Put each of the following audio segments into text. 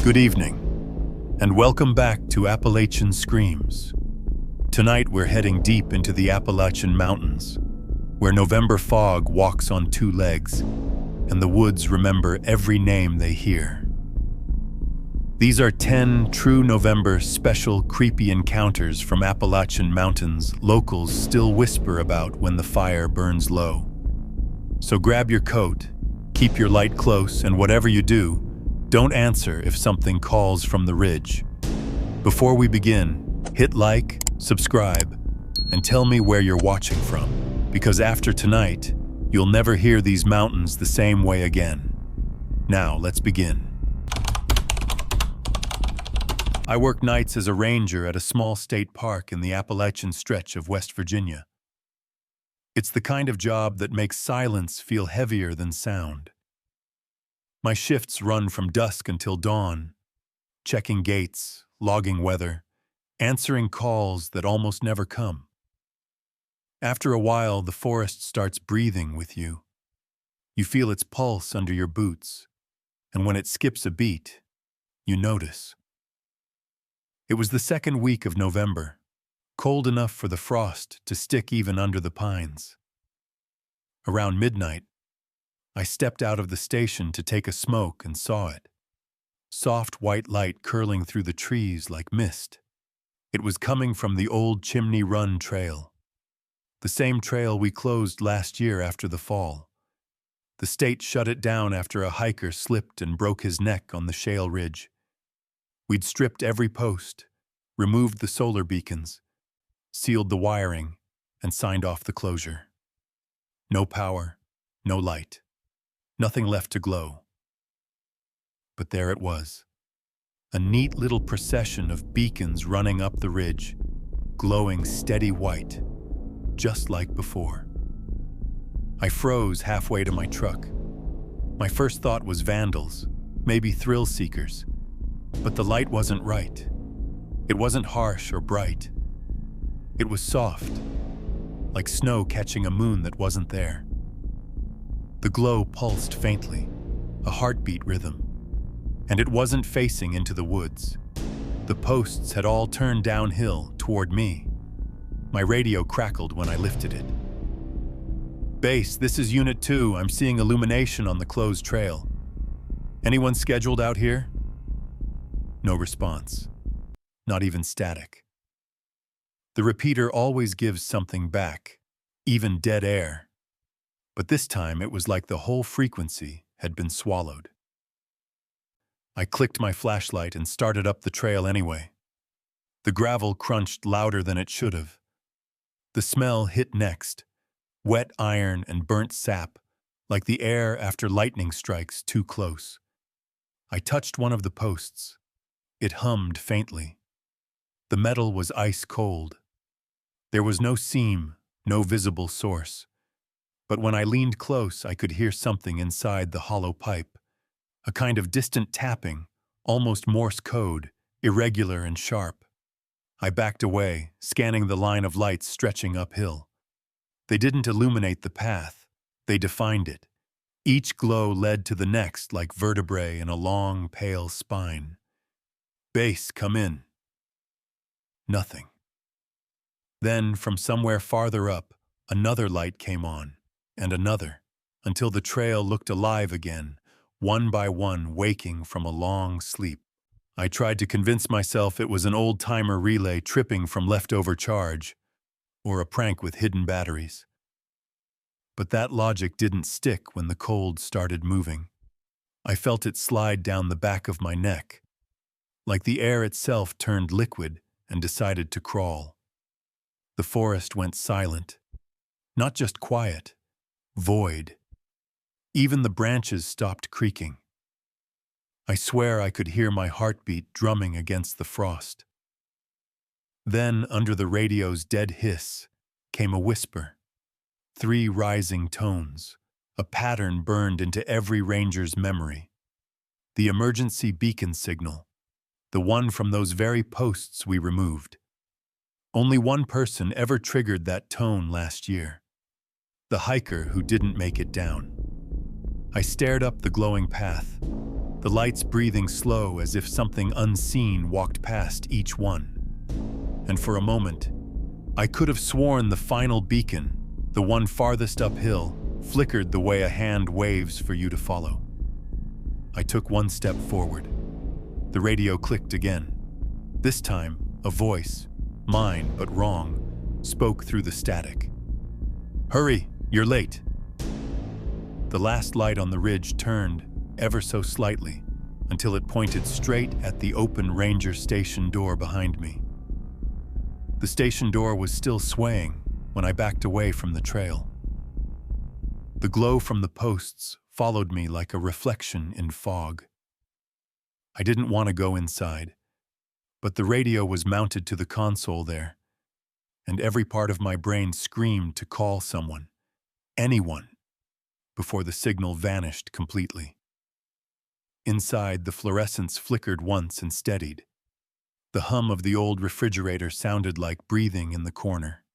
Good evening, and welcome back to Appalachian Screams. Tonight we're heading deep into the Appalachian Mountains, where November fog walks on two legs, and the woods remember every name they hear. These are 10 true November special creepy encounters from Appalachian Mountains locals still whisper about when the fire burns low. So grab your coat, keep your light close, and whatever you do, don't answer if something calls from the ridge. Before we begin, hit like, subscribe, and tell me where you're watching from, because after tonight, you'll never hear these mountains the same way again. Now, let's begin. I work nights as a ranger at a small state park in the Appalachian stretch of West Virginia. It's the kind of job that makes silence feel heavier than sound. My shifts run from dusk until dawn, checking gates, logging weather, answering calls that almost never come. After a while, the forest starts breathing with you. You feel its pulse under your boots, and when it skips a beat, you notice. It was the second week of November, cold enough for the frost to stick even under the pines. Around midnight, I stepped out of the station to take a smoke and saw it. Soft white light curling through the trees like mist. It was coming from the old Chimney Run trail. The same trail we closed last year after the fall. The state shut it down after a hiker slipped and broke his neck on the shale ridge. We'd stripped every post, removed the solar beacons, sealed the wiring, and signed off the closure. No power, no light. Nothing left to glow. But there it was. A neat little procession of beacons running up the ridge, glowing steady white, just like before. I froze halfway to my truck. My first thought was vandals, maybe thrill seekers. But the light wasn't right. It wasn't harsh or bright. It was soft, like snow catching a moon that wasn't there. The glow pulsed faintly, a heartbeat rhythm, and it wasn't facing into the woods. The posts had all turned downhill toward me. My radio crackled when I lifted it. "Base, this is Unit 2. I'm seeing illumination on the closed trail. Anyone scheduled out here?" No response, not even static. The repeater always gives something back, even dead air. But this time it was like the whole frequency had been swallowed. I clicked my flashlight and started up the trail anyway. The gravel crunched louder than it should have. The smell hit next, wet iron and burnt sap, like the air after lightning strikes too close. I touched one of the posts. It hummed faintly. The metal was ice cold. There was no seam, no visible source. But when I leaned close, I could hear something inside the hollow pipe, a kind of distant tapping, almost Morse code, irregular and sharp. I backed away, scanning the line of lights stretching uphill. They didn't illuminate the path, they defined it. Each glow led to the next like vertebrae in a long, pale spine. "Base, come in." Nothing. Then, from somewhere farther up, another light came on. And another, until the trail looked alive again, one by one waking from a long sleep. I tried to convince myself it was an old-timer relay tripping from leftover charge, or a prank with hidden batteries. But that logic didn't stick when the cold started moving. I felt it slide down the back of my neck, like the air itself turned liquid and decided to crawl. The forest went silent, not just quiet, void. Even the branches stopped creaking. I swear I could hear my heartbeat drumming against the frost. Then, under the radio's dead hiss, came a whisper. 3 rising tones, a pattern burned into every ranger's memory. The emergency beacon signal, the one from those very posts we removed. Only one person ever triggered that tone last year. The hiker who didn't make it down. I stared up the glowing path. the lights breathing slow as if something unseen walked past each one. And for a moment, I could have sworn the final beacon, the one farthest uphill, flickered the way a hand waves for you to follow. I took one step forward. The radio clicked again. This time, a voice, mine but wrong, spoke through the static. "Hurry, you're late." The last light on the ridge turned, ever so slightly, until it pointed straight at the open ranger station door behind me. The station door was still swaying when I backed away from the trail. The glow from the posts followed me like a reflection in fog. I didn't want to go inside, but the radio was mounted to the console there, and every part of my brain screamed to call someone, anyone, before the signal vanished completely. Inside, the fluorescence flickered once and steadied. The hum of the old refrigerator sounded like breathing in the corner.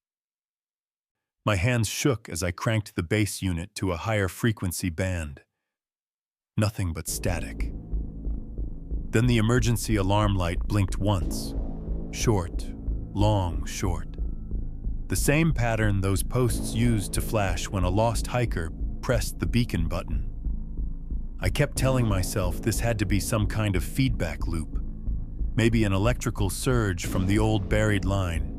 My hands shook as I cranked the bass unit to a higher frequency band. Nothing but static. Then the emergency alarm light blinked once. Short, long, short. The same pattern those posts used to flash when a lost hiker pressed the beacon button. I kept telling myself this had to be some kind of feedback loop. Maybe an electrical surge from the old buried line.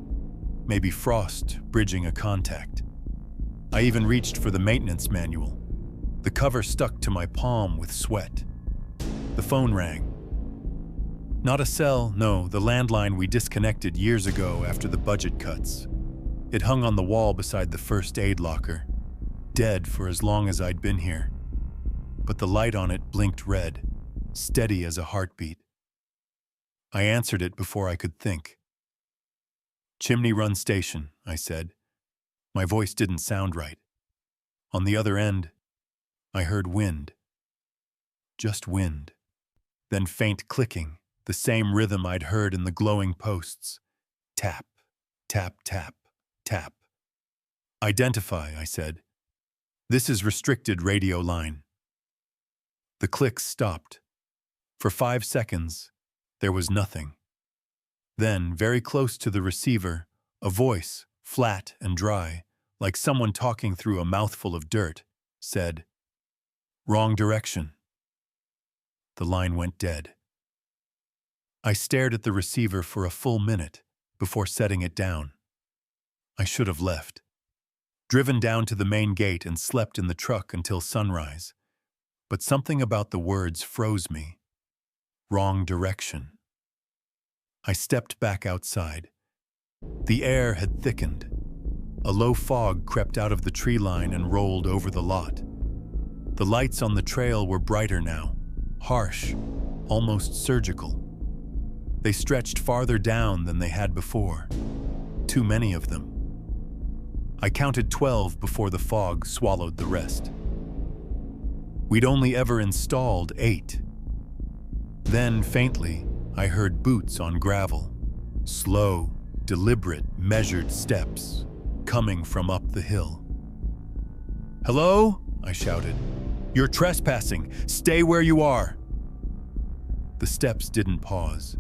Maybe frost bridging a contact. I even reached for the maintenance manual. The cover stuck to my palm with sweat. The phone rang. Not a cell, no, the landline we disconnected years ago after the budget cuts. It hung on the wall beside the first aid locker, dead for as long as I'd been here. But the light on it blinked red, steady as a heartbeat. I answered it before I could think. "Chimney Run Station," I said. My voice didn't sound right. On the other end, I heard wind. Just wind. Then faint clicking, the same rhythm I'd heard in the glowing posts. Tap, tap, tap, tap. "Identify," I said. "This is restricted radio line." The clicks stopped. For 5 seconds, there was nothing. Then, very close to the receiver, a voice, flat and dry, like someone talking through a mouthful of dirt, said, "Wrong direction." The line went dead. I stared at the receiver for a full minute before setting it down. I should have left. Driven down to the main gate and slept in the truck until sunrise. But something about the words froze me. Wrong direction. I stepped back outside. The air had thickened. A low fog crept out of the tree line and rolled over the lot. The lights on the trail were brighter now, harsh, almost surgical. They stretched farther down than they had before. Too many of them. I counted 12 before the fog swallowed the rest. We'd only ever installed 8. Then, faintly, I heard boots on gravel. Slow, deliberate, measured steps, coming from up the hill. "Hello?" I shouted. "You're trespassing. Stay where you are." The steps didn't pause.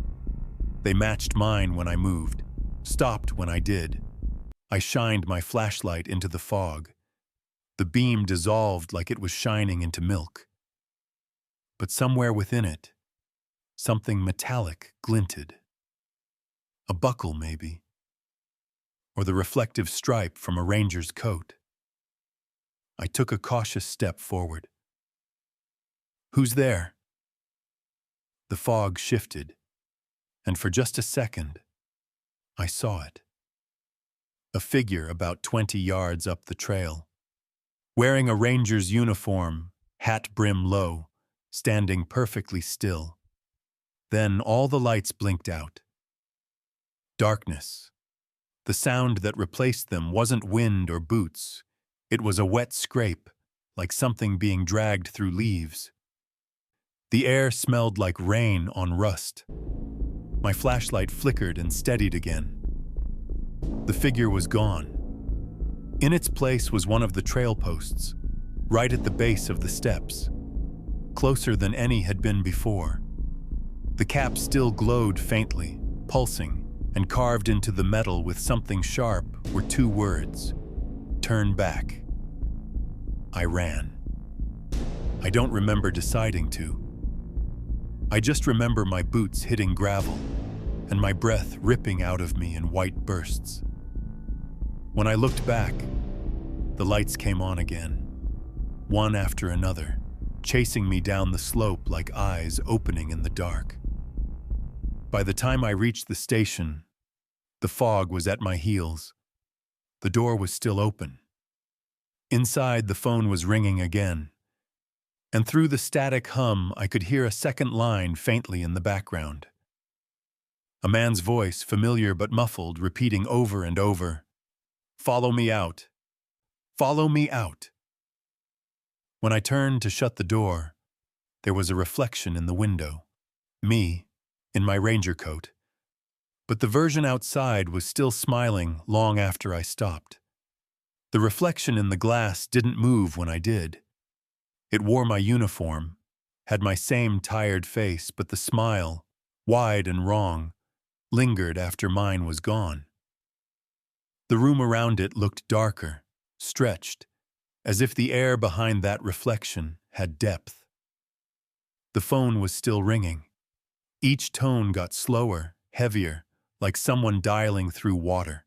They matched mine when I moved, stopped when I did. I shined my flashlight into the fog. The beam dissolved like it was shining into milk. But somewhere within it, something metallic glinted. A buckle, maybe. Or the reflective stripe from a ranger's coat. I took a cautious step forward. "Who's there?" The fog shifted, and for just a second, I saw it. A figure about 20 yards up the trail. Wearing a ranger's uniform, hat brim low, standing perfectly still. Then all the lights blinked out. Darkness. The sound that replaced them wasn't wind or boots. It was a wet scrape, like something being dragged through leaves. The air smelled like rain on rust. My flashlight flickered and steadied again. The figure was gone. In its place was one of the trail posts, right at the base of the steps. closer than any had been before. The cap still glowed faintly, pulsing, and carved into the metal with something sharp were two words: "Turn back." I ran. I don't remember deciding to. I just remember my boots hitting gravel and my breath ripping out of me in white bursts. When I looked back, the lights came on again, one after another, chasing me down the slope like eyes opening in the dark. By the time I reached the station, the fog was at my heels. The door was still open. Inside, the phone was ringing again, and through the static hum, I could hear a second line faintly in the background. A man's voice, familiar but muffled, repeating over and over, "Follow me out. Follow me out." When I turned to shut the door, there was a reflection in the window, me, in my ranger coat. But the version outside was still smiling long after I stopped. The reflection in the glass didn't move when I did. It wore my uniform, had my same tired face, but the smile, wide and wrong, lingered after mine was gone. The room around it looked darker, stretched, as if the air behind that reflection had depth. The phone was still ringing. Each tone got slower, heavier, like someone dialing through water.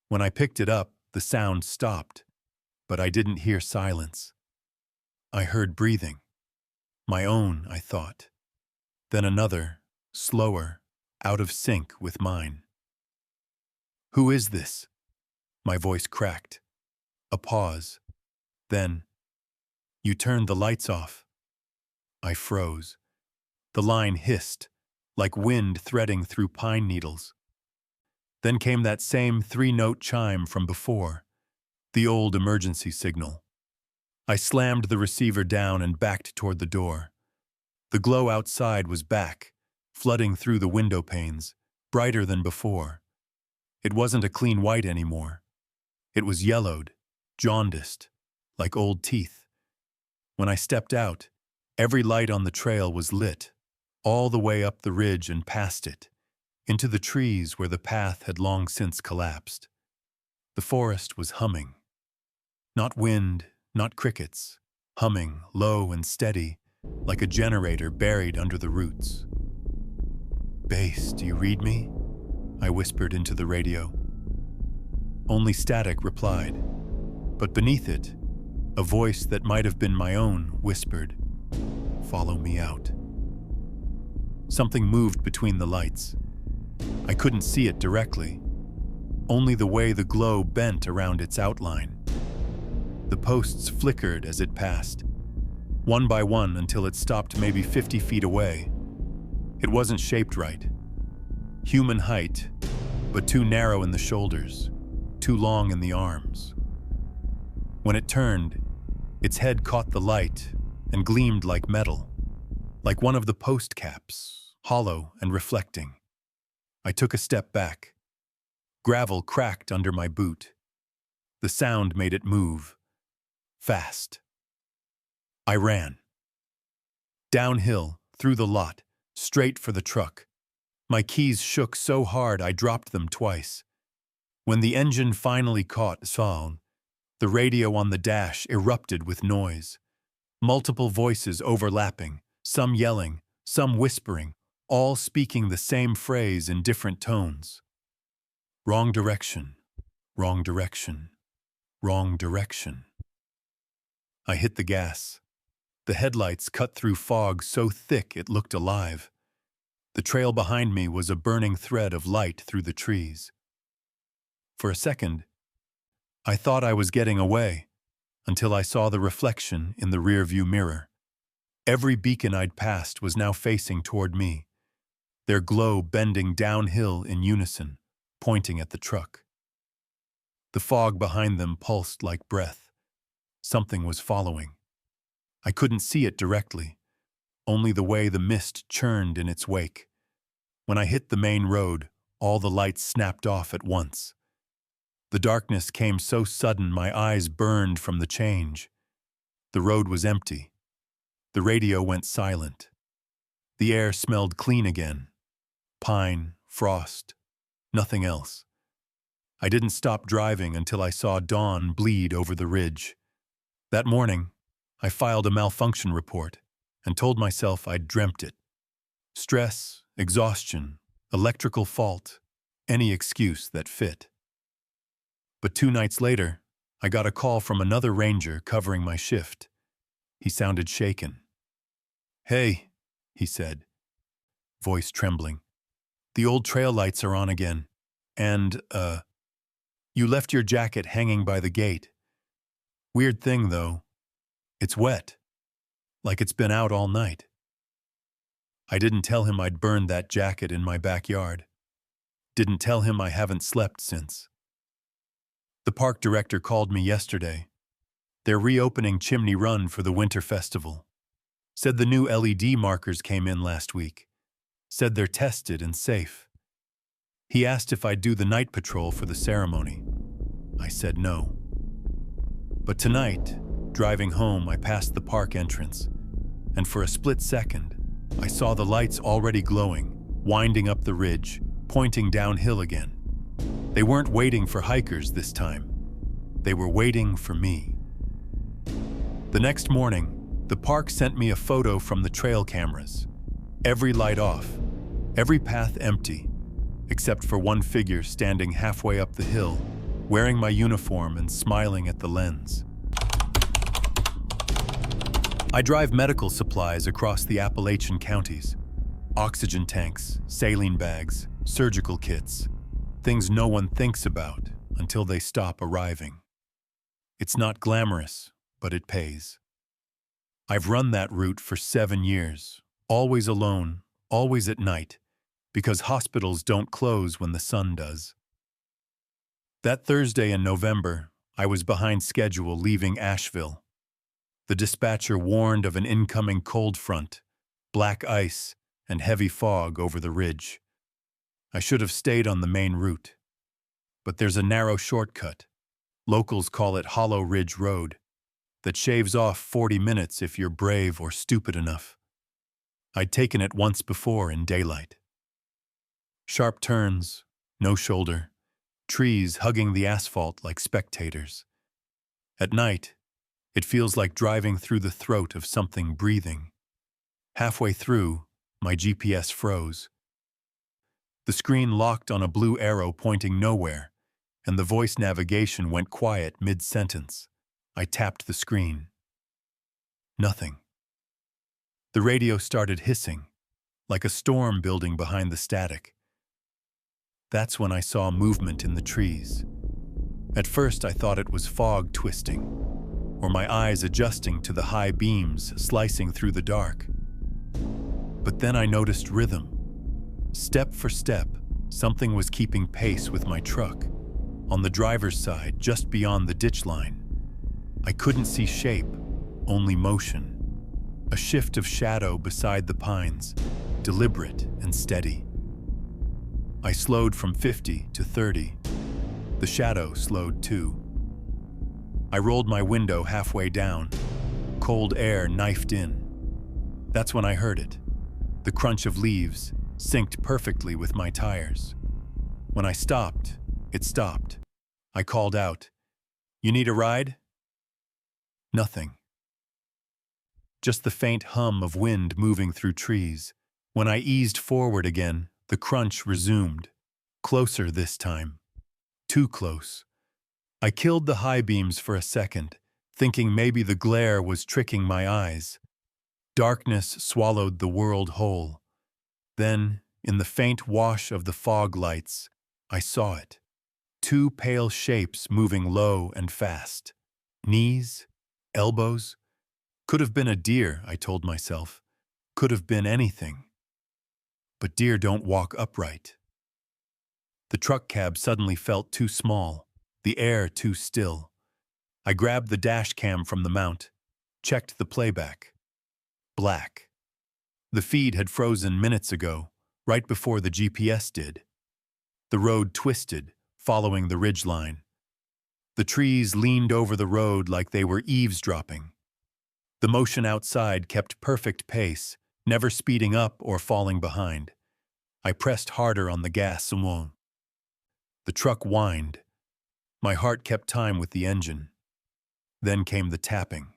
When I picked it up, the sound stopped, but I didn't hear silence. I heard breathing. My own, I thought. Then another, slower, out of sync with mine. "Who is this?" My voice cracked. A pause. Then, "You turned the lights off." I froze. The line hissed, like wind threading through pine needles. Then came that same three-note chime from before, the old emergency signal. I slammed the receiver down and backed toward the door. The glow outside was back, flooding through the window panes, brighter than before. It wasn't a clean white anymore. It was yellowed, jaundiced, like old teeth. When I stepped out, every light on the trail was lit, all the way up the ridge and past it, into the trees where the path had long since collapsed. The forest was humming. Not wind, not crickets, humming low and steady, like a generator buried under the roots. "Bass, do you read me?" I whispered into the radio. Only static replied, but beneath it, a voice that might have been my own whispered, "Follow me out." Something moved between the lights. I couldn't see it directly, only the way the glow bent around its outline. The posts flickered as it passed, one by one until it stopped maybe 50 feet away. It wasn't shaped right. Human height, but too narrow in the shoulders, too long in the arms. When it turned, its head caught the light and gleamed like metal, like one of the post caps, hollow and reflecting. I took a step back. Gravel cracked under my boot. The sound made it move. Fast. I ran. Downhill, through the lot, straight for the truck. My keys shook so hard I dropped them twice. When the engine finally caught sound, the radio on the dash erupted with noise. Multiple voices overlapping, some yelling, some whispering, all speaking the same phrase in different tones. Wrong direction, wrong direction, wrong direction. I hit the gas. The headlights cut through fog so thick it looked alive. The trail behind me was a burning thread of light through the trees. For a second, I thought I was getting away, until I saw the reflection in the rearview mirror. Every beacon I'd passed was now facing toward me, their glow bending downhill in unison, pointing at the truck. The fog behind them pulsed like breath. Something was following. I couldn't see it directly, only the way the mist churned in its wake. When I hit the main road, all the lights snapped off at once. The darkness came so sudden my eyes burned from the change. The road was empty. The radio went silent. The air smelled clean again. Pine, frost, nothing else. I didn't stop driving until I saw dawn bleed over the ridge. That morning, I filed a malfunction report and told myself I'd dreamt it. Stress, exhaustion, electrical fault, any excuse that fit. But 2 nights later, I got a call from another ranger covering my shift. He sounded shaken. "Hey," he said, voice trembling. "The old trail lights are on again. And, you left your jacket hanging by the gate. Weird thing, though. It's wet. Like it's been out all night." I didn't tell him I'd burned that jacket in my backyard. Didn't tell him I haven't slept since. The park director called me yesterday. They're reopening Chimney Run for the winter festival. Said the new LED markers came in last week. Said they're tested and safe. He asked if I'd do the night patrol for the ceremony. I said no. But tonight, driving home, I passed the park entrance, and for a split second, I saw the lights already glowing, winding up the ridge, pointing downhill again. They weren't waiting for hikers this time. They were waiting for me. The next morning, the park sent me a photo from the trail cameras. Every light off, every path empty, except for one figure standing halfway up the hill, wearing my uniform and smiling at the lens. I drive medical supplies across the Appalachian counties. Oxygen tanks, saline bags, surgical kits, things no one thinks about until they stop arriving. It's not glamorous, but it pays. I've run that route for 7 years, always alone, always at night, because hospitals don't close when the sun does. That Thursday in November, I was behind schedule leaving Asheville. The dispatcher warned of an incoming cold front, black ice, and heavy fog over the ridge. I should have stayed on the main route. But there's a narrow shortcut, locals call it Hollow Ridge Road, that shaves off 40 minutes if you're brave or stupid enough. I'd taken it once before in daylight. Sharp turns, no shoulder, trees hugging the asphalt like spectators. At night, it feels like driving through the throat of something breathing. Halfway through, my GPS froze. The screen locked on a blue arrow pointing nowhere, and the voice navigation went quiet mid-sentence. I tapped the screen. Nothing. The radio started hissing, like a storm building behind the static. That's when I saw movement in the trees. At first I thought it was fog twisting, or my eyes adjusting to the high beams slicing through the dark. But then I noticed rhythm. Step for step, something was keeping pace with my truck, on the driver's side, just beyond the ditch line. I couldn't see shape, only motion. A shift of shadow beside the pines, deliberate and steady. I slowed from 50 to 30. The shadow slowed too. I rolled my window halfway down. Cold air knifed in. That's when I heard it. The crunch of leaves synced perfectly with my tires. When I stopped, it stopped. I called out, "You need a ride?" Nothing. Just the faint hum of wind moving through trees. When I eased forward again, the crunch resumed. Closer this time. Too close. I killed the high beams for a second, thinking maybe the glare was tricking my eyes. Darkness swallowed the world whole. Then, in the faint wash of the fog lights, I saw it. 2 pale shapes moving low and fast. Knees, elbows. Could have been a deer, I told myself. Could have been anything. But deer don't walk upright. The truck cab suddenly felt too small, the air too still. I grabbed the dash cam from the mount, checked the playback. Black. The feed had frozen minutes ago, right before the GPS did. The road twisted, following the ridgeline. The trees leaned over the road like they were eavesdropping. The motion outside kept perfect pace, never speeding up or falling behind. I pressed harder on the gas. The truck whined. My heart kept time with the engine. Then came the tapping.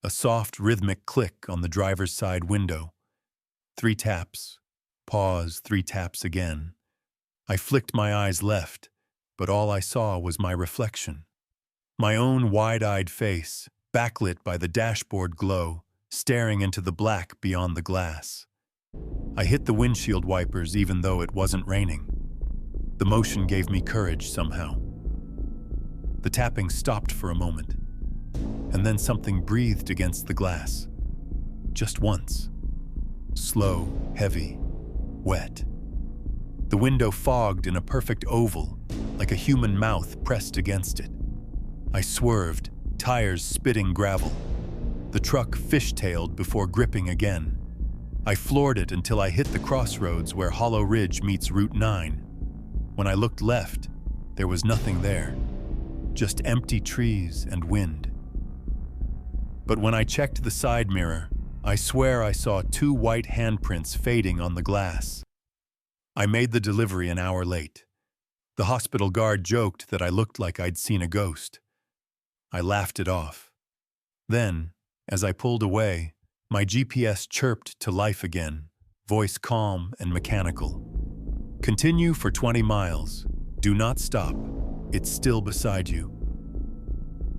A soft, rhythmic click on the driver's side window. 3 taps. Pause, 3 taps again. I flicked my eyes left, but all I saw was my reflection. My own wide-eyed face, backlit by the dashboard glow, staring into the black beyond the glass. I hit the windshield wipers even though it wasn't raining. The motion gave me courage somehow. The tapping stopped for a moment, and then something breathed against the glass. Just once. Slow, heavy, wet. The window fogged in a perfect oval, like a human mouth pressed against it. I swerved, tires spitting gravel. The truck fishtailed before gripping again. I floored it until I hit the crossroads where Hollow Ridge meets Route 9. When I looked left, there was nothing there, just empty trees and wind. But when I checked the side mirror, I swear I saw 2 white handprints fading on the glass. I made the delivery an hour late. The hospital guard joked that I looked like I'd seen a ghost. I laughed it off. Then, as I pulled away, my GPS chirped to life again, voice calm and mechanical. Continue for 20 miles. Do not stop. It's still beside you.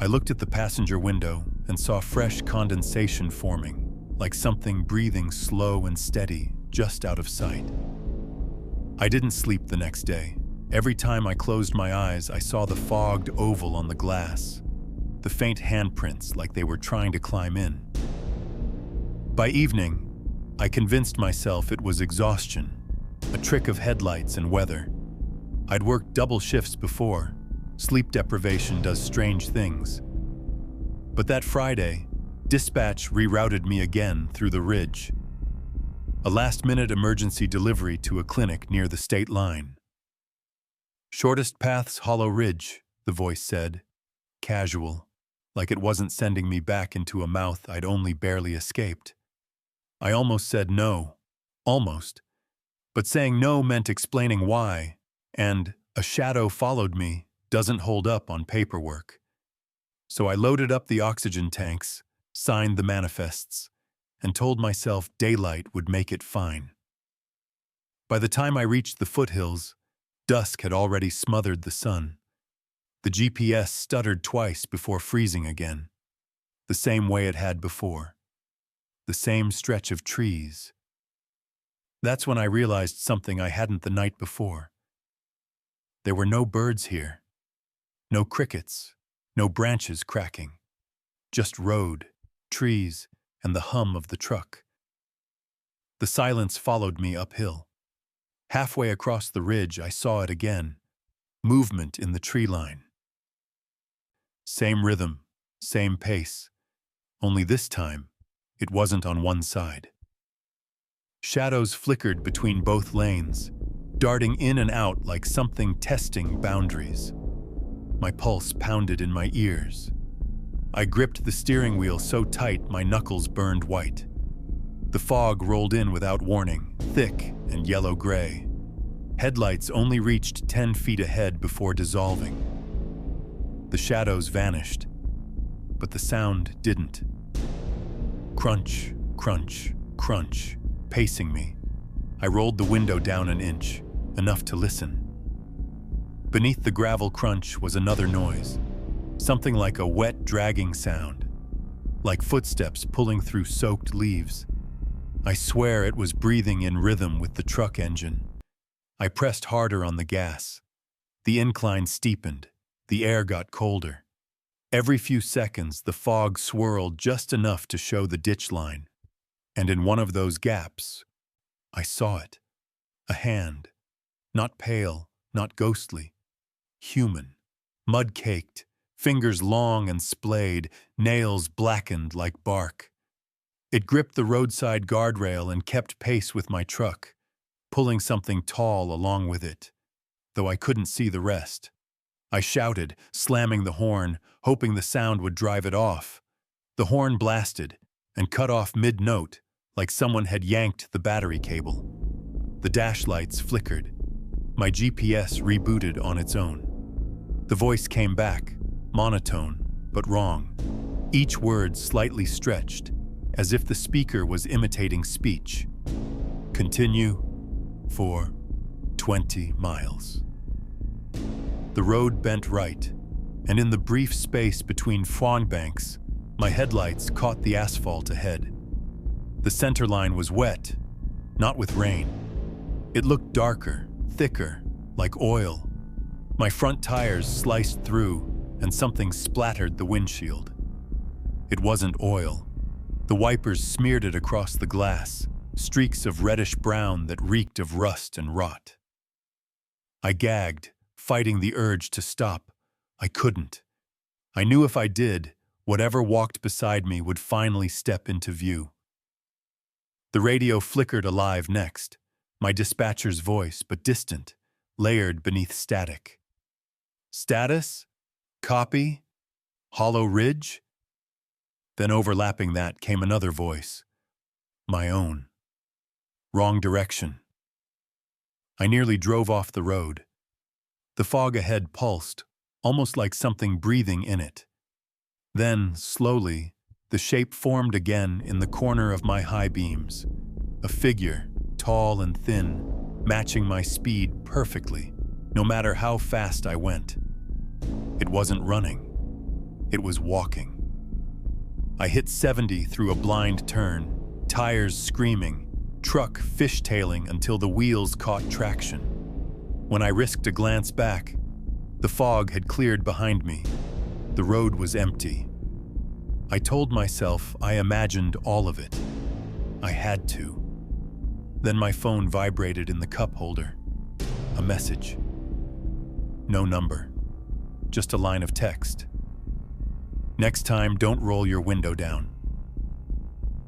I looked at the passenger window and saw fresh condensation forming, like something breathing slow and steady, just out of sight. I didn't sleep the next day. Every time I closed my eyes, I saw the fogged oval on the glass, the faint handprints like they were trying to climb in. By evening, I convinced myself it was exhaustion, a trick of headlights and weather. I'd worked double shifts before. Sleep deprivation does strange things. But that Friday, dispatch rerouted me again through the ridge. A last-minute emergency delivery to a clinic near the state line. Shortest path's Hollow Ridge, the voice said, casual, like it wasn't sending me back into a mouth I'd only barely escaped. I almost said no, almost, but saying no meant explaining why, and a shadow followed me doesn't hold up on paperwork. So I loaded up the oxygen tanks, signed the manifests, and told myself daylight would make it fine. By the time I reached the foothills, dusk had already smothered the sun. The GPS stuttered twice before freezing again, the same way it had before. The same stretch of trees. That's when I realized something I hadn't the night before. There were no birds here. No crickets, no branches cracking. Just road, trees, and the hum of the truck. The silence followed me uphill. Halfway across the ridge, I saw it again. Movement in the tree line. Same rhythm, same pace. Only this time, it wasn't on one side. Shadows flickered between both lanes, darting in and out like something testing boundaries. My pulse pounded in my ears. I gripped the steering wheel so tight my knuckles burned white. The fog rolled in without warning, thick and yellow-gray. Headlights only reached 10 feet ahead before dissolving. The shadows vanished, but the sound didn't. Crunch, crunch, crunch, pacing me. I rolled the window down an inch, enough to listen. Beneath the gravel crunch was another noise, something like a wet, dragging sound, like footsteps pulling through soaked leaves. I swear it was breathing in rhythm with the truck engine. I pressed harder on the gas. The incline steepened. The air got colder. Every few seconds, the fog swirled just enough to show the ditch line. And in one of those gaps, I saw it. A hand. Not pale, not ghostly. Human. Mud-caked. Fingers long and splayed, nails blackened like bark. It gripped the roadside guardrail and kept pace with my truck, pulling something tall along with it, though I couldn't see the rest. I shouted, slamming the horn, hoping the sound would drive it off. The horn blasted, and cut off mid-note like someone had yanked the battery cable. The dash lights flickered. My GPS rebooted on its own. The voice came back, monotone, but wrong. Each word slightly stretched, as if the speaker was imitating speech. Continue for 20 miles. The road bent right, and in the brief space between fawn banks, my headlights caught the asphalt ahead. The center line was wet, not with rain. It looked darker, thicker, like oil. My front tires sliced through, and something splattered the windshield. It wasn't oil. The wipers smeared it across the glass, streaks of reddish brown that reeked of rust and rot. I gagged, fighting the urge to stop. I couldn't. I knew if I did, whatever walked beside me would finally step into view. The radio flickered alive next, my dispatcher's voice, but distant, layered beneath static. Status? Copy? Hollow Ridge? Then overlapping that came another voice. My own. Wrong direction. I nearly drove off the road. The fog ahead pulsed, almost like something breathing in it. Then, slowly, the shape formed again in the corner of my high beams. A figure, tall and thin, matching my speed perfectly, no matter how fast I went. It wasn't running. It was walking. I hit 70 through a blind turn, tires screaming, truck fishtailing until the wheels caught traction. When I risked a glance back, the fog had cleared behind me. The road was empty. I told myself I imagined all of it. I had to. Then my phone vibrated in the cup holder. A message. No number. Just a line of text. Next time, don't roll your window down.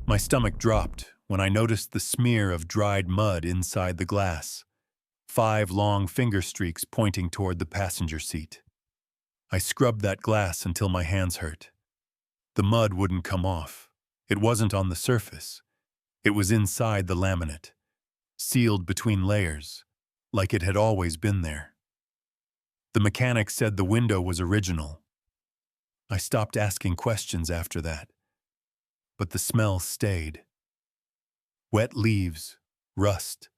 My stomach dropped when I noticed the smear of dried mud inside the glass. 5 long finger streaks pointing toward the passenger seat. I scrubbed that glass until my hands hurt. The mud wouldn't come off. It wasn't on the surface. It was inside the laminate, sealed between layers, like it had always been there. The mechanic said the window was original. I stopped asking questions after that, but the smell stayed. Wet leaves, rust,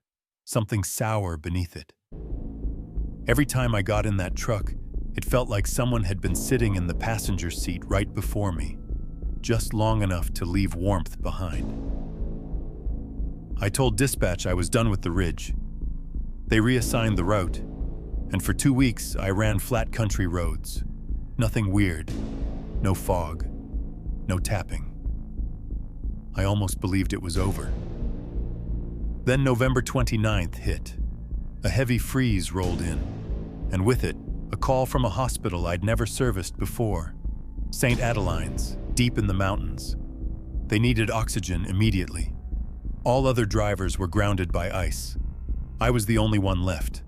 something sour beneath it. Every time I got in that truck, it felt like someone had been sitting in the passenger seat right before me, just long enough to leave warmth behind. I told dispatch I was done with the ridge. They reassigned the route, and for 2 weeks I ran flat country roads. Nothing weird, no fog, no tapping. I almost believed it was over. Then November 29th hit. A heavy freeze rolled in, and with it, a call from a hospital I'd never serviced before. St. Adeline's, deep in the mountains. They needed oxygen immediately. All other drivers were grounded by ice. I was the only one left.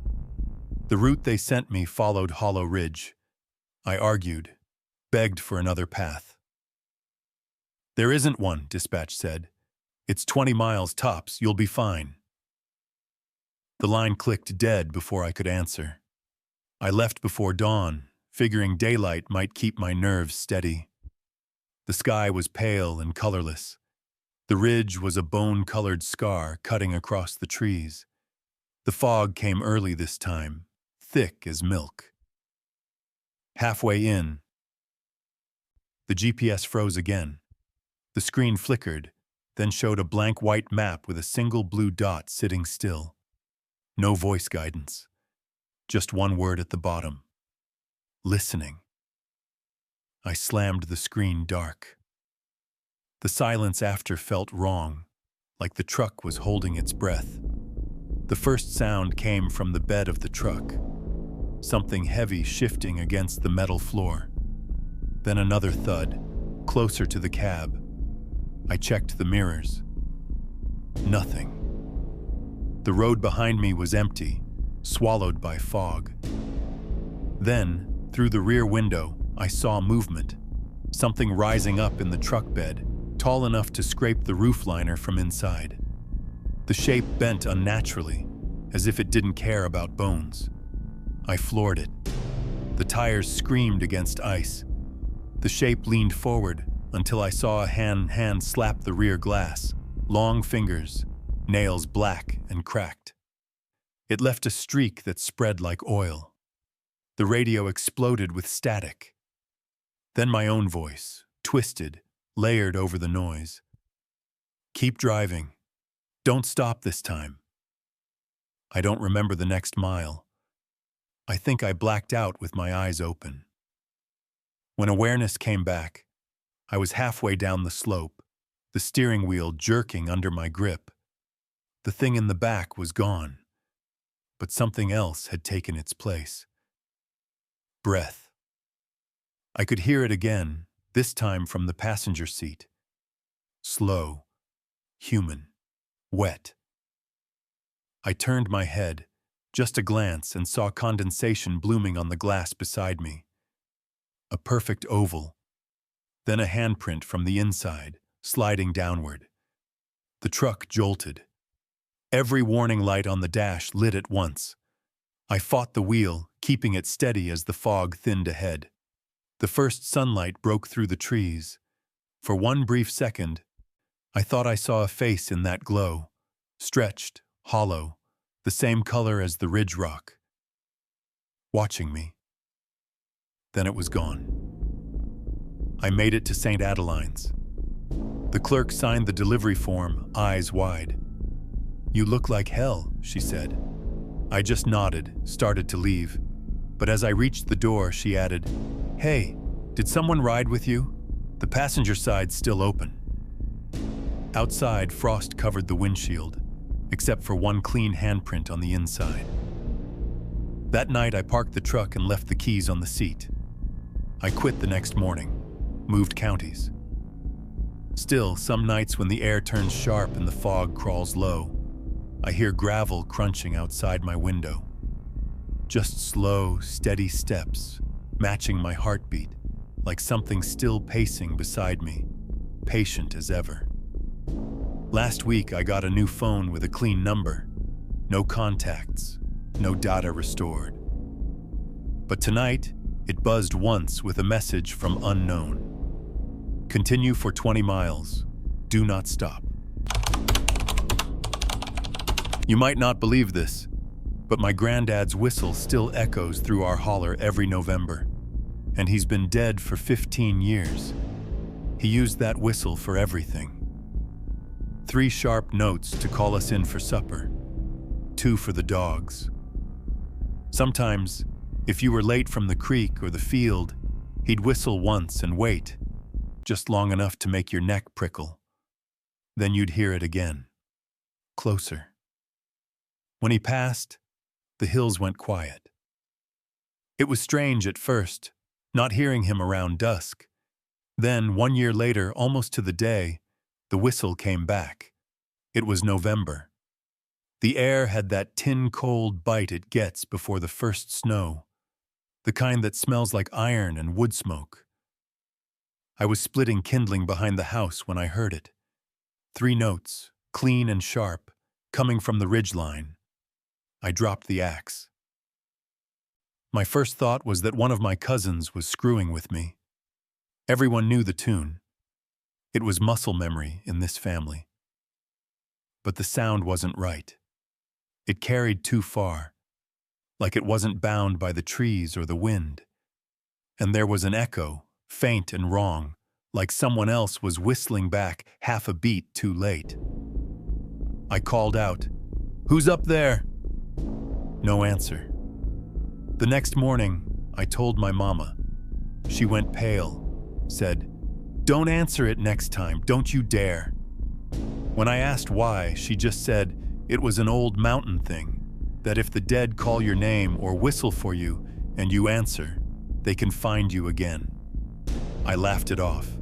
The route they sent me followed Hollow Ridge. I argued, begged for another path. There isn't one, dispatch said. It's 20 miles tops, you'll be fine. The line clicked dead before I could answer. I left before dawn, figuring daylight might keep my nerves steady. The sky was pale and colorless. The ridge was a bone-colored scar cutting across the trees. The fog came early this time, thick as milk. Halfway in, the GPS froze again. The screen flickered, then showed a blank white map with a single blue dot sitting still. No voice guidance. Just one word at the bottom. Listening. I slammed the screen dark. The silence after felt wrong, like the truck was holding its breath. The first sound came from the bed of the truck, something heavy shifting against the metal floor. Then another thud, closer to the cab. I checked the mirrors. Nothing. The road behind me was empty, swallowed by fog. Then, through the rear window, I saw movement, something rising up in the truck bed, tall enough to scrape the roof liner from inside. The shape bent unnaturally, as if it didn't care about bones. I floored it. The tires screamed against ice. The shape leaned forward until I saw a hand slap the rear glass, long fingers, nails black and cracked. It left a streak that spread like oil. The radio exploded with static. Then my own voice, twisted, layered over the noise. "Keep driving. Don't stop this time." I don't remember the next mile. I think I blacked out with my eyes open. When awareness came back, I was halfway down the slope, the steering wheel jerking under my grip. The thing in the back was gone, but something else had taken its place. Breath. I could hear it again, this time from the passenger seat. Slow, human, wet. I turned my head, just a glance, and saw condensation blooming on the glass beside me. A perfect oval, then a handprint from the inside, sliding downward. The truck jolted. Every warning light on the dash lit at once. I fought the wheel, keeping it steady as the fog thinned ahead. The first sunlight broke through the trees. For one brief second, I thought I saw a face in that glow, stretched, hollow, the same color as the ridge rock, watching me. Then it was gone. I made it to St. Adeline's. The clerk signed the delivery form, eyes wide. "You look like hell," she said. I just nodded, started to leave. But as I reached the door, she added, "Hey, did someone ride with you? The passenger side's still open." Outside, frost covered the windshield, except for one clean handprint on the inside. That night, I parked the truck and left the keys on the seat. I quit the next morning, moved counties. Still, some nights when the air turns sharp and the fog crawls low, I hear gravel crunching outside my window. Just slow, steady steps, matching my heartbeat, like something still pacing beside me, patient as ever. Last week, I got a new phone with a clean number. No contacts, no data restored. But tonight, it buzzed once with a message from unknown. "Continue for 20 miles. Do not stop." You might not believe this, but my granddad's whistle still echoes through our holler every November, and he's been dead for 15 years. He used that whistle for everything. 3 sharp notes to call us in for supper, 2 for the dogs. Sometimes, if you were late from the creek or the field, he'd whistle once and wait, just long enough to make your neck prickle. Then you'd hear it again, closer. When he passed, the hills went quiet. It was strange at first, not hearing him around dusk. Then, 1 year later, almost to the day, the whistle came back. It was November. The air had that tin-cold bite it gets before the first snow, the kind that smells like iron and wood smoke. I was splitting kindling behind the house when I heard it. 3 notes, clean and sharp, coming from the ridgeline. I dropped the axe. My first thought was that one of my cousins was screwing with me. Everyone knew the tune. It was muscle memory in this family. But the sound wasn't right. It carried too far, like it wasn't bound by the trees or the wind. And there was an echo, faint and wrong, like someone else was whistling back half a beat too late. I called out, "Who's up there?" No answer. The next morning, I told my mama. She went pale, said, "Don't answer it next time, don't you dare." When I asked why, she just said it was an old mountain thing, that if the dead call your name or whistle for you and you answer, they can find you again. I laughed it off.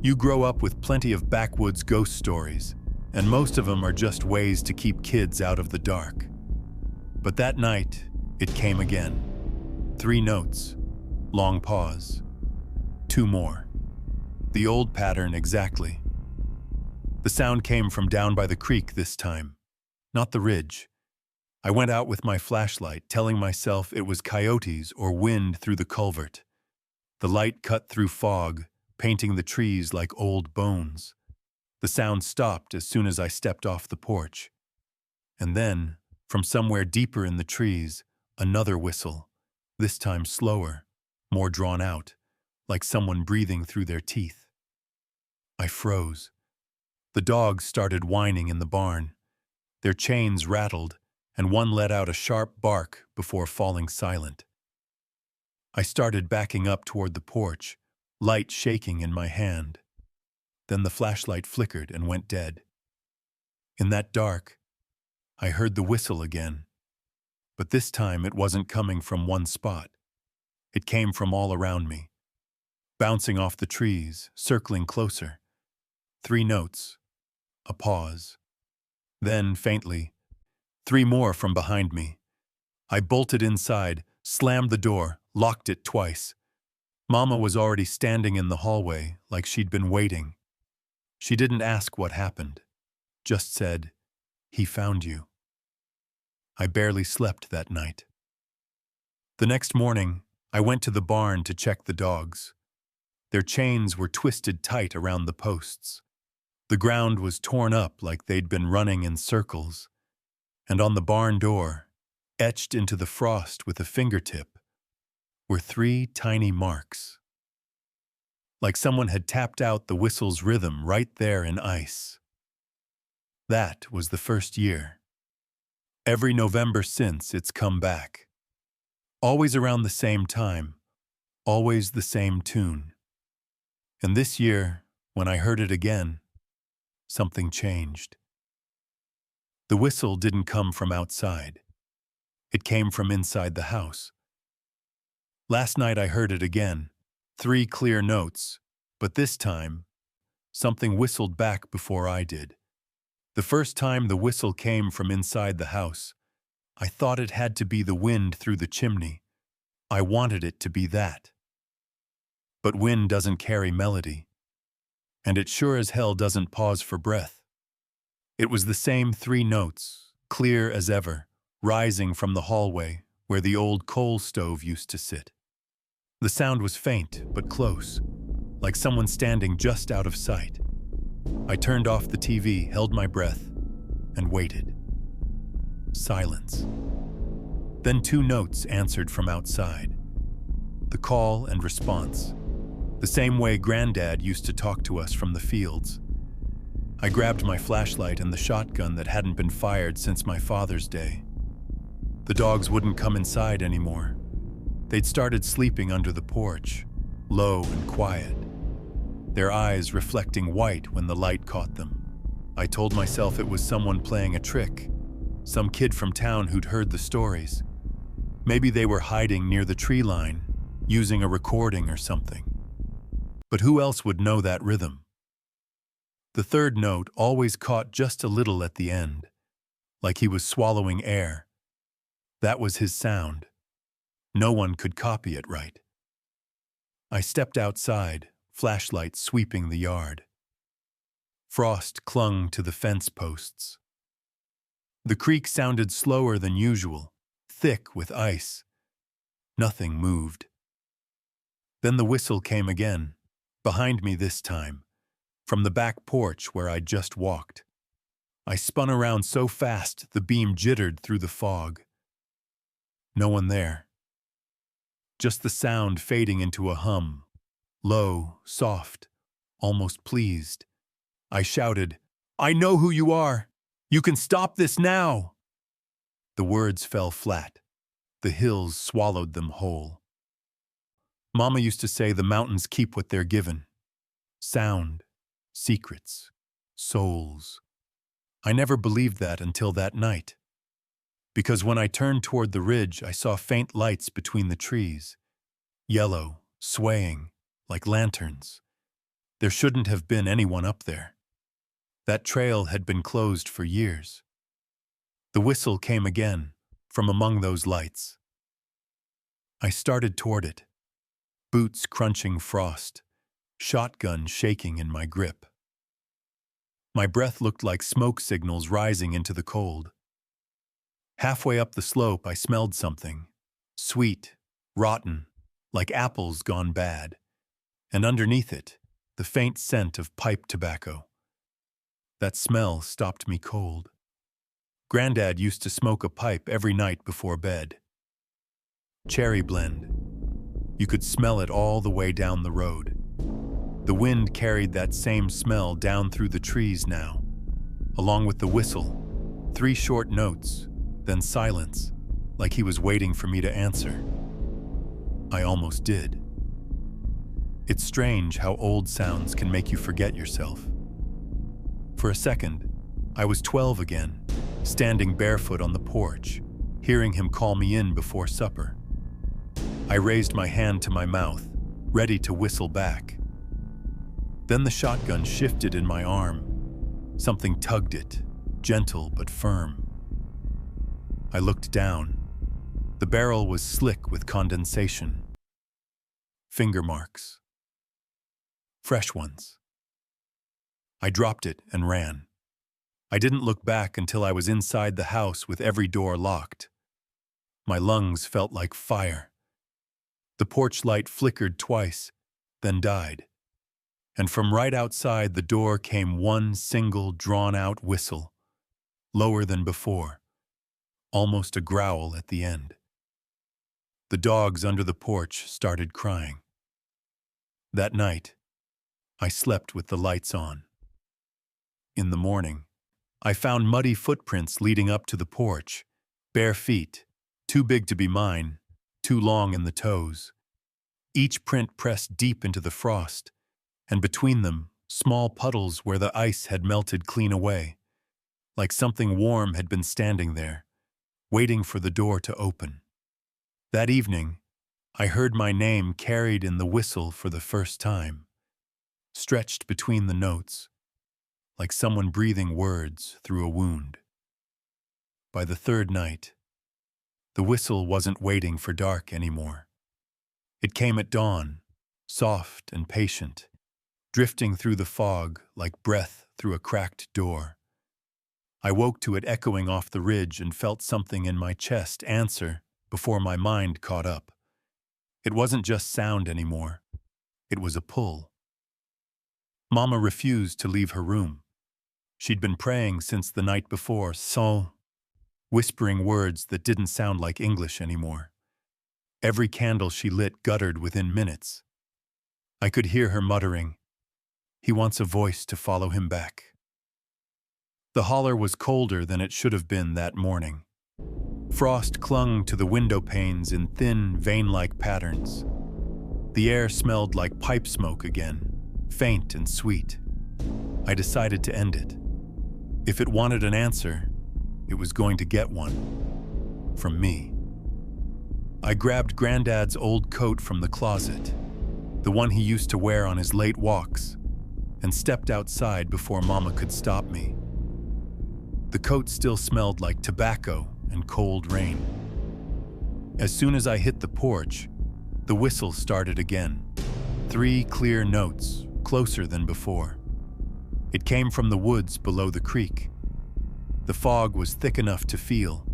You grow up with plenty of backwoods ghost stories, and most of them are just ways to keep kids out of the dark. But that night, it came again. 3 notes, long pause. 2 more. The old pattern exactly, The sound came from down by the creek this time, not the ridge. I went out with my flashlight, telling myself it was coyotes or wind through the culvert. The light cut through fog, painting the trees like old bones. The sound stopped as soon as I stepped off the porch. And then, from somewhere deeper in the trees, another whistle, this time slower, more drawn out, like someone breathing through their teeth. I froze. The dogs started whining in the barn. Their chains rattled, and one let out a sharp bark before falling silent. I started backing up toward the porch, light shaking in my hand. Then the flashlight flickered and went dead. In that dark, I heard the whistle again. But this time it wasn't coming from one spot. It came from all around me, bouncing off the trees, circling closer. 3 notes, a pause. Then, faintly, 3 more from behind me. I bolted inside, slammed the door, locked it twice. Mama was already standing in the hallway, like she'd been waiting. She didn't ask what happened, just said, "He found you." I barely slept that night. The next morning, I went to the barn to check the dogs. Their chains were twisted tight around the posts. The ground was torn up like they'd been running in circles. And on the barn door, etched into the frost with a fingertip, were 3 tiny marks. Like someone had tapped out the whistle's rhythm right there in ice. That was the first year. Every November since, it's come back. Always around the same time, always the same tune. And this year, when I heard it again, something changed. The whistle didn't come from outside. It came from inside the house. Last night I heard it again, 3 clear notes, but this time, something whistled back before I did. The first time the whistle came from inside the house, I thought it had to be the wind through the chimney. I wanted it to be that. But wind doesn't carry melody, and it sure as hell doesn't pause for breath. It was the same 3 notes, clear as ever, rising from the hallway where the old coal stove used to sit. The sound was faint but close, like someone standing just out of sight. I turned off the TV, held my breath, and waited. Silence. Then 2 notes answered from outside. The call and response. The same way Granddad used to talk to us from the fields. I grabbed my flashlight and the shotgun that hadn't been fired since my father's day. The dogs wouldn't come inside anymore. They'd started sleeping under the porch, low and quiet, their eyes reflecting white when the light caught them. I told myself it was someone playing a trick, some kid from town who'd heard the stories. Maybe they were hiding near the tree line, using a recording or something. But who else would know that rhythm? The 3rd note always caught just a little at the end, like he was swallowing air. That was his sound. No one could copy it right. I stepped outside, flashlight sweeping the yard. Frost clung to the fence posts. The creek sounded slower than usual, thick with ice. Nothing moved. Then the whistle came again, behind me this time, from the back porch where I'd just walked. I spun around so fast the beam jittered through the fog. No one there. Just the sound fading into a hum, low, soft, almost pleased. I shouted, "I know who you are! You can stop this now!" The words fell flat. The hills swallowed them whole. Mama used to say the mountains keep what they're given. Sound, secrets, souls. I never believed that until that night. Because when I turned toward the ridge, I saw faint lights between the trees, yellow, swaying, like lanterns. There shouldn't have been anyone up there. That trail had been closed for years. The whistle came again, from among those lights. I started toward it, boots crunching frost, shotgun shaking in my grip. My breath looked like smoke signals rising into the cold. Halfway up the slope, I smelled something. Sweet, rotten, like apples gone bad. And underneath it, the faint scent of pipe tobacco. That smell stopped me cold. Granddad used to smoke a pipe every night before bed. Cherry blend. You could smell it all the way down the road. The wind carried that same smell down through the trees now, along with the whistle. 3 short notes, then silence, like he was waiting for me to answer. I almost did. It's strange how old sounds can make you forget yourself. For a second, I was 12 again, standing barefoot on the porch, hearing him call me in before supper. I raised my hand to my mouth, ready to whistle back. Then the shotgun shifted in my arm. Something tugged it, gentle but firm. I looked down. The barrel was slick with condensation. Finger marks. Fresh ones. I dropped it and ran. I didn't look back until I was inside the house with every door locked. My lungs felt like fire. The porch light flickered twice, then died. And from right outside the door came one single drawn-out whistle, lower than before, almost a growl at the end. The dogs under the porch started crying. That night, I slept with the lights on. In the morning, I found muddy footprints leading up to the porch, bare feet, too big to be mine, too long in the toes. Each print pressed deep into the frost, and between them, small puddles where the ice had melted clean away, like something warm had been standing there, waiting for the door to open. That evening, I heard my name carried in the whistle for the first time, stretched between the notes, like someone breathing words through a wound. By the third night, the whistle wasn't waiting for dark anymore. It came at dawn, soft and patient, drifting through the fog like breath through a cracked door. I woke to it echoing off the ridge and felt something in my chest answer before my mind caught up. It wasn't just sound anymore. It was a pull. Mama refused to leave her room. She'd been praying since the night before, whispering words that didn't sound like English anymore. Every candle she lit guttered within minutes. I could hear her muttering, "He wants a voice to follow him back." The holler was colder than it should have been that morning. Frost clung to the window panes in thin, vein-like patterns. The air smelled like pipe smoke again, faint and sweet. I decided to end it. If it wanted an answer, it was going to get one. From me. I grabbed Granddad's old coat from the closet, the one he used to wear on his late walks, and stepped outside before Mama could stop me. The coat still smelled like tobacco and cold rain. As soon as I hit the porch, the whistle started again. 3 clear notes, closer than before. It came from the woods below the creek. The fog was thick enough to feel.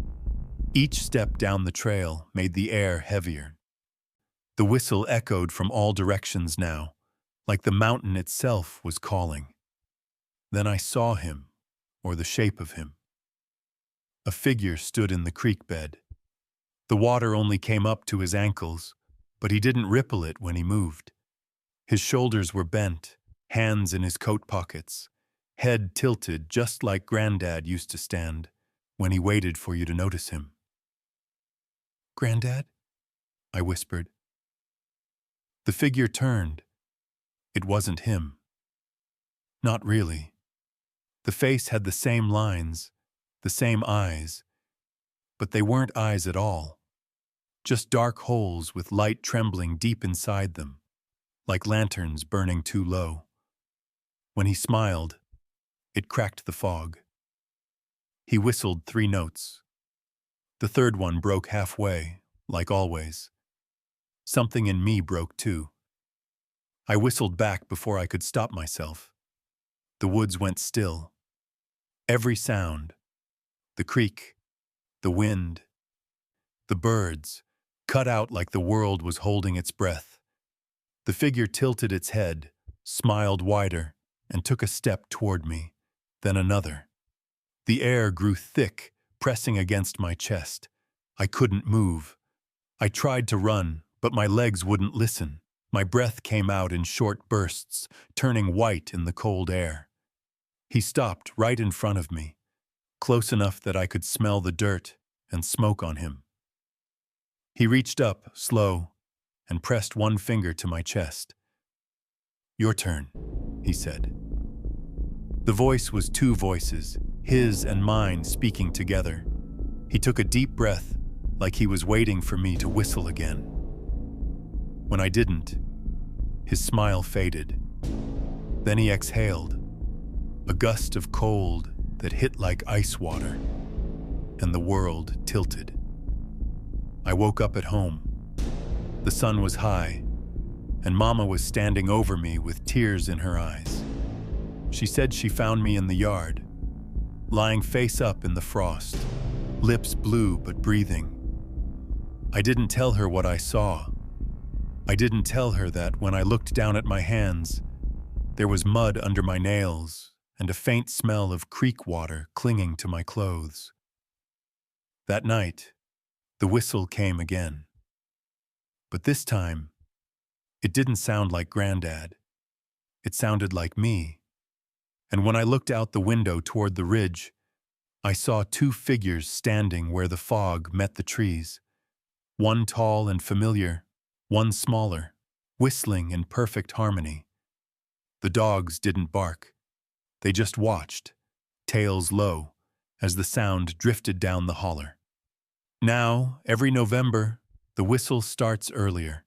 Each step down the trail made the air heavier. The whistle echoed from all directions now, like the mountain itself was calling. Then I saw him, or the shape of him. A figure stood in the creek bed. The water only came up to his ankles, but he didn't ripple it when he moved. His shoulders were bent, hands in his coat pockets, head tilted just like Granddad used to stand when he waited for you to notice him. "Granddad?" I whispered. The figure turned. It wasn't him. Not really. The face had the same lines, the same eyes, but they weren't eyes at all. Just dark holes with light trembling deep inside them, like lanterns burning too low. When he smiled, it cracked the fog. He whistled 3 notes. The third one broke halfway, like always. Something in me broke too. I whistled back before I could stop myself. The woods went still. Every sound, the creek, the wind, the birds, cut out like the world was holding its breath. The figure tilted its head, smiled wider, and took a step toward me, then another. The air grew thick, pressing against my chest. I couldn't move. I tried to run, but my legs wouldn't listen. My breath came out in short bursts, turning white in the cold air. He stopped right in front of me, close enough that I could smell the dirt and smoke on him. He reached up, slow, and pressed one finger to my chest. "Your turn," he said. The voice was two voices, his and mine speaking together. He took a deep breath, like he was waiting for me to whistle again. When I didn't, his smile faded. Then he exhaled, a gust of cold that hit like ice water, and the world tilted. I woke up at home. The sun was high, and Mama was standing over me with tears in her eyes. She said she found me in the yard, lying face up in the frost, lips blue but breathing. I didn't tell her what I saw. I didn't tell her that when I looked down at my hands, there was mud under my nails and a faint smell of creek water clinging to my clothes. That night, the whistle came again. But this time, it didn't sound like Granddad. It sounded like me. And when I looked out the window toward the ridge, I saw two figures standing where the fog met the trees. One tall and familiar, one smaller, whistling in perfect harmony. The dogs didn't bark. They just watched, tails low, as the sound drifted down the holler. Now, every November, the whistle starts earlier,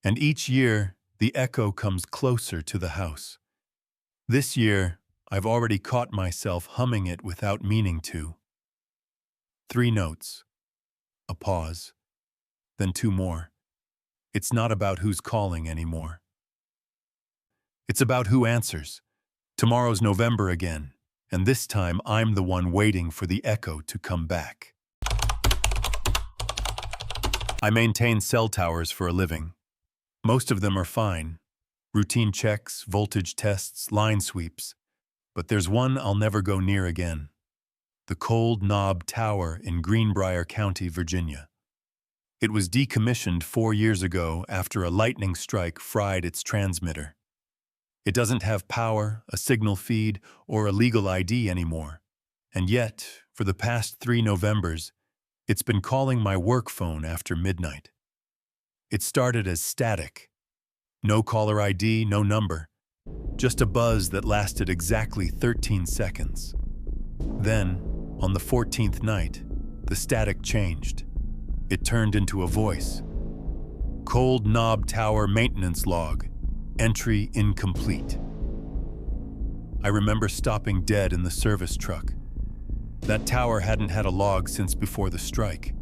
and each year, the echo comes closer to the house. This year, I've already caught myself humming it without meaning to. 3 notes, a pause, then 2 more. It's not about who's calling anymore. It's about who answers. Tomorrow's November again, and this time I'm the one waiting for the echo to come back. I maintain cell towers for a living. Most of them are fine. Routine checks, voltage tests, line sweeps. But there's one I'll never go near again. The Cold Knob Tower in Greenbrier County, Virginia. It was decommissioned 4 years ago after a lightning strike fried its transmitter. It doesn't have power, a signal feed, or a legal ID anymore. And yet, for the past 3 Novembers, it's been calling my work phone after midnight. It started as static. No caller ID, no number. Just a buzz that lasted exactly 13 seconds. Then, on the 14th night, the static changed. It turned into a voice. Cold Knob Tower maintenance log. Entry incomplete. I remember stopping dead in the service truck. That tower hadn't had a log since before the strike.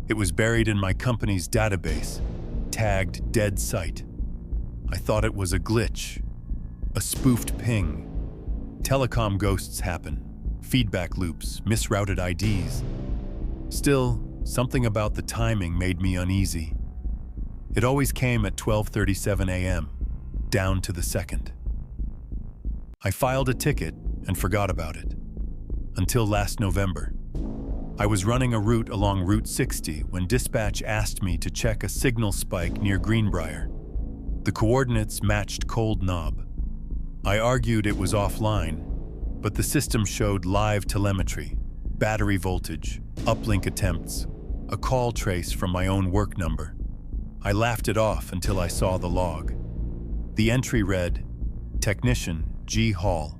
It was buried in my company's database, tagged dead site. I thought it was a glitch, a spoofed ping. Telecom ghosts happen, feedback loops, misrouted IDs. Still, something about the timing made me uneasy. It always came at 12:37 a.m., down to the second. I filed a ticket and forgot about it. Until last November. I was running a route along Route 60 when dispatch asked me to check a signal spike near Greenbrier. The coordinates matched Cold Knob. I argued it was offline, but the system showed live telemetry, battery voltage, uplink attempts, a call trace from my own work number. I laughed it off until I saw the log. The entry read, Technician G. Hall,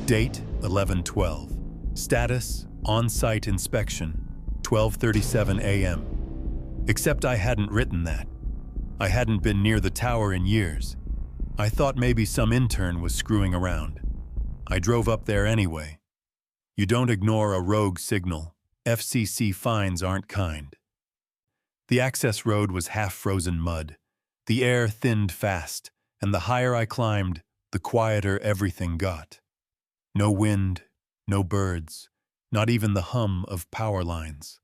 date 11/12. Status, on-site inspection, 12:37 a.m. Except I hadn't written that. I hadn't been near the tower in years. I thought maybe some intern was screwing around. I drove up there anyway. You don't ignore a rogue signal. FCC fines aren't kind. The access road was half-frozen mud. The air thinned fast, and the higher I climbed, the quieter everything got. No wind, no birds, not even the hum of power lines.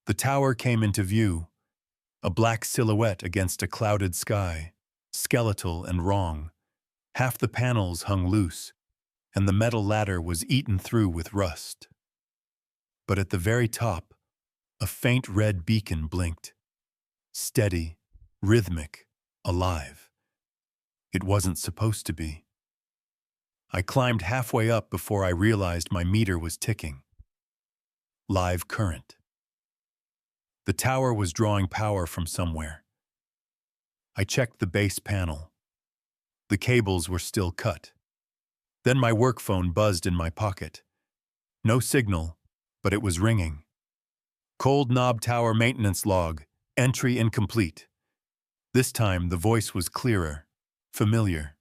The tower came into view, a black silhouette against a clouded sky, skeletal and wrong. Half the panels hung loose, and the metal ladder was eaten through with rust. But at the very top, a faint red beacon blinked. Steady, rhythmic, alive. It wasn't supposed to be. I climbed halfway up before I realized my meter was ticking. Live current. The tower was drawing power from somewhere. I checked the base panel. The cables were still cut. Then my work phone buzzed in my pocket. No signal, but it was ringing. Cold Knob Tower maintenance log, entry incomplete. This time the voice was clearer, familiar.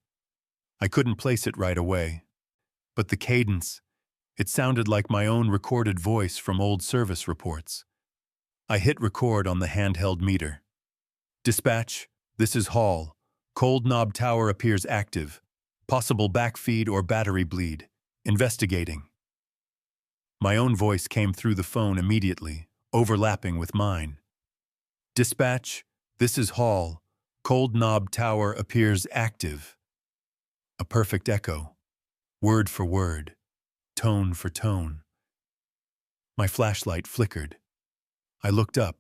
I couldn't place it right away. But the cadence, it sounded like my own recorded voice from old service reports. I hit record on the handheld meter. Dispatch, this is Hall. Cold Knob Tower appears active. Possible backfeed or battery bleed. Investigating. My own voice came through the phone immediately, overlapping with mine. Dispatch, this is Hall. Cold Knob Tower appears active. A perfect echo. Word for word. Tone for tone. My flashlight flickered. I looked up.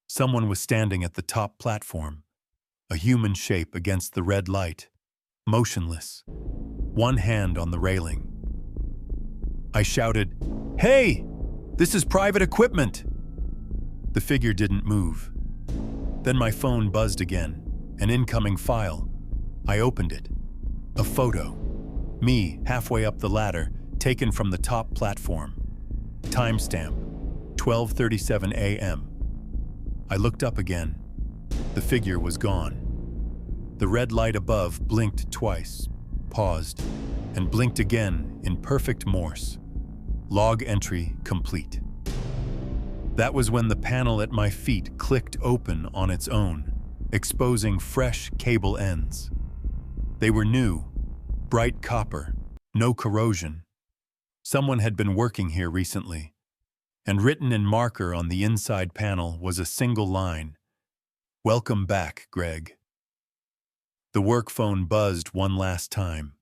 Someone was standing at the top platform, a human shape against the red light, motionless, one hand on the railing. I shouted, "Hey! This is private equipment!" The figure didn't move. Then my phone buzzed again, an incoming file. I opened it. A photo. Me, halfway up the ladder, taken from the top platform. Timestamp, 12:37 a.m. I looked up again. The figure was gone. The red light above blinked twice, paused, and blinked again in perfect Morse. Log entry complete. That was when the panel at my feet clicked open on its own, exposing fresh cable ends. They were new, bright copper, no corrosion. Someone had been working here recently, and written in marker on the inside panel was a single line, "Welcome back, Greg." The work phone buzzed one last time,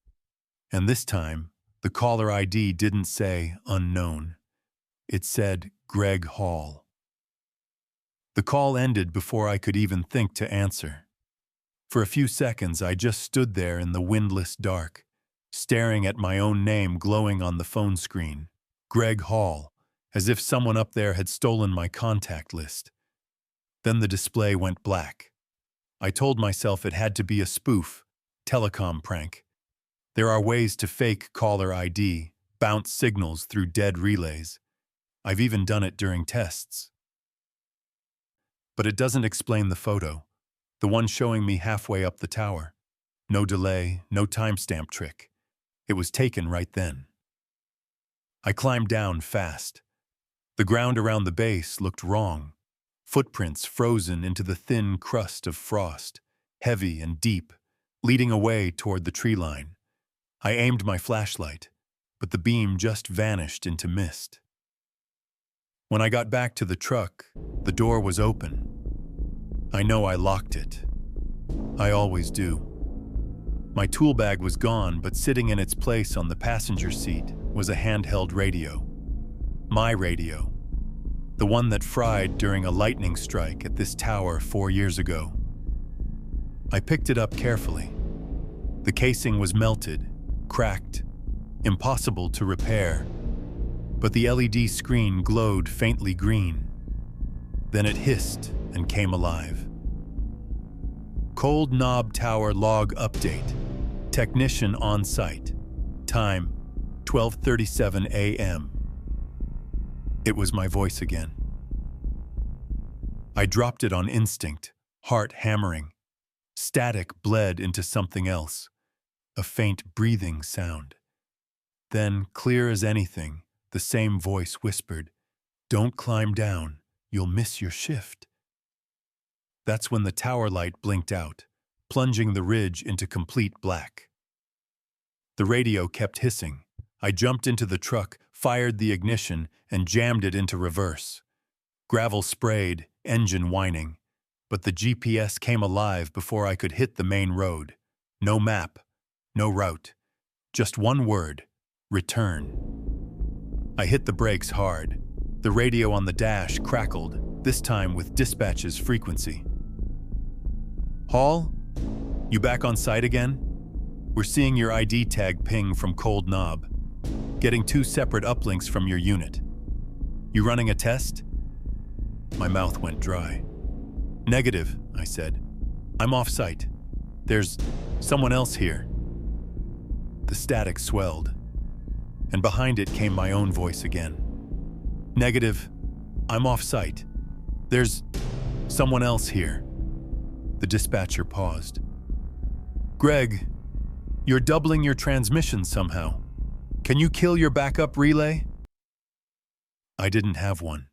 and this time, the caller ID didn't say unknown. It said Greg Hall. The call ended before I could even think to answer. For a few seconds, I just stood there in the windless dark, staring at my own name glowing on the phone screen, Greg Hall, as if someone up there had stolen my contact list. Then the display went black. I told myself it had to be a spoof, telecom prank. There are ways to fake caller ID, bounce signals through dead relays. I've even done it during tests. But it doesn't explain the photo, the one showing me halfway up the tower. No delay, no timestamp trick. It was taken right then. I climbed down fast. The ground around the base looked wrong. Footprints frozen into the thin crust of frost, heavy and deep, leading away toward the tree line. I aimed my flashlight, but the beam just vanished into mist. When I got back to the truck, the door was open. I know I locked it. I always do. My tool bag was gone, but sitting in its place on the passenger seat was a handheld radio. My radio. The one that fried during a lightning strike at this tower 4 years ago. I picked it up carefully. The casing was melted, cracked, impossible to repair, but the LED screen glowed faintly green. Then it hissed and came alive. Cold Knob Tower log update. Technician on site. Time, 12:37 a.m. It was my voice again. I dropped it on instinct, heart hammering. Static bled into something else, a faint breathing sound. Then, clear as anything, the same voice whispered, "Don't climb down, you'll miss your shift." That's when the tower light blinked out, plunging the ridge into complete black. The radio kept hissing. I jumped into the truck, fired the ignition, and jammed it into reverse. Gravel sprayed, engine whining. But the GPS came alive before I could hit the main road. No map, no route. Just one word: return. I hit the brakes hard. The radio on the dash crackled, this time with dispatch's frequency. Hall? You back on site again? We're seeing your ID tag ping from Cold Knob. Getting 2 separate uplinks from your unit. You running a test? My mouth went dry. Negative, I said. I'm off-site. There's someone else here. The static swelled, and behind it came my own voice again. Negative, I'm off-site. There's someone else here. The dispatcher paused. Greg, you're doubling your transmission somehow. Can you kill your backup relay? I didn't have one.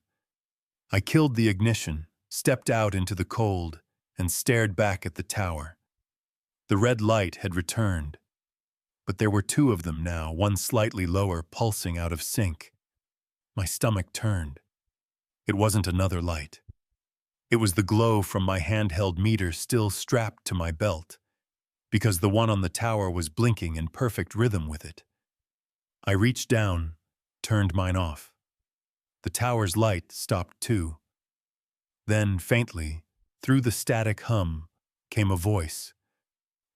I killed the ignition, stepped out into the cold, and stared back at the tower. The red light had returned, but there were 2 of them now, one slightly lower, pulsing out of sync. My stomach turned. It wasn't another light. It was the glow from my handheld meter still strapped to my belt, because the one on the tower was blinking in perfect rhythm with it. I reached down, turned mine off. The tower's light stopped too. Then, faintly, through the static hum, came a voice.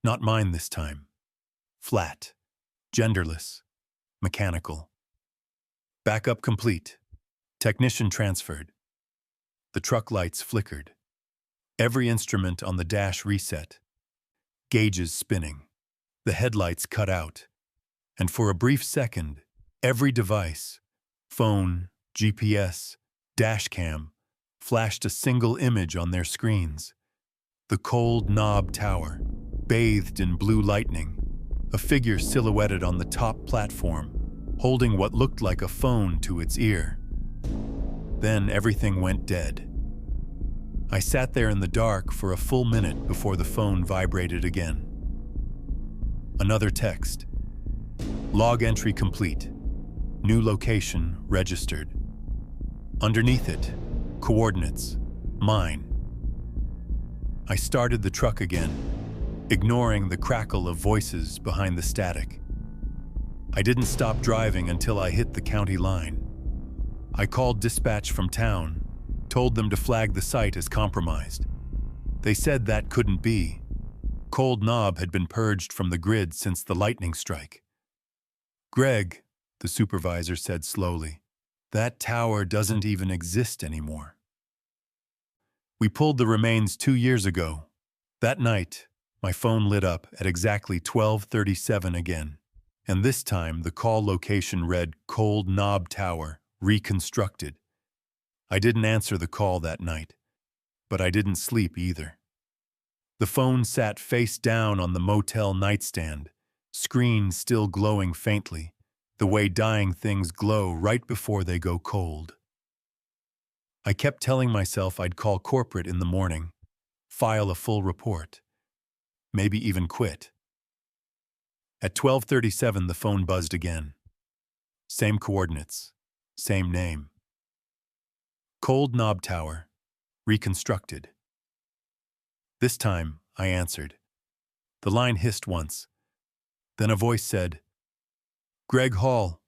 Not mine this time. Flat, genderless, mechanical. Backup complete. Technician transferred. The truck lights flickered. Every instrument on the dash reset. Gauges spinning. The headlights cut out. And for a brief second, every device, phone, GPS, dashcam, flashed a single image on their screens. The Cold Knob Tower, bathed in blue lightning, a figure silhouetted on the top platform, holding what looked like a phone to its ear. Then everything went dead. I sat there in the dark for a full minute before the phone vibrated again. Another text. Log entry complete. New location registered. Underneath it, coordinates. Mine. I started the truck again, ignoring the crackle of voices behind the static. I didn't stop driving until I hit the county line. I called dispatch from town, told them to flag the site as compromised. They said that couldn't be. Cold Knob had been purged from the grid since the lightning strike. Greg, the supervisor said slowly, that tower doesn't even exist anymore. We pulled the remains 2 years ago. That night, my phone lit up at exactly 12:37 again, and this time the call location read Cold Knob Tower, reconstructed. I didn't answer the call that night, but I didn't sleep either. The phone sat face down on the motel nightstand, screen still glowing faintly, the way dying things glow right before they go cold. I kept telling myself I'd call corporate in the morning, file a full report, maybe even quit. At 12:37, the phone buzzed again. Same coordinates, same name. Cold Knob Tower, reconstructed. This time, I answered. The line hissed once. Then a voice said, Greg Hall,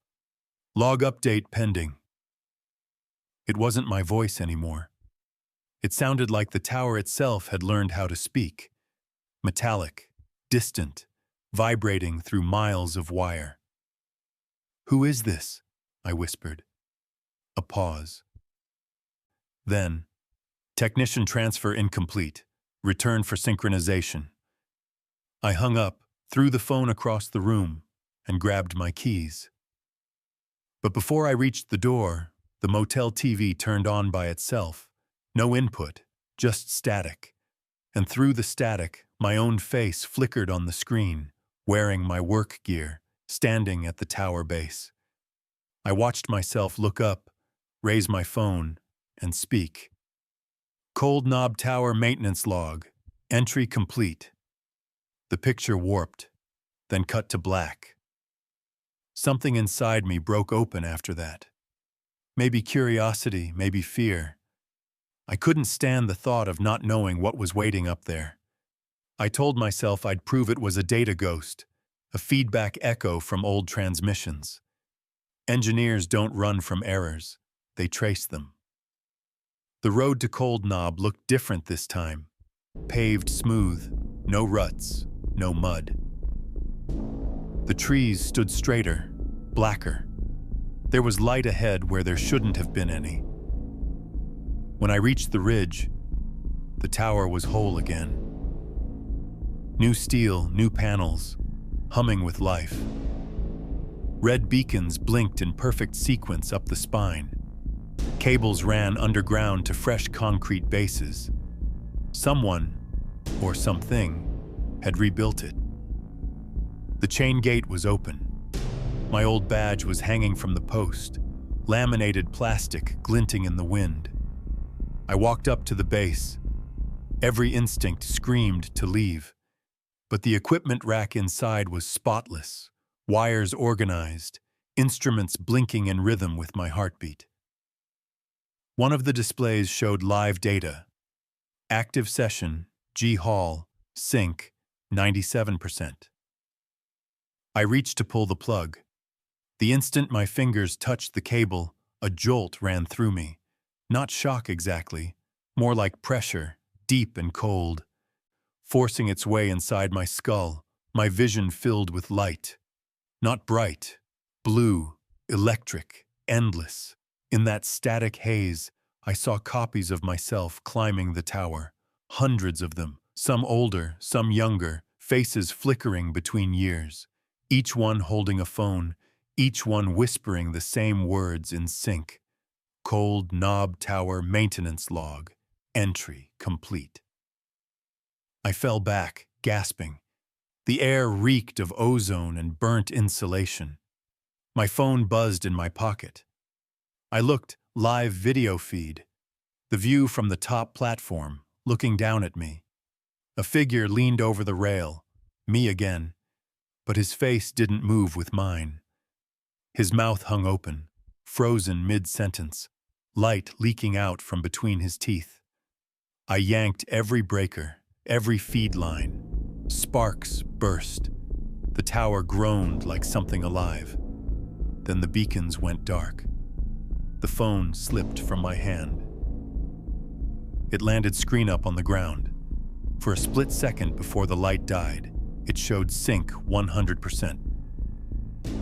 log update pending. It wasn't my voice anymore. It sounded like the tower itself had learned how to speak. Metallic, distant, vibrating through miles of wire. Who is this? I whispered. A pause. Then, technician transfer incomplete. Return for synchronization. I hung up, threw the phone across the room, and grabbed my keys. But before I reached the door, the motel TV turned on by itself. No input, just static. And through the static, my own face flickered on the screen, wearing my work gear, standing at the tower base. I watched myself look up, raise my phone, and speak. Cold Knob Tower maintenance log. Entry complete. The picture warped, then cut to black. Something inside me broke open after that. Maybe curiosity, maybe fear. I couldn't stand the thought of not knowing what was waiting up there. I told myself I'd prove it was a data ghost, a feedback echo from old transmissions. Engineers don't run from errors, they trace them. The road to Cold Knob looked different this time. Paved smooth, no ruts, no mud. The trees stood straighter, blacker. There was light ahead where there shouldn't have been any. When I reached the ridge, the tower was whole again. New steel, new panels, humming with life. Red beacons blinked in perfect sequence up the spine. Cables ran underground to fresh concrete bases. Someone, or something, had rebuilt it. The chain gate was open. My old badge was hanging from the post, laminated plastic glinting in the wind. I walked up to the base. Every instinct screamed to leave, but the equipment rack inside was spotless, wires organized, instruments blinking in rhythm with my heartbeat. One of the displays showed live data. Active session, G Hall, sync, 97%. I reached to pull the plug. The instant my fingers touched the cable, a jolt ran through me. Not shock exactly, more like pressure, deep and cold. Forcing its way inside my skull, my vision filled with light. Not bright, blue, electric, endless. In that static haze, I saw copies of myself climbing the tower. Hundreds of them, some older, some younger, faces flickering between years. Each one holding a phone, each one whispering the same words in sync. Cold Knob Tower maintenance log, entry complete. I fell back, gasping. The air reeked of ozone and burnt insulation. My phone buzzed in my pocket. I looked, live video feed. The view from the top platform, looking down at me. A figure leaned over the rail, me again, but his face didn't move with mine. His mouth hung open, frozen mid-sentence, light leaking out from between his teeth. I yanked every breaker, every feed line. Sparks burst. The tower groaned like something alive. Then the beacons went dark. The phone slipped from my hand. It landed screen up on the ground. For a split second before the light died, it showed sync 100%.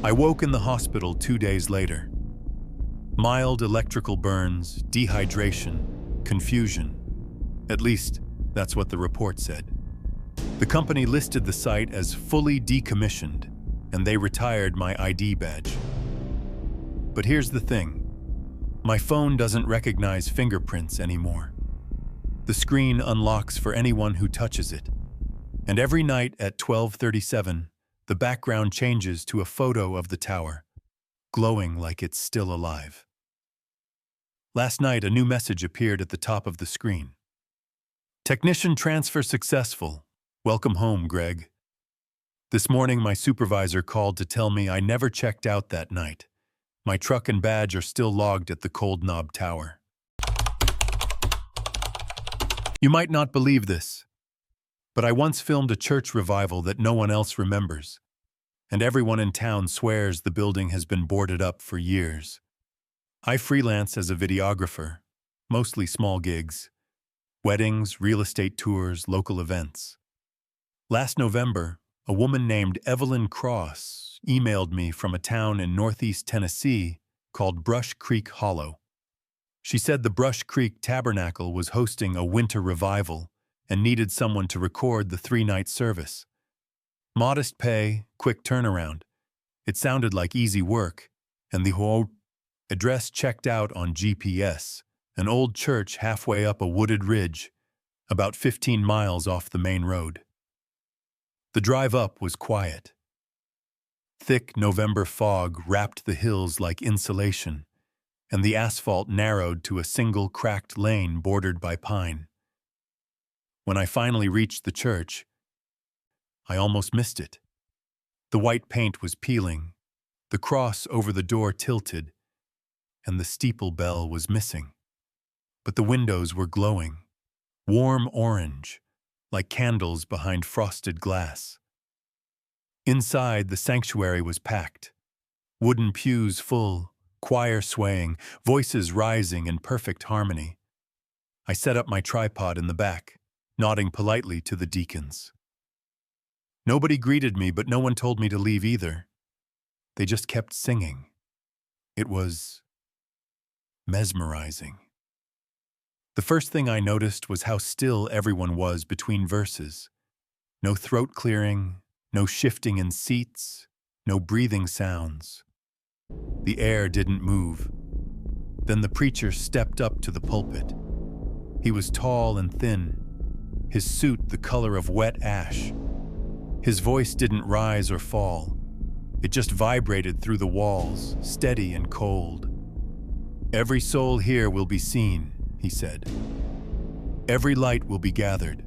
I woke in the hospital 2 days later. Mild electrical burns, dehydration, confusion. At least, that's what the report said. The company listed the site as fully decommissioned, and they retired my ID badge. But here's the thing. My phone doesn't recognize fingerprints anymore. The screen unlocks for anyone who touches it. And every night at 12:37, the background changes to a photo of the tower, glowing like it's still alive. Last night, a new message appeared at the top of the screen. Technician transfer successful. Welcome home, Greg. This morning, my supervisor called to tell me I never checked out that night. My truck and badge are still logged at the Cold Knob Tower. You might not believe this, but I once filmed a church revival that no one else remembers, and everyone in town swears the building has been boarded up for years. I freelance as a videographer, mostly small gigs, weddings, real estate tours, local events. Last November, a woman named Evelyn Cross emailed me from a town in northeast Tennessee called Brush Creek Hollow. She said the Brush Creek Tabernacle was hosting a winter revival and needed someone to record the 3-night service. Modest pay, quick turnaround. It sounded like easy work, and the whole address checked out on GPS, an old church halfway up a wooded ridge, about 15 miles off the main road. The drive up was quiet. Thick November fog wrapped the hills like insulation, and the asphalt narrowed to a single cracked lane bordered by pine. When I finally reached the church, I almost missed it. The white paint was peeling, The cross over the door tilted, and the steeple bell was missing. But the windows were glowing, warm orange, like candles behind frosted glass. Inside, the sanctuary was packed. Wooden pews full, choir swaying, voices rising in perfect harmony. I set up my tripod in the back, nodding politely to the deacons. Nobody greeted me, but no one told me to leave either. They just kept singing. It was mesmerizing. The first thing I noticed was how still everyone was between verses. No throat clearing, no shifting in seats, no breathing sounds. The air didn't move. Then the preacher stepped up to the pulpit. He was tall and thin, his suit the color of wet ash. His voice didn't rise or fall. It just vibrated through the walls, steady and cold. "Every soul here will be seen," he said. "Every light will be gathered."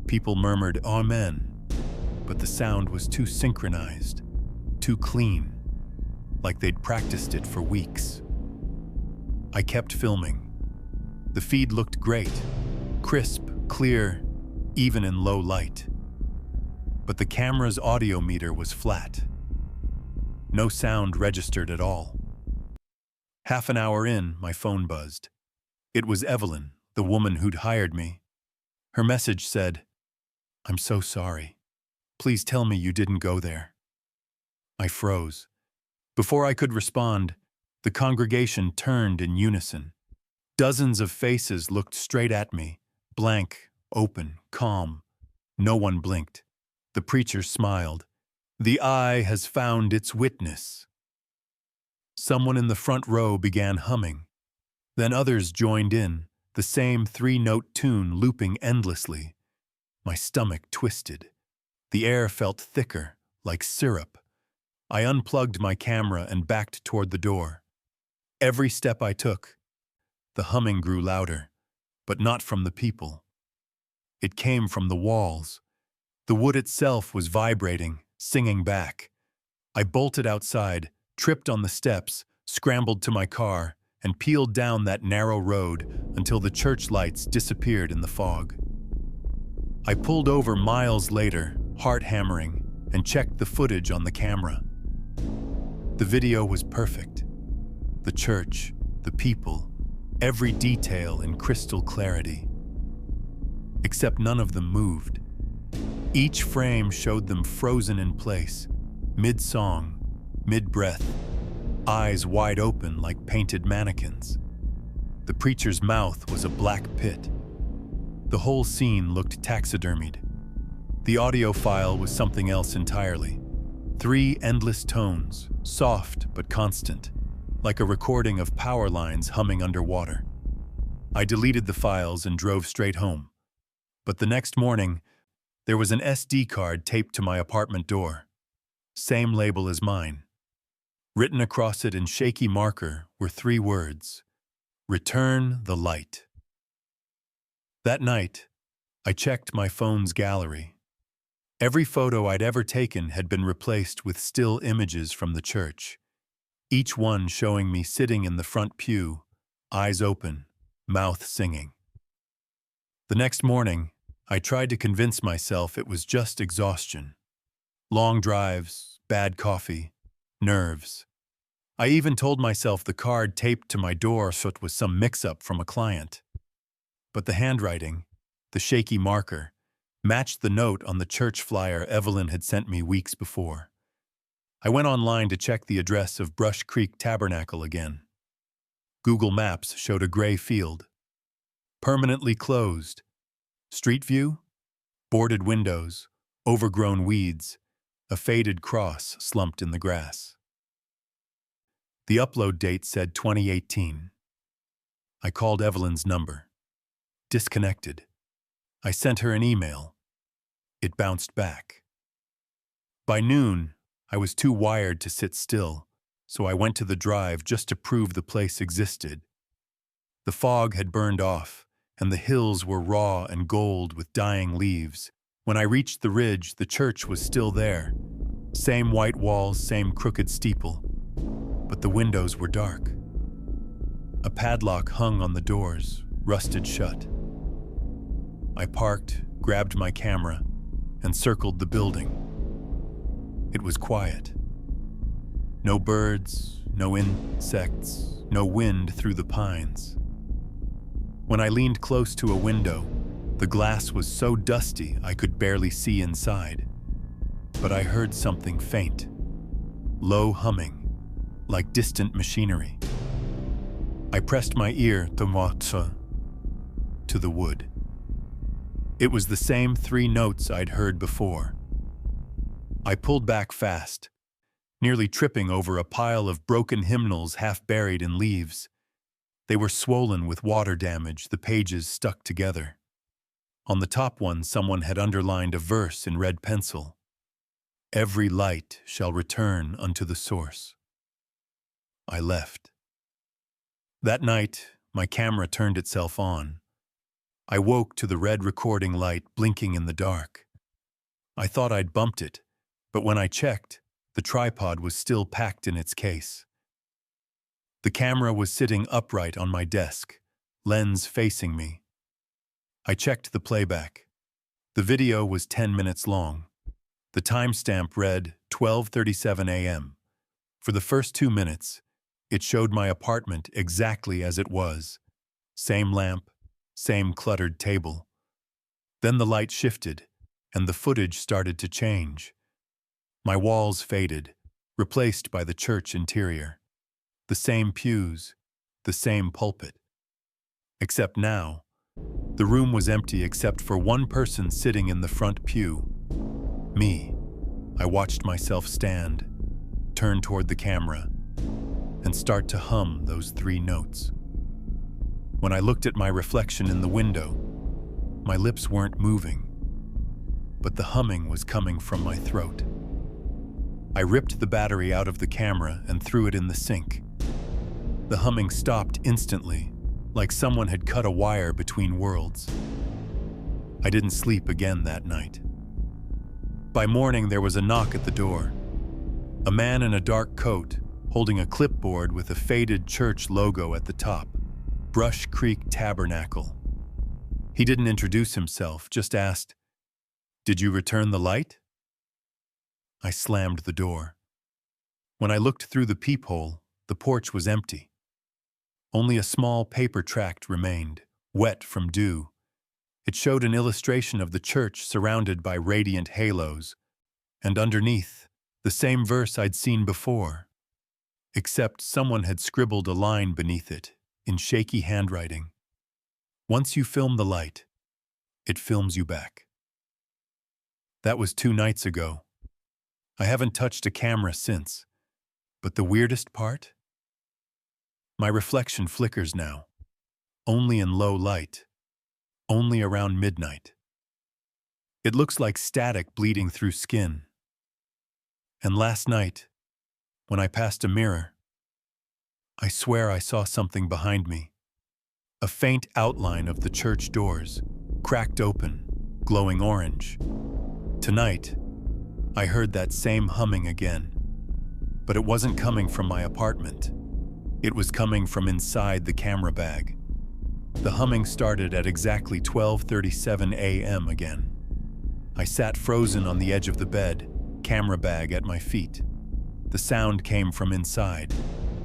People murmured, "Amen," but the sound was too synchronized, too clean, like they'd practiced it for weeks. I kept filming. The feed looked great, crisp, clear, even in low light. But the camera's audio meter was flat. No sound registered at all. Half an hour in, my phone buzzed. It was Evelyn, the woman who'd hired me. Her message said, "I'm so sorry. Please tell me you didn't go there." I froze. Before I could respond, the congregation turned in unison. Dozens of faces looked straight at me, blank, open, calm. No one blinked. The preacher smiled. "The eye has found its witness." Someone in the front row began humming. Then others joined in, the same three-note tune looping endlessly. My stomach twisted. The air felt thicker, like syrup. I unplugged my camera and backed toward the door. Every step I took, the humming grew louder, but not from the people. It came from the walls. The wood itself was vibrating, singing back. I bolted outside, tripped on the steps, scrambled to my car, and peeled down that narrow road until the church lights disappeared in the fog. I pulled over miles later, heart hammering, and checked the footage on the camera. The video was perfect. The church, the people, every detail in crystal clarity. Except none of them moved. Each frame showed them frozen in place, mid-song, mid-breath, eyes wide open like painted mannequins. The preacher's mouth was a black pit. The whole scene looked taxidermied. The audio file was something else entirely. 3 endless tones, soft but constant, like a recording of power lines humming underwater. I deleted the files and drove straight home. But the next morning, there was an SD card taped to my apartment door. Same label as mine. Written across it in shaky marker were 3 words: "Return the light." That night, I checked my phone's gallery. Every photo I'd ever taken had been replaced with still images from the church, each one showing me sitting in the front pew, eyes open, mouth singing. The next morning, I tried to convince myself it was just exhaustion. Long drives, bad coffee, nerves. I even told myself the card taped to my door was some mix-up from a client. But the handwriting, the shaky marker, matched the note on the church flyer Evelyn had sent me weeks before. I went online to check the address of Brush Creek Tabernacle again. Google Maps showed a gray field. Permanently closed. Street view? Boarded windows, overgrown weeds, a faded cross slumped in the grass. The upload date said 2018. I called Evelyn's number. Disconnected. I sent her an email. It bounced back. By noon, I was too wired to sit still, so I went to the drive just to prove the place existed. The fog had burned off, and the hills were raw and gold with dying leaves. When I reached the ridge, the church was still there, Same white walls, same crooked steeple, but the windows were dark. A padlock hung on the doors, rusted shut. I parked, grabbed my camera, and circled the building. It was quiet. No birds, no insects, no wind through the pines. When I leaned close to a window, the glass was so dusty I could barely see inside. But I heard something faint, low humming, like distant machinery. I pressed my ear to the wood. It was the same 3 notes I'd heard before. I pulled back fast, nearly tripping over a pile of broken hymnals half buried in leaves. They were swollen with water damage, the pages stuck together. On the top one, someone had underlined a verse in red pencil. Every light shall return unto the source. I left. That night, my camera turned itself on. I woke to the red recording light blinking in the dark. I thought I'd bumped it, but when I checked, the tripod was still packed in its case. The camera was sitting upright on my desk, lens facing me. I checked the playback. The video was 10 minutes long. The timestamp read 12:37 a.m. For the first 2 minutes, it showed my apartment exactly as it was. Same lamp, same cluttered table. Then the light shifted, and the footage started to change. My walls faded, replaced by the church interior. The same pews, the same pulpit. Except now, the room was empty except for one person sitting in the front pew. Me. I watched myself stand, turn toward the camera, and start to hum those 3 notes. When I looked at my reflection in the window, my lips weren't moving, but the humming was coming from my throat. I ripped the battery out of the camera and threw it in the sink. The humming stopped instantly, like someone had cut a wire between worlds. I didn't sleep again that night. By morning, there was a knock at the door. A man in a dark coat, holding a clipboard with a faded church logo at the top, Brush Creek Tabernacle. He didn't introduce himself, just asked, "Did you return the light?" I slammed the door. When I looked through the peephole, the porch was empty. Only a small paper tract remained, wet from dew. It showed an illustration of the church surrounded by radiant halos, and underneath, the same verse I'd seen before, except someone had scribbled a line beneath it, in shaky handwriting. Once you film the light, it films you back. That was 2 nights ago. I haven't touched a camera since. But the weirdest part? My reflection flickers now, only in low light, only around midnight. It looks like static bleeding through skin. And last night, when I passed a mirror, I swear I saw something behind me. A faint outline of the church doors, cracked open, glowing orange. Tonight, I heard that same humming again. But it wasn't coming from my apartment. It was coming from inside the camera bag. The humming started at exactly 12:37 a.m. again. I sat frozen on the edge of the bed, camera bag at my feet. The sound came from inside,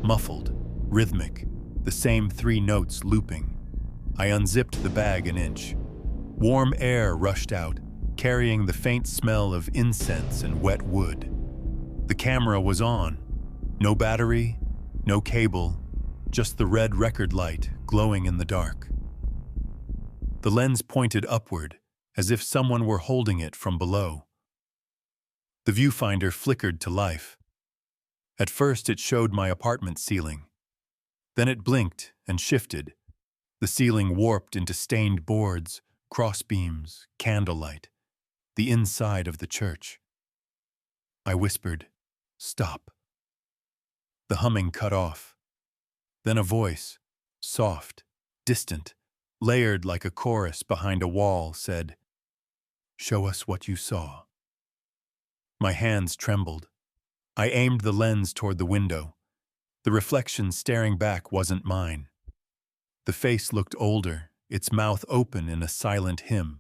muffled, rhythmic, the same 3 notes looping. I unzipped the bag an inch. Warm air rushed out, carrying the faint smell of incense and wet wood. The camera was on. No battery, no cable, just the red record light glowing in the dark. The lens pointed upward, as if someone were holding it from below. The viewfinder flickered to life. At first, it showed my apartment ceiling. Then it blinked and shifted. The ceiling warped into stained boards, crossbeams, candlelight, the inside of the church. I whispered, "Stop." The humming cut off. Then a voice, soft, distant, layered like a chorus behind a wall, said, "Show us what you saw." My hands trembled. I aimed the lens toward the window. The reflection staring back wasn't mine. The face looked older, its mouth open in a silent hymn.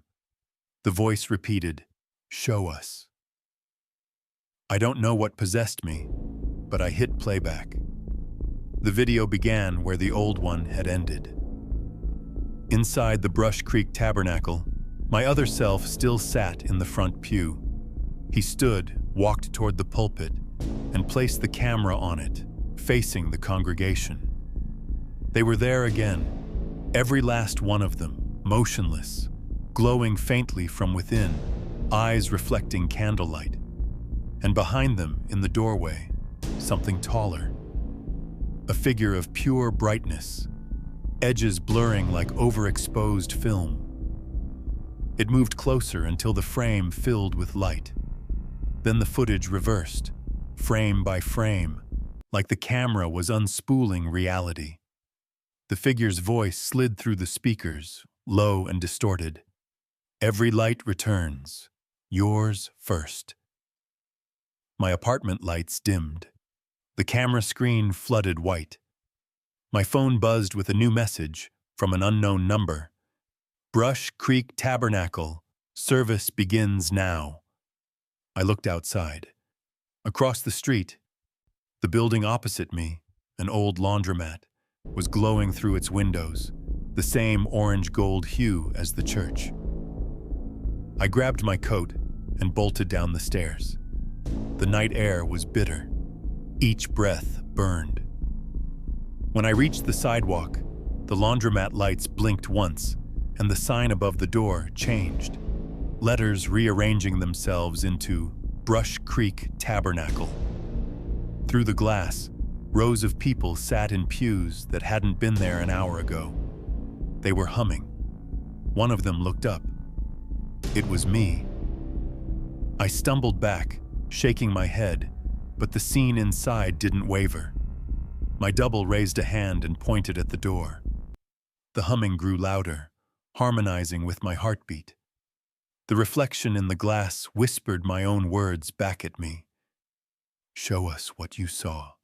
The voice repeated, "Show us." I don't know what possessed me, but I hit playback. The video began where the old one had ended. Inside the Brush Creek Tabernacle, my other self still sat in the front pew. He stood, walked toward the pulpit, and placed the camera on it, facing the congregation. They were there again, every last one of them, motionless, glowing faintly from within, eyes reflecting candlelight. And behind them, in the doorway, something taller. A figure of pure brightness, edges blurring like overexposed film. It moved closer until the frame filled with light. Then the footage reversed, frame by frame, like the camera was unspooling reality. The figure's voice slid through the speakers, low and distorted. "Every light returns. Yours first." My apartment lights dimmed. The camera screen flooded white. My phone buzzed with a new message from an unknown number. "Brush Creek Tabernacle. Service begins now." I looked outside. Across the street, the building opposite me, an old laundromat, was glowing through its windows, the same orange-gold hue as the church. I grabbed my coat and bolted down the stairs. The night air was bitter. Each breath burned. When I reached the sidewalk, the laundromat lights blinked once, and the sign above the door changed, letters rearranging themselves into Brush Creek Tabernacle. Through the glass, rows of people sat in pews that hadn't been there an hour ago. They were humming. One of them looked up. It was me. I stumbled back, shaking my head, but the scene inside didn't waver. My double raised a hand and pointed at the door. The humming grew louder, harmonizing with my heartbeat. The reflection in the glass whispered my own words back at me. "Show us what you saw."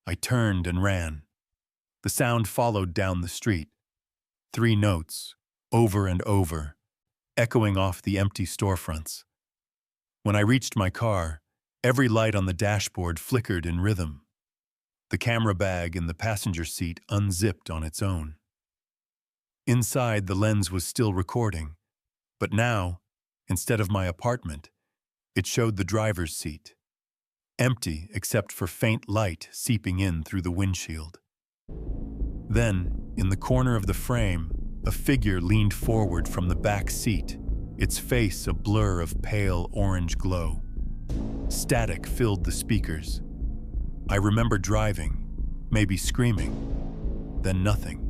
I turned and ran. The sound followed down the street. 3 notes, over and over, echoing off the empty storefronts. When I reached my car, every light on the dashboard flickered in rhythm. The camera bag in the passenger seat unzipped on its own. Inside, the lens was still recording, but now, instead of my apartment, it showed the driver's seat, empty except for faint light seeping in through the windshield. Then, in the corner of the frame, a figure leaned forward from the back seat, its face a blur of pale orange glow. Static filled the speakers. I remember driving, maybe screaming, then nothing.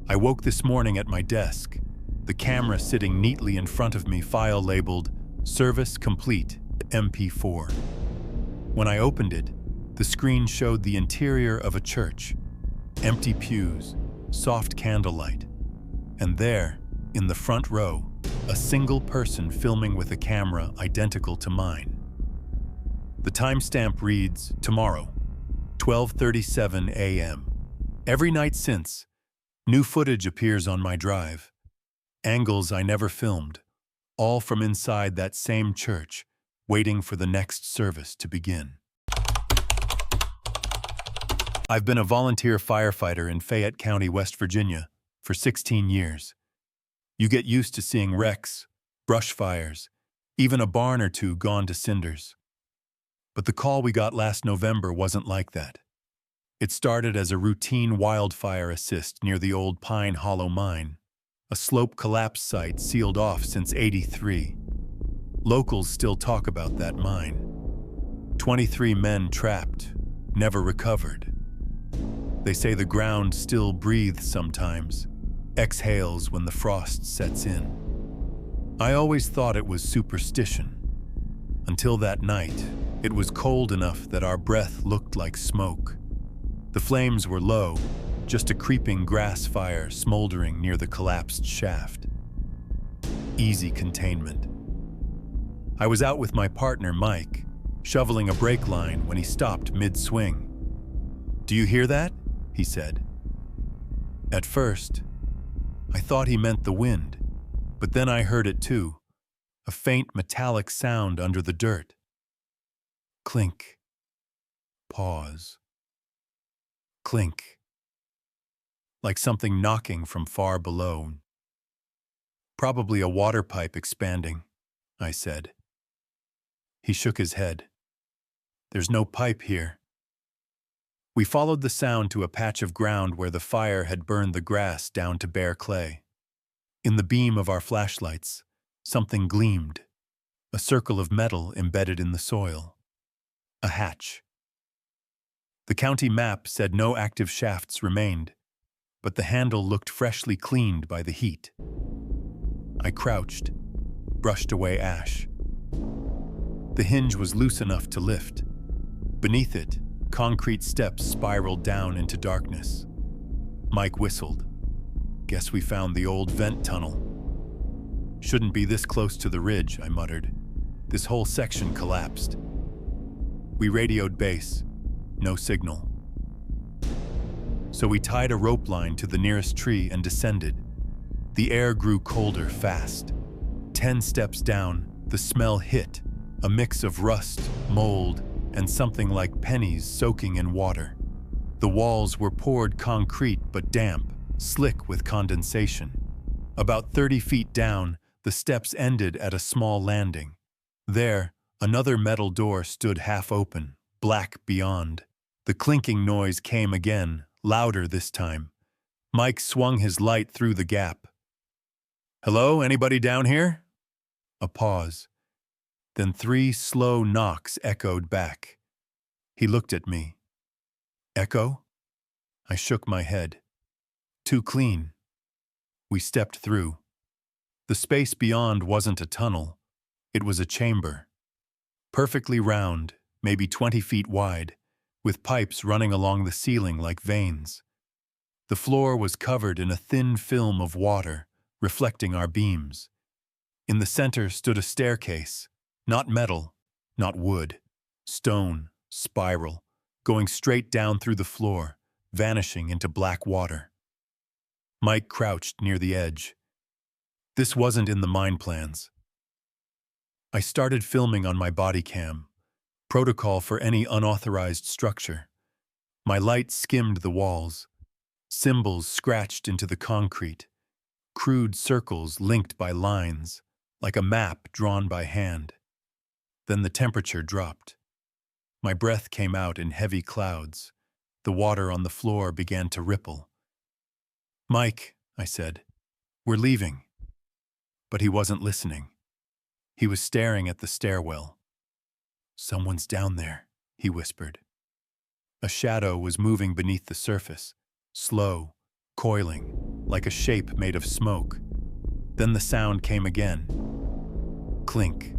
I woke this morning at my desk, the camera sitting neatly in front of me, file labeled Service Complete, MP4. When I opened it, the screen showed the interior of a church, empty pews, soft candlelight, and there, in the front row, a single person filming with a camera identical to mine. The timestamp reads, tomorrow, 12:37 a.m. Every night since, new footage appears on my drive. Angles I never filmed, all from inside that same church, waiting for the next service to begin. I've been a volunteer firefighter in Fayette County, West Virginia, for 16 years. You get used to seeing wrecks, brush fires, even a barn or two gone to cinders. But the call we got last November wasn't like that. It started as a routine wildfire assist near the old Pine Hollow mine, a slope collapse site sealed off since '83. Locals still talk about that mine. 23 men trapped, never recovered. They say the ground still breathes sometimes, exhales when the frost sets in. I always thought it was superstition. Until that night, it was cold enough that our breath looked like smoke. The flames were low, just a creeping grass fire smoldering near the collapsed shaft. Easy containment. I was out with my partner, Mike, shoveling a brake line when he stopped mid-swing. "Do you hear that?" he said. At first, I thought he meant the wind, but then I heard it too, a faint metallic sound under the dirt. Clink. Pause. Clink. Like something knocking from far below. "Probably a water pipe expanding," I said. He shook his head. "There's no pipe here." We followed the sound to a patch of ground where the fire had burned the grass down to bare clay. In the beam of our flashlights, something gleamed, a circle of metal embedded in the soil. A hatch. The county map said no active shafts remained, but the handle looked freshly cleaned by the heat. I crouched, brushed away ash. The hinge was loose enough to lift. Beneath it, concrete steps spiraled down into darkness. Mike whistled. "Guess we found the old vent tunnel." "Shouldn't be this close to the ridge," I muttered. "This whole section collapsed." We radioed base. No signal. So we tied a rope line to the nearest tree and descended. The air grew colder fast. 10 steps down, the smell hit, a mix of rust, mold, and something like pennies soaking in water. The walls were poured concrete but damp, slick with condensation. About 30 feet down, the steps ended at a small landing. There, another metal door stood half open, black beyond. The clinking noise came again, louder this time. Mike swung his light through the gap. "Hello, anybody down here?" A pause. Then 3 slow knocks echoed back. He looked at me. "Echo?" I shook my head. "Too clean." We stepped through. The space beyond wasn't a tunnel. It was a chamber. Perfectly round, maybe 20 feet wide, with pipes running along the ceiling like veins. The floor was covered in a thin film of water, reflecting our beams. In the center stood a staircase, not metal, not wood, stone, spiral, going straight down through the floor, vanishing into black water. Mike crouched near the edge. This wasn't in the mine plans. I started filming on my body cam, protocol for any unauthorized structure. My light skimmed the walls, symbols scratched into the concrete, crude circles linked by lines, like a map drawn by hand. Then the temperature dropped. My breath came out in heavy clouds. The water on the floor began to ripple. "Mike," I said, "we're leaving." But he wasn't listening. He was staring at the stairwell. "Someone's down there," he whispered. A shadow was moving beneath the surface, slow, coiling, like a shape made of smoke. Then the sound came again. Clink,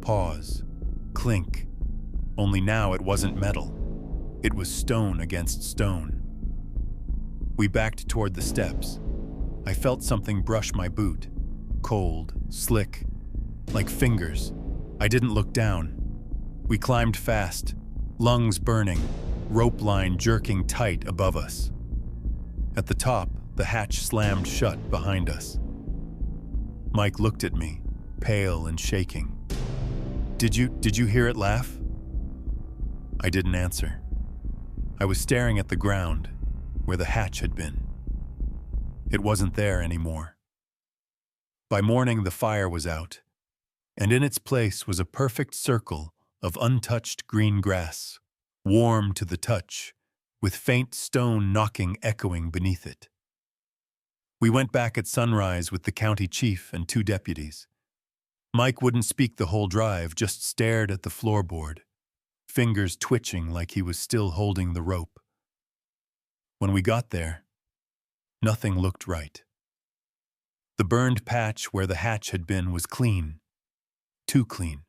pause, clink. Only now it wasn't metal. It was stone against stone. We backed toward the steps. I felt something brush my boot. Cold, slick, like fingers. I didn't look down. We climbed fast, lungs burning, rope line jerking tight above us. At the top, the hatch slammed shut behind us. Mike looked at me, pale and shaking. Did you hear it laugh?" I didn't answer. I was staring at the ground, where the hatch had been. It wasn't there anymore. By morning, the fire was out, and in its place was a perfect circle of untouched green grass, warm to the touch, with faint stone knocking echoing beneath it. We went back at sunrise with the county chief and 2 deputies. Mike wouldn't speak the whole drive, just stared at the floorboard, fingers twitching like he was still holding the rope. When we got there, nothing looked right. The burned patch where the hatch had been was clean, too clean.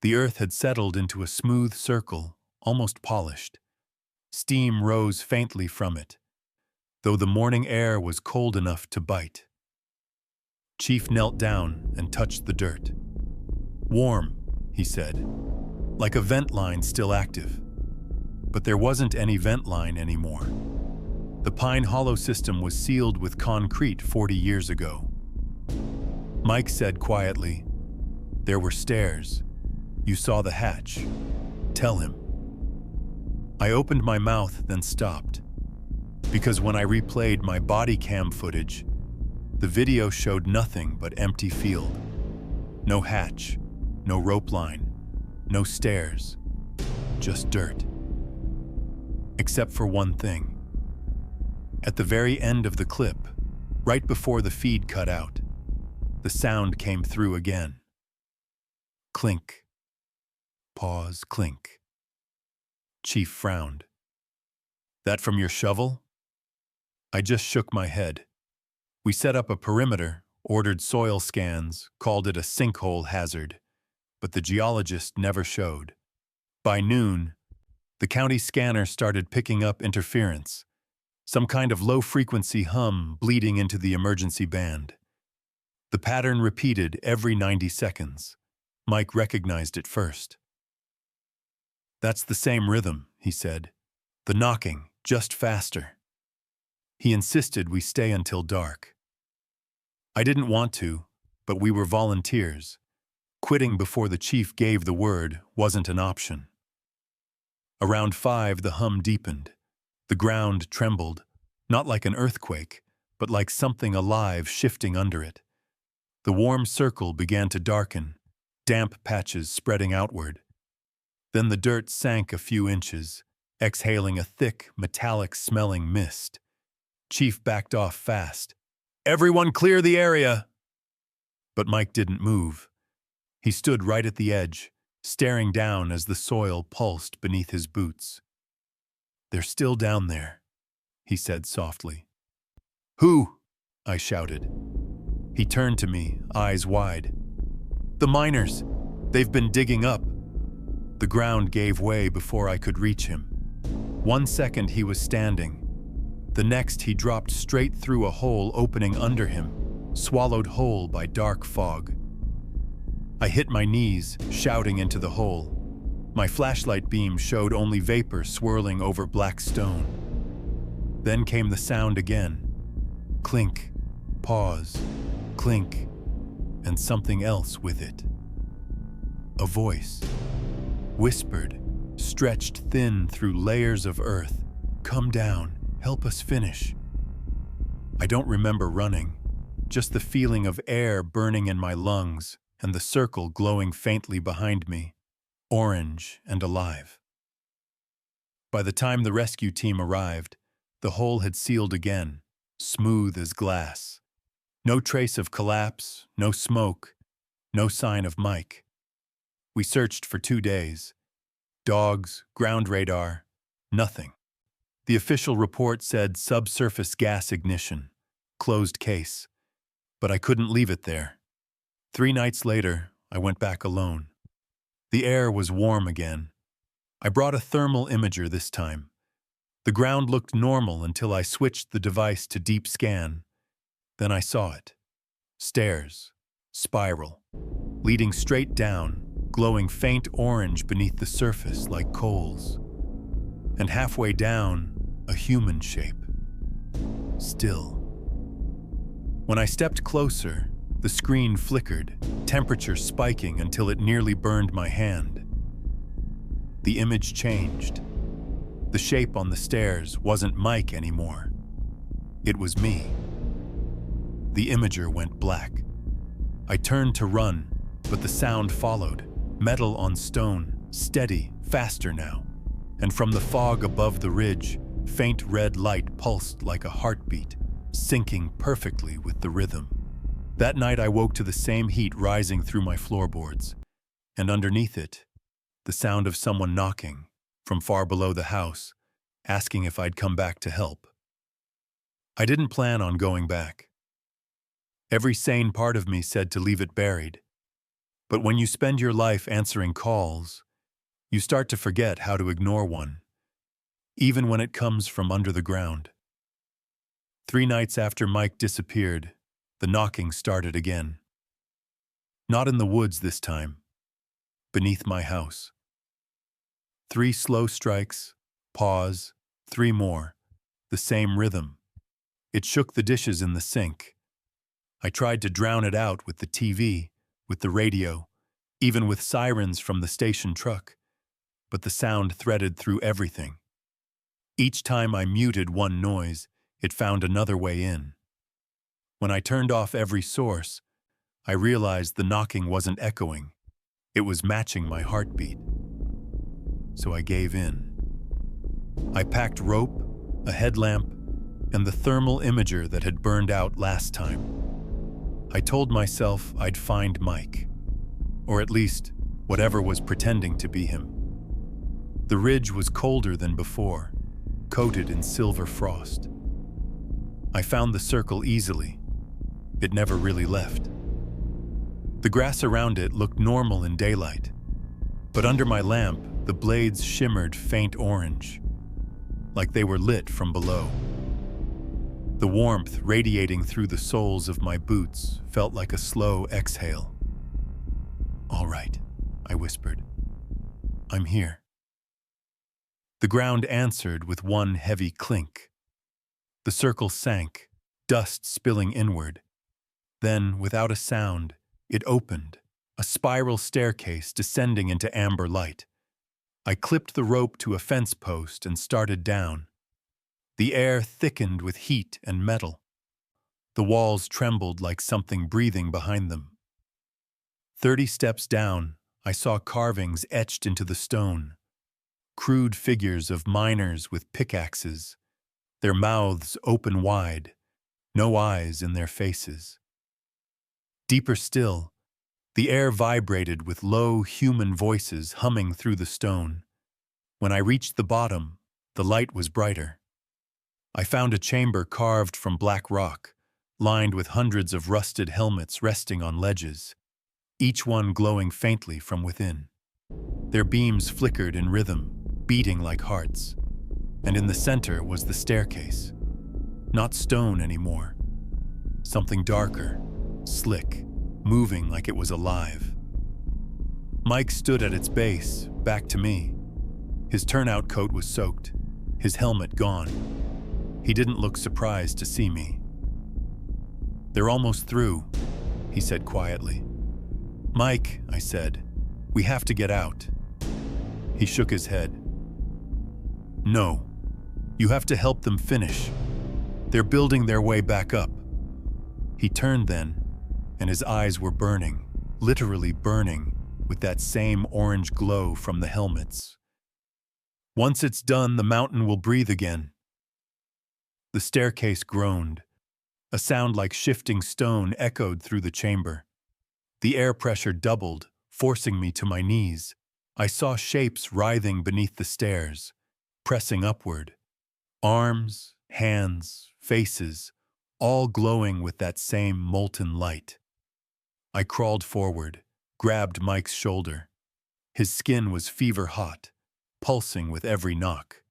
The earth had settled into a smooth circle, almost polished. Steam rose faintly from it, though the morning air was cold enough to bite. Chief knelt down and touched the dirt. Warm, he said, like a vent line still active. But there wasn't any vent line anymore. The Pine Hollow system was sealed with concrete 40 years ago. Mike said quietly, "There were stairs. You saw the hatch. Tell him." I opened my mouth, then stopped. Because when I replayed my body cam footage, the video showed nothing but empty field. No hatch, no rope line, no stairs, just dirt. Except for one thing. At the very end of the clip, right before the feed cut out, the sound came through again. Clink. Pause, clink. Chief frowned. "That from your shovel?" I just shook my head. We set up a perimeter, ordered soil scans, called it a sinkhole hazard, but the geologist never showed. By noon, the county scanner started picking up interference, some kind of low-frequency hum bleeding into the emergency band. The pattern repeated every 90 seconds. Mike recognized it first. "That's the same rhythm," he said. "The knocking, just faster." He insisted we stay until dark. I didn't want to, but we were volunteers. Quitting before the chief gave the word wasn't an option. Around 5, the hum deepened. The ground trembled, not like an earthquake, but like something alive shifting under it. The warm circle began to darken, damp patches spreading outward. Then the dirt sank a few inches, exhaling a thick, metallic-smelling mist. Chief backed off fast. "Everyone clear the area!" But Mike didn't move. He stood right at the edge, staring down as the soil pulsed beneath his boots. "They're still down there," he said softly. "Who?" I shouted. He turned to me, eyes wide. "The miners. They've been digging up." The ground gave way before I could reach him. 1 second he was standing. The next he dropped straight through a hole opening under him, swallowed whole by dark fog. I hit my knees, shouting into the hole. My flashlight beam showed only vapor swirling over black stone. Then came the sound again. Clink, pause, clink, and something else with it. A voice. Whispered, stretched thin through layers of earth. "Come down, help us finish." I don't remember running, just the feeling of air burning in my lungs and the circle glowing faintly behind me, orange and alive. By the time the rescue team arrived, the hole had sealed again, smooth as glass. No trace of collapse, no smoke, no sign of Mike. We searched for 2 days. Dogs, ground radar, nothing. The official report said subsurface gas ignition, closed case. But I couldn't leave it there. 3 nights later, I went back alone. The air was warm again. I brought a thermal imager this time. The ground looked normal until I switched the device to deep scan. Then I saw it. Stairs, spiral, leading straight down, glowing faint orange beneath the surface like coals. And halfway down, a human shape. Still. When I stepped closer, the screen flickered, temperature spiking until it nearly burned my hand. The image changed. The shape on the stairs wasn't Mike anymore. It was me. The imager went black. I turned to run, but the sound followed. Metal on stone, steady, faster now. And from the fog above the ridge, faint red light pulsed like a heartbeat, syncing perfectly with the rhythm. That night I woke to the same heat rising through my floorboards, and underneath it, the sound of someone knocking from far below the house, asking if I'd come back to help. I didn't plan on going back. Every sane part of me said to leave it buried. But when you spend your life answering calls, you start to forget how to ignore one, even when it comes from under the ground. 3 nights after Mike disappeared, the knocking started again. Not in the woods this time, beneath my house. 3 slow strikes, pause, 3 more, the same rhythm. It shook the dishes in the sink. I tried to drown it out with the TV, with the radio, even with sirens from the station truck, but the sound threaded through everything. Each time I muted one noise, it found another way in. When I turned off every source, I realized the knocking wasn't echoing. It was matching my heartbeat. So I gave in. I packed rope, a headlamp, and the thermal imager that had burned out last time. I told myself I'd find Mike, or at least whatever was pretending to be him. The ridge was colder than before, coated in silver frost. I found the circle easily. It never really left. The grass around it looked normal in daylight, but under my lamp, the blades shimmered faint orange, like they were lit from below. The warmth radiating through the soles of my boots felt like a slow exhale. "All right," I whispered. "I'm here." The ground answered with one heavy clink. The circle sank, dust spilling inward. Then, without a sound, it opened, a spiral staircase descending into amber light. I clipped the rope to a fence post and started down. The air thickened with heat and metal. The walls trembled like something breathing behind them. 30 steps down, I saw carvings etched into the stone. Crude figures of miners with pickaxes, their mouths open wide, no eyes in their faces. Deeper still, the air vibrated with low human voices humming through the stone. When I reached the bottom, the light was brighter. I found a chamber carved from black rock, lined with hundreds of rusted helmets resting on ledges, each one glowing faintly from within. Their beams flickered in rhythm, beating like hearts. And in the center was the staircase. Not stone anymore. Something darker, slick, moving like it was alive. Mike stood at its base, back to me. His turnout coat was soaked, his helmet gone. He didn't look surprised to see me. "They're almost through," he said quietly. "Mike," I said, "we have to get out." He shook his head. "No, you have to help them finish. They're building their way back up." He turned then, and his eyes were burning, literally burning, with that same orange glow from the helmets. "Once it's done, the mountain will breathe again." The staircase groaned. A sound like shifting stone echoed through the chamber. The air pressure doubled, forcing me to my knees. I saw shapes writhing beneath the stairs, pressing upward. Arms, hands, faces, all glowing with that same molten light. I crawled forward, grabbed Mike's shoulder. His skin was fever hot, pulsing with every knock.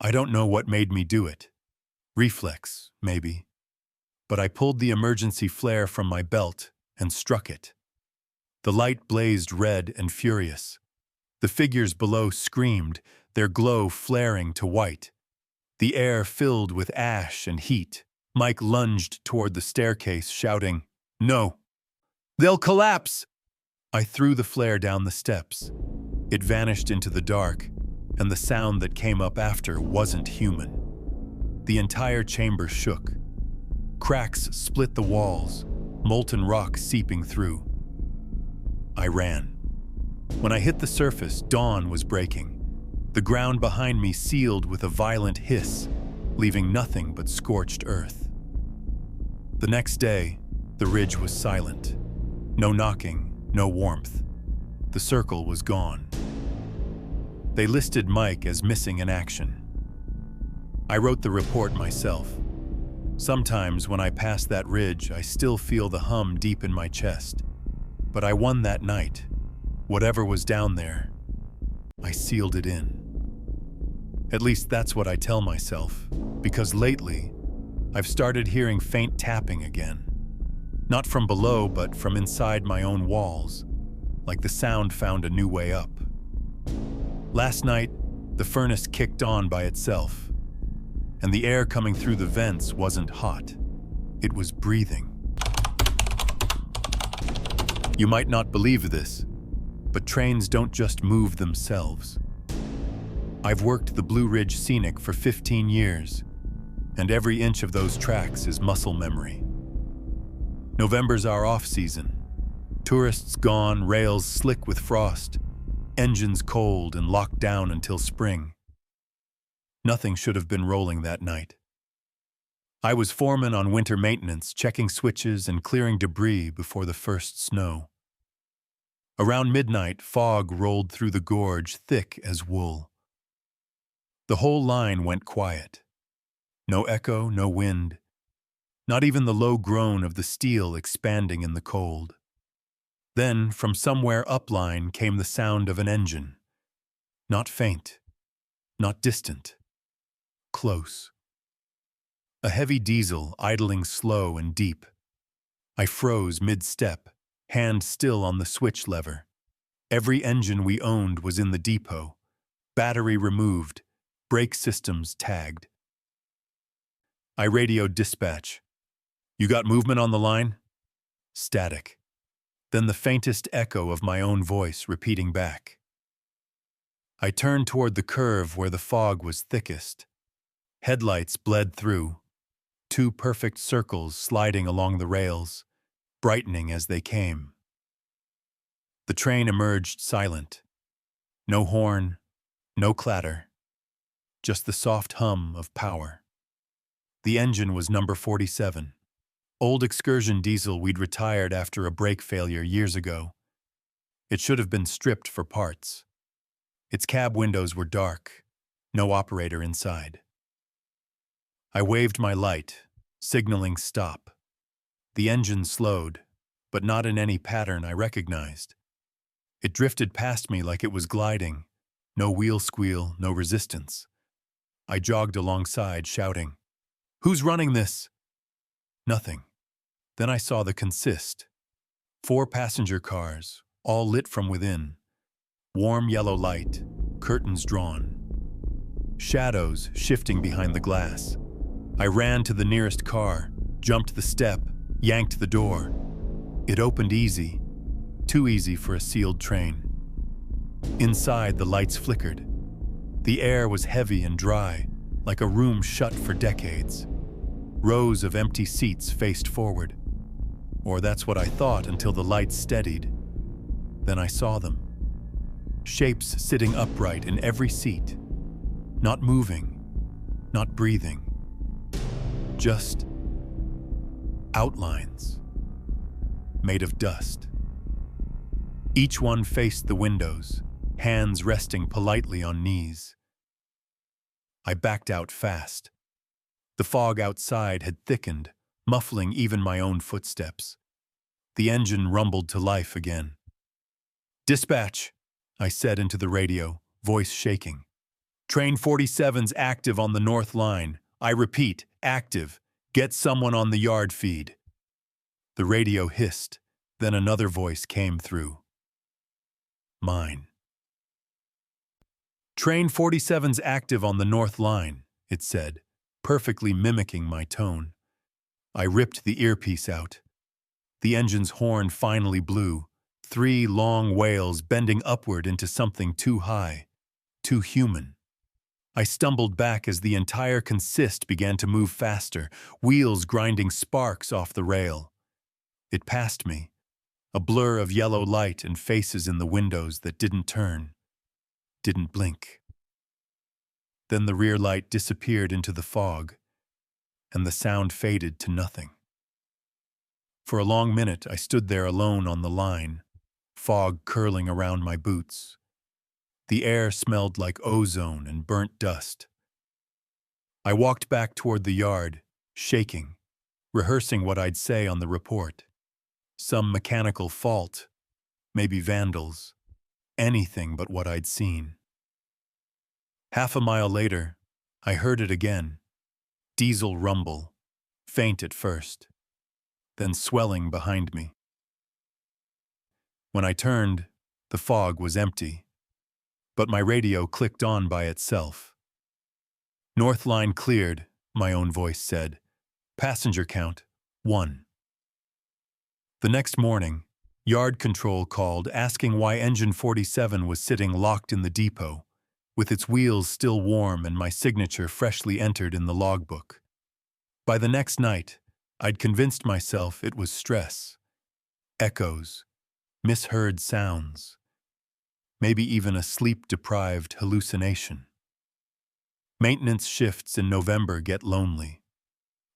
I don't know what made me do it. Reflex, maybe. But I pulled the emergency flare from my belt and struck it. The light blazed red and furious. The figures below screamed, their glow flaring to white. The air filled with ash and heat. Mike lunged toward the staircase, shouting, "No! They'll collapse!" I threw the flare down the steps. It vanished into the dark, and the sound that came up after wasn't human. The entire chamber shook. Cracks split the walls, molten rock seeping through. I ran. When I hit the surface, dawn was breaking. The ground behind me sealed with a violent hiss, leaving nothing but scorched earth. The next day, the ridge was silent. No knocking, no warmth. The circle was gone. They listed Mike as missing in action. I wrote the report myself. Sometimes when I pass that ridge, I still feel the hum deep in my chest. But I won that night. Whatever was down there, I sealed it in. At least that's what I tell myself, because lately, I've started hearing faint tapping again. Not from below, but from inside my own walls. like the sound found a new way up. Last night, the furnace kicked on by itself, and the air coming through the vents wasn't hot. It was breathing. You might not believe this, but trains don't just move themselves. I've worked the Blue Ridge Scenic for 15 years, and every inch of those tracks is muscle memory. November's our off-season. Tourists gone, rails slick with frost, engines cold and locked down until spring. Nothing should have been rolling that night. I was foreman on winter maintenance, checking switches and clearing debris before the first snow. Around midnight, fog rolled through the gorge thick as wool. The whole line went quiet. No echo, no wind, not even the low groan of the steel expanding in the cold. Then, from somewhere upline came the sound of an engine. Not faint, not distant, close. A heavy diesel idling slow and deep. I froze mid-step, hand still on the switch lever. Every engine we owned was in the depot, battery removed, brake systems tagged. I radioed dispatch. "You got movement on the line?" Static. Then the faintest echo of my own voice repeating back. I turned toward the curve where the fog was thickest. Headlights bled through, two perfect circles sliding along the rails, brightening as they came. The train emerged silent. No horn, no clatter, just the soft hum of power. The engine was number 47. Old excursion diesel we'd retired after a brake failure years ago. It should have been stripped for parts. Its cab windows were dark, no operator inside. I waved my light, signaling stop. The engine slowed, but not in any pattern I recognized. It drifted past me like it was gliding, no wheel squeal, no resistance. I jogged alongside, shouting, "Who's running this?" Nothing. Then I saw the consist. 4 passenger cars, all lit from within. Warm yellow light, curtains drawn. Shadows shifting behind the glass. I ran to the nearest car, jumped the step, yanked the door. It opened easy, too easy for a sealed train. Inside, the lights flickered. The air was heavy and dry, like a room shut for decades. Rows of empty seats faced forward. Or that's what I thought until the lights steadied. Then I saw them. Shapes sitting upright in every seat. Not moving, not breathing. Just outlines. Made of dust. Each one faced the windows, hands resting politely on knees. I backed out fast. The fog outside had thickened, muffling even my own footsteps. The engine rumbled to life again. "Dispatch," I said into the radio, voice shaking. "Train 47's active on the North Line. I repeat, active. Get someone on the yard feed." The radio hissed, then another voice came through. Mine. "Train 47's active on the North Line," it said, perfectly mimicking my tone. I ripped the earpiece out. The engine's horn finally blew, 3 long wails bending upward into something too high, too human. I stumbled back as the entire consist began to move faster, wheels grinding sparks off the rail. It passed me, a blur of yellow light and faces in the windows that didn't turn, didn't blink. Then the rear light disappeared into the fog, and the sound faded to nothing. For a long minute, I stood there alone on the line, fog curling around my boots. The air smelled like ozone and burnt dust. I walked back toward the yard, shaking, rehearsing what I'd say on the report. Some mechanical fault, maybe vandals, anything but what I'd seen. Half a mile later, I heard it again. Diesel rumble, faint at first, then swelling behind me. When I turned, The fog was empty, but my radio clicked on by itself. North line cleared, my own voice said. Passenger count, 1. The next morning, yard control called asking why engine 47 was sitting locked in the depot, with its wheels still warm and my signature freshly entered in the logbook. By the next night, I'd convinced myself it was stress, echoes, misheard sounds, maybe even a sleep-deprived hallucination. Maintenance shifts in November get lonely.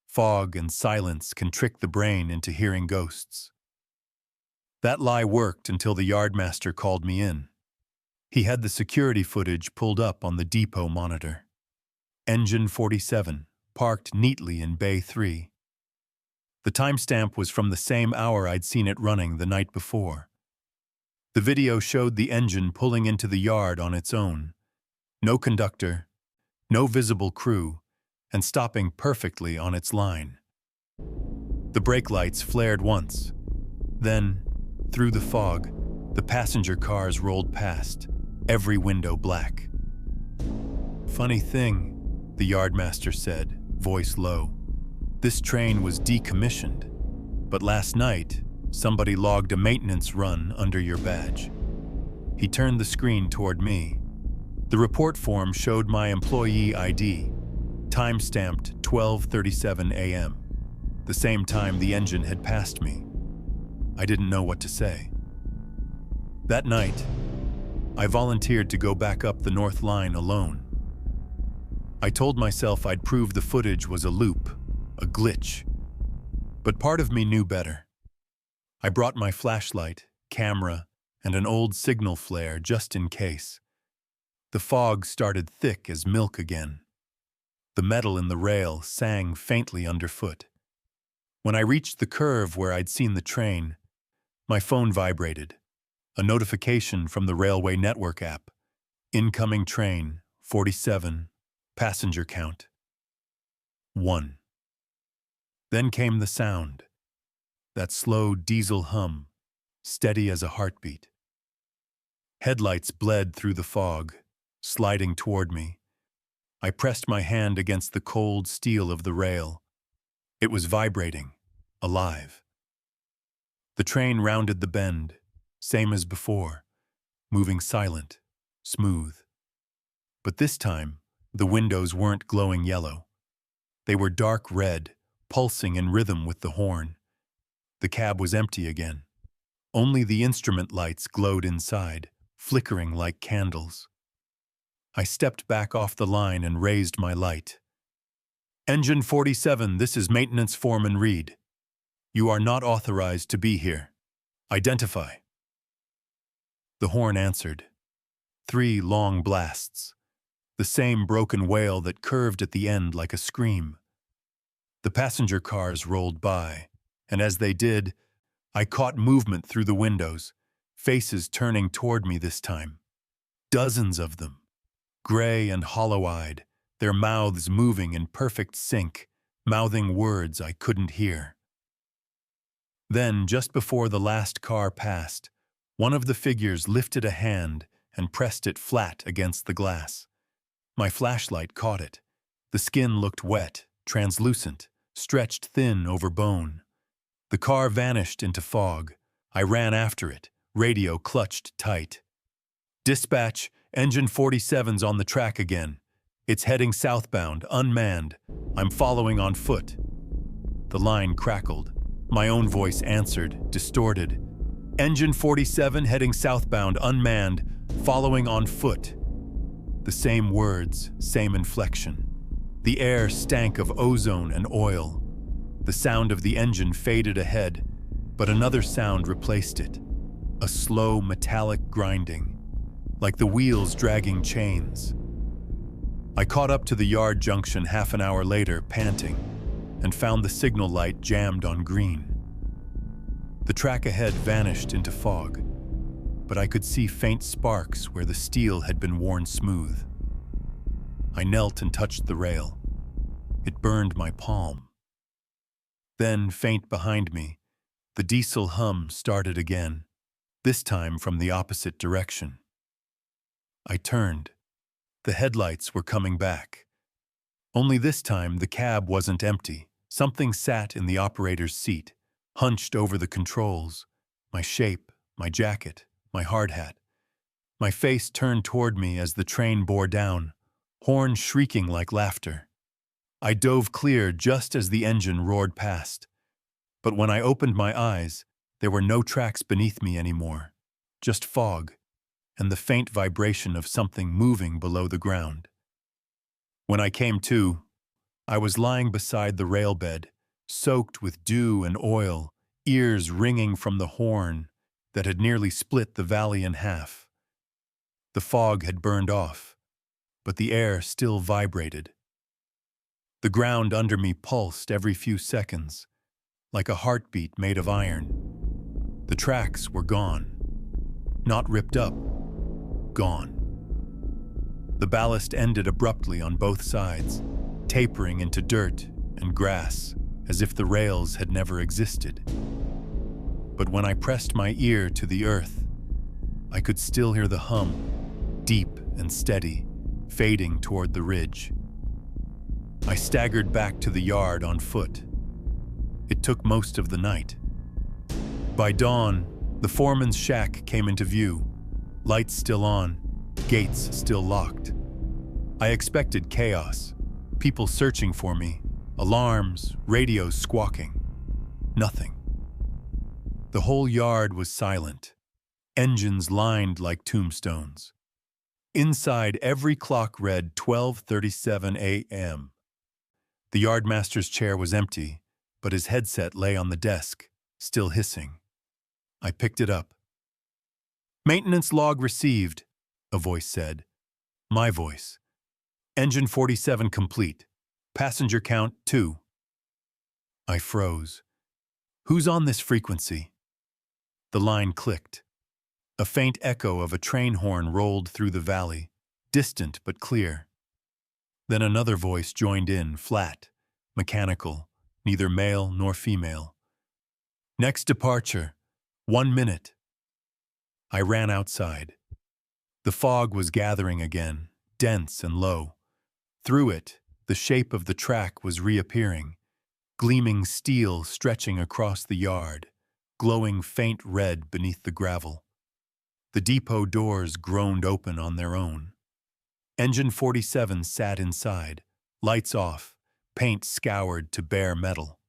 Fog and silence can trick the brain into hearing ghosts. That lie worked until the yardmaster called me in. He had the security footage pulled up on the depot monitor. Engine 47, parked neatly in Bay 3. The timestamp was from the same hour I'd seen it running the night before. The video showed the engine pulling into the yard on its own. No conductor, no visible crew, and stopping perfectly on its line. The brake lights flared once. Then, through the fog, the passenger cars rolled past, every window black. Funny thing, the yardmaster said, voice low. This train was decommissioned, but last night, somebody logged a maintenance run under your badge. He turned the screen toward me. The report form showed my employee ID, time-stamped 12:37 a.m., the same time the engine had passed me. I didn't know what to say. That night, I volunteered to go back up the North Line alone. I told myself I'd prove the footage was a loop, a glitch. But part of me knew better. I brought my flashlight, camera, and an old signal flare just in case. The fog started thick as milk again. The metal in the rail sang faintly underfoot. When I reached the curve where I'd seen the train, my phone vibrated. A notification from the Railway Network app. Incoming train, 47, passenger count, 1. Then came the sound. That slow diesel hum, steady as a heartbeat. Headlights bled through the fog, sliding toward me. I pressed my hand against the cold steel of the rail. It was vibrating, alive. The train rounded the bend, same as before, moving silent, smooth. But this time, the windows weren't glowing yellow. They were dark red, pulsing in rhythm with the horn. The cab was empty again. Only the instrument lights glowed inside, flickering like candles. I stepped back off the line and raised my light. Engine 47, this is Maintenance Foreman Reed. You are not authorized to be here. Identify. The horn answered. 3 long blasts. The same broken wail that curved at the end like a scream. The passenger cars rolled by, and as they did, I caught movement through the windows, faces turning toward me this time. Dozens of them, gray and hollow-eyed, their mouths moving in perfect sync, mouthing words I couldn't hear. Then, just before the last car passed, one of the figures lifted a hand and pressed it flat against the glass. My flashlight caught it. The skin looked wet, translucent, stretched thin over bone. The car vanished into fog. I ran after it, radio clutched tight. Dispatch, engine 47's on the track again. It's heading southbound, unmanned. I'm following on foot. The line crackled. My own voice answered, distorted. Engine 47 heading southbound, unmanned, following on foot. The same words, same inflection. The air stank of ozone and oil. The sound of the engine faded ahead, but another sound replaced it. A slow metallic grinding, like the wheels dragging chains. I caught up to the yard junction half an hour later, panting, and found the signal light jammed on green. The track ahead vanished into fog, but I could see faint sparks where the steel had been worn smooth. I knelt and touched the rail. It burned my palm. Then, faint behind me, the diesel hum started again, this time from the opposite direction. I turned. The headlights were coming back. Only this time the cab wasn't empty. Something sat in the operator's seat, hunched over the controls. My shape, my jacket, my hard hat. My face turned toward me as the train bore down, horn shrieking like laughter. I dove clear just as the engine roared past. But when I opened my eyes, there were no tracks beneath me anymore, just fog and the faint vibration of something moving below the ground. When I came to, I was lying beside the railbed, soaked with dew and oil, ears ringing from the horn that had nearly split the valley in half. The fog had burned off, but the air still vibrated. The ground under me pulsed every few seconds, like a heartbeat made of iron. The tracks were gone. Not ripped up, gone. The ballast ended abruptly on both sides, tapering into dirt and grass as if the rails had never existed. But when I pressed my ear to the earth, I could still hear the hum, deep and steady, fading toward the ridge. I staggered back to the yard on foot. It took most of the night. By dawn, the foreman's shack came into view, lights still on, gates still locked. I expected chaos, people searching for me, alarms, radios squawking. Nothing. The whole yard was silent, engines lined like tombstones. Inside, every clock read 12:37 a.m. The yardmaster's chair was empty, but his headset lay on the desk, still hissing. I picked it up. "Maintenance log received," a voice said. My voice. "Engine 47 complete. Passenger count 2. I froze. "Who's on this frequency?" The line clicked. A faint echo of a train horn rolled through the valley, distant but clear. Then another voice joined in, flat, mechanical, neither male nor female. "Next departure, 1 minute." I ran outside. The fog was gathering again, dense and low. Through it, the shape of the track was reappearing, gleaming steel stretching across the yard, glowing faint red beneath the gravel. The depot doors groaned open on their own. Engine 47 sat inside, lights off, paint scoured to bare metal.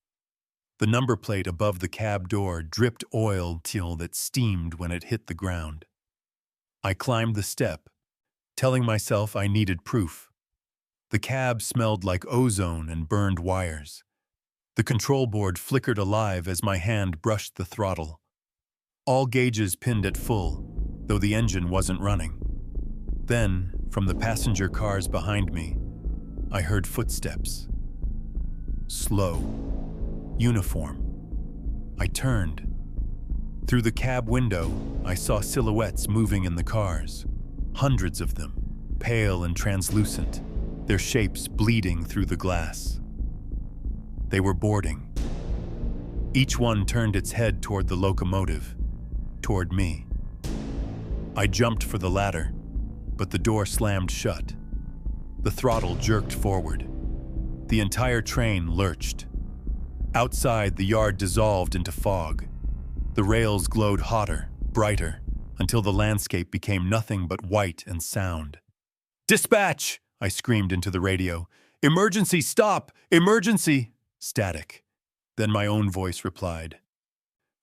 The number plate above the cab door dripped oil till that steamed when it hit the ground. I climbed the step, telling myself I needed proof. The cab smelled like ozone and burned wires. The control board flickered alive as my hand brushed the throttle. All gauges pinned at full, though the engine wasn't running. Then, from the passenger cars behind me, I heard footsteps. Slow. Uniform. I turned. Through the cab window, I saw silhouettes moving in the cars. Hundreds of them, pale and translucent, their shapes bleeding through the glass. They were boarding. Each one turned its head toward the locomotive, toward me. I jumped for the ladder, but the door slammed shut. The throttle jerked forward. The entire train lurched. Outside, the yard dissolved into fog. The rails glowed hotter, brighter, until the landscape became nothing but white and sound. "Dispatch!" I screamed into the radio. "Emergency, stop! Emergency!" Static. Then my own voice replied.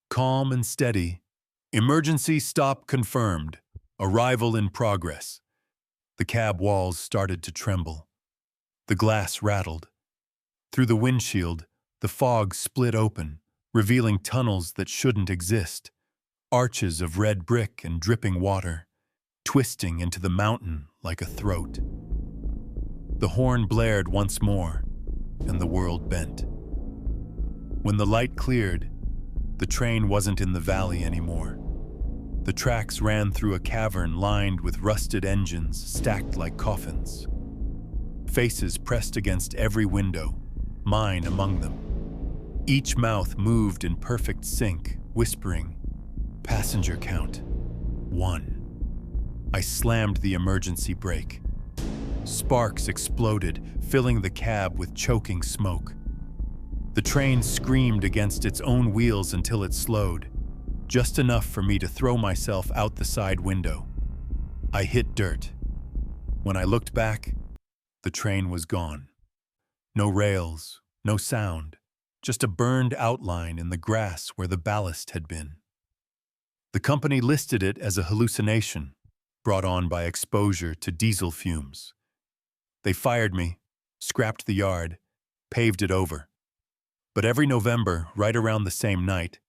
Calm and steady. "Emergency stop confirmed. Arrival in progress." The cab walls started to tremble. The glass rattled. Through the windshield, the fog split open, revealing tunnels that shouldn't exist, arches of red brick and dripping water, twisting into the mountain like a throat. The horn blared once more, and the world bent. When the light cleared, the train wasn't in the valley anymore. The tracks ran through a cavern lined with rusted engines stacked like coffins. Faces pressed against every window, mine among them. Each mouth moved in perfect sync, whispering, Passenger count, 1. I slammed the emergency brake. Sparks exploded, filling the cab with choking smoke. The train screamed against its own wheels until it slowed, just enough for me to throw myself out the side window. I hit dirt. When I looked back, the train was gone. No rails, no sound, just a burned outline in the grass where the ballast had been. The company listed it as a hallucination, brought on by exposure to diesel fumes. They fired me, scrapped the yard, paved it over. But every November, right around the same night,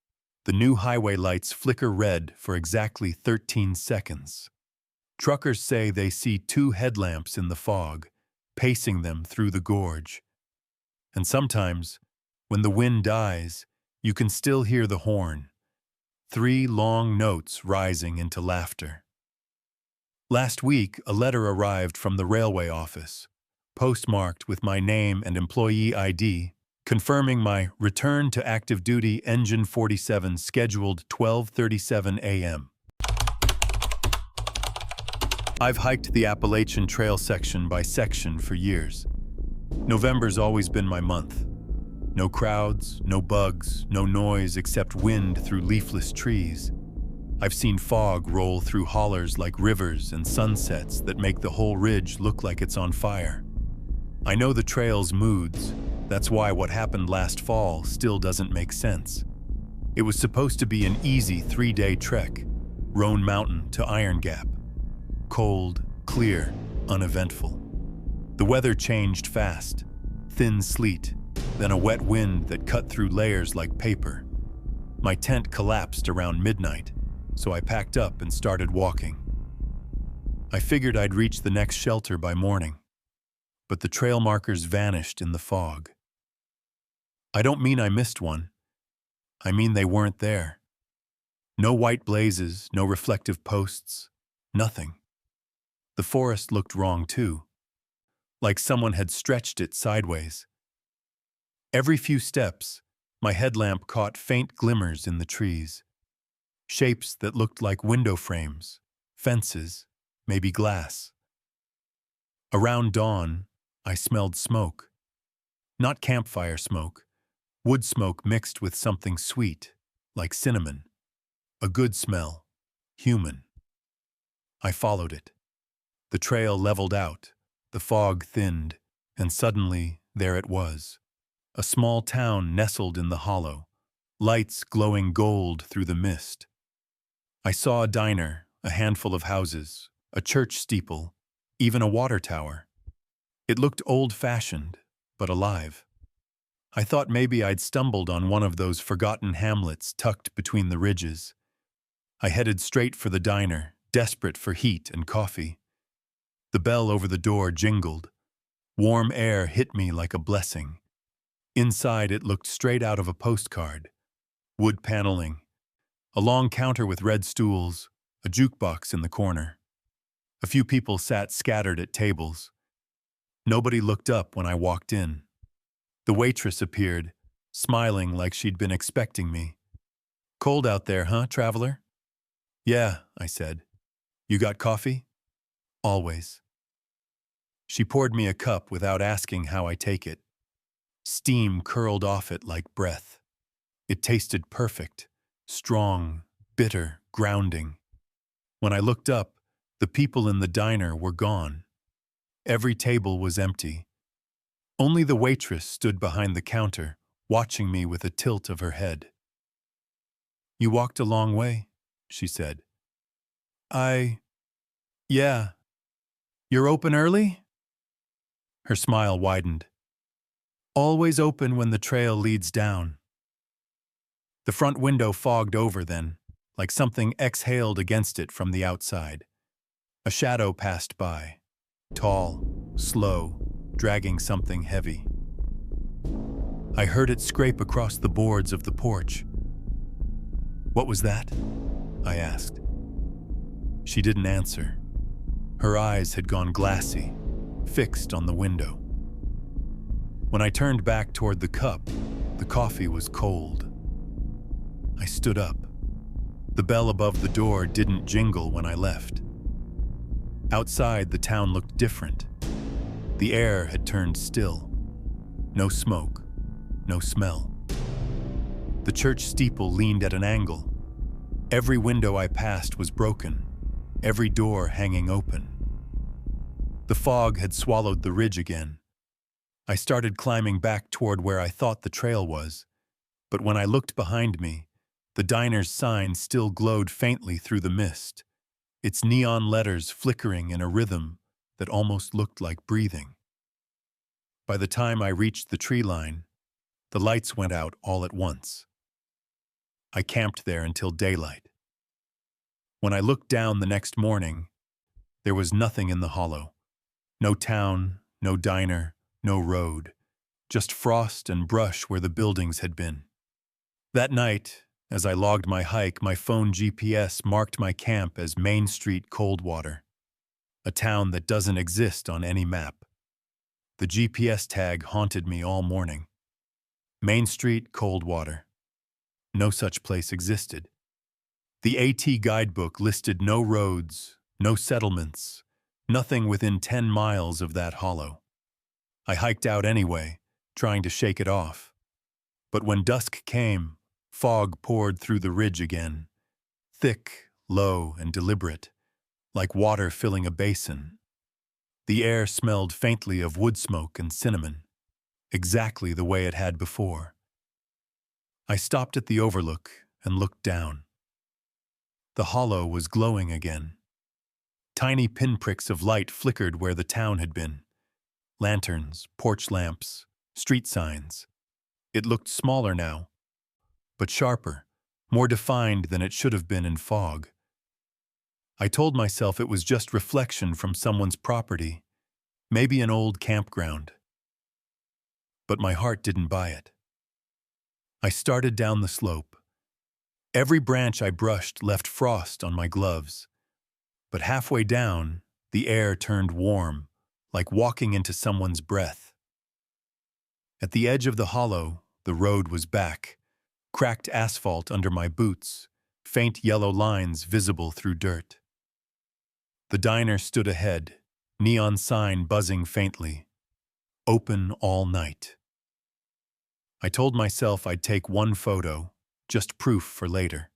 the new highway lights flicker red for exactly 13 seconds. Truckers say they see 2 headlamps in the fog, pacing them through the gorge. And sometimes, when the wind dies, you can still hear the horn, 3 long notes rising into laughter. Last week, a letter arrived from the railway office, postmarked with my name and employee ID, confirming my return to active duty Engine 47 scheduled 12:37 a.m. I've hiked the Appalachian Trail section by section for years. November's always been my month. No crowds, no bugs, no noise except wind through leafless trees. I've seen fog roll through hollers like rivers and sunsets that make the whole ridge look like it's on fire. I know the trail's moods. That's why what happened last fall still doesn't make sense. It was supposed to be an easy 3-day trek, Roan Mountain to Iron Gap. Cold, clear, uneventful. The weather changed fast. Thin sleet, then a wet wind that cut through layers like paper. My tent collapsed around midnight, so I packed up and started walking. I figured I'd reach the next shelter by morning, but the trail markers vanished in the fog. I don't mean I missed one. I mean they weren't there. No white blazes, no reflective posts, nothing. The forest looked wrong too, like someone had stretched it sideways. Every few steps, my headlamp caught faint glimmers in the trees, shapes that looked like window frames, fences, maybe glass. Around dawn, I smelled smoke. Not campfire smoke, wood smoke mixed with something sweet, like cinnamon. A good smell, human. I followed it. The trail leveled out, the fog thinned, and suddenly there it was. A small town nestled in the hollow, lights glowing gold through the mist. I saw a diner, a handful of houses, a church steeple, even a water tower. It looked old-fashioned, but alive. I thought maybe I'd stumbled on one of those forgotten hamlets tucked between the ridges. I headed straight for the diner, desperate for heat and coffee. The bell over the door jingled. Warm air hit me like a blessing. Inside, it looked straight out of a postcard. Wood paneling, a long counter with red stools, a jukebox in the corner. A few people sat scattered at tables. Nobody looked up when I walked in. The waitress appeared, smiling like she'd been expecting me. "Cold out there, huh, traveler?" "Yeah," I said. "You got coffee?" "Always." She poured me a cup without asking how I take it. Steam curled off it like breath. It tasted perfect, strong, bitter, grounding. When I looked up, the people in the diner were gone. Every table was empty. Only the waitress stood behind the counter, watching me with a tilt of her head. "You walked a long way," she said. Yeah. You're open early?" Her smile widened. "Always open when the trail leads down." The front window fogged over then, like something exhaled against it from the outside. A shadow passed by, tall, slow, dragging something heavy. I heard it scrape across the boards of the porch. "What was that?" I asked. She didn't answer. Her eyes had gone glassy, fixed on the window. When I turned back toward the cup, the coffee was cold. I stood up. The bell above the door didn't jingle when I left. Outside, the town looked different. The air had turned still. No smoke, no smell. The church steeple leaned at an angle. Every window I passed was broken, every door hanging open. The fog had swallowed the ridge again. I started climbing back toward where I thought the trail was, but when I looked behind me, the diner's sign still glowed faintly through the mist, its neon letters flickering in a rhythm that almost looked like breathing. By the time I reached the tree line, the lights went out all at once. I camped there until daylight. When I looked down the next morning, there was nothing in the hollow. No town, no diner, no road, just frost and brush where the buildings had been. That night, as I logged my hike, my phone GPS marked my camp as Main Street, Coldwater, a town that doesn't exist on any map. The GPS tag haunted me all morning. Main Street, Coldwater. No such place existed. The AT guidebook listed no roads, no settlements, nothing within 10 miles of that hollow. I hiked out anyway, trying to shake it off. But when dusk came, fog poured through the ridge again, thick, low, and deliberate, like water filling a basin. The air smelled faintly of wood smoke and cinnamon, exactly the way it had before. I stopped at the overlook and looked down. The hollow was glowing again. Tiny pinpricks of light flickered where the town had been. Lanterns, porch lamps, street signs. It looked smaller now, but sharper, more defined than it should have been in fog. I told myself it was just reflection from someone's property, maybe an old campground. But my heart didn't buy it. I started down the slope. Every branch I brushed left frost on my gloves. But halfway down, the air turned warm, like walking into someone's breath. At the edge of the hollow, the road was back, cracked asphalt under my boots, faint yellow lines visible through dirt. The diner stood ahead, neon sign buzzing faintly. Open all night. I told myself I'd take one photo, just proof for later.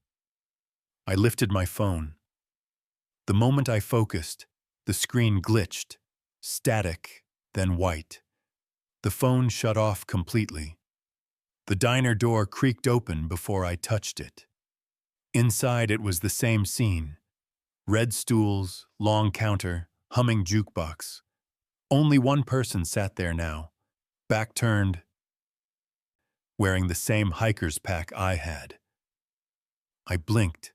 I lifted my phone. The moment I focused, the screen glitched, static, then white. The phone shut off completely. The diner door creaked open before I touched it. Inside it was the same scene. Red stools, long counter, humming jukebox. Only one person sat there now, back turned, wearing the same hiker's pack I had. I blinked.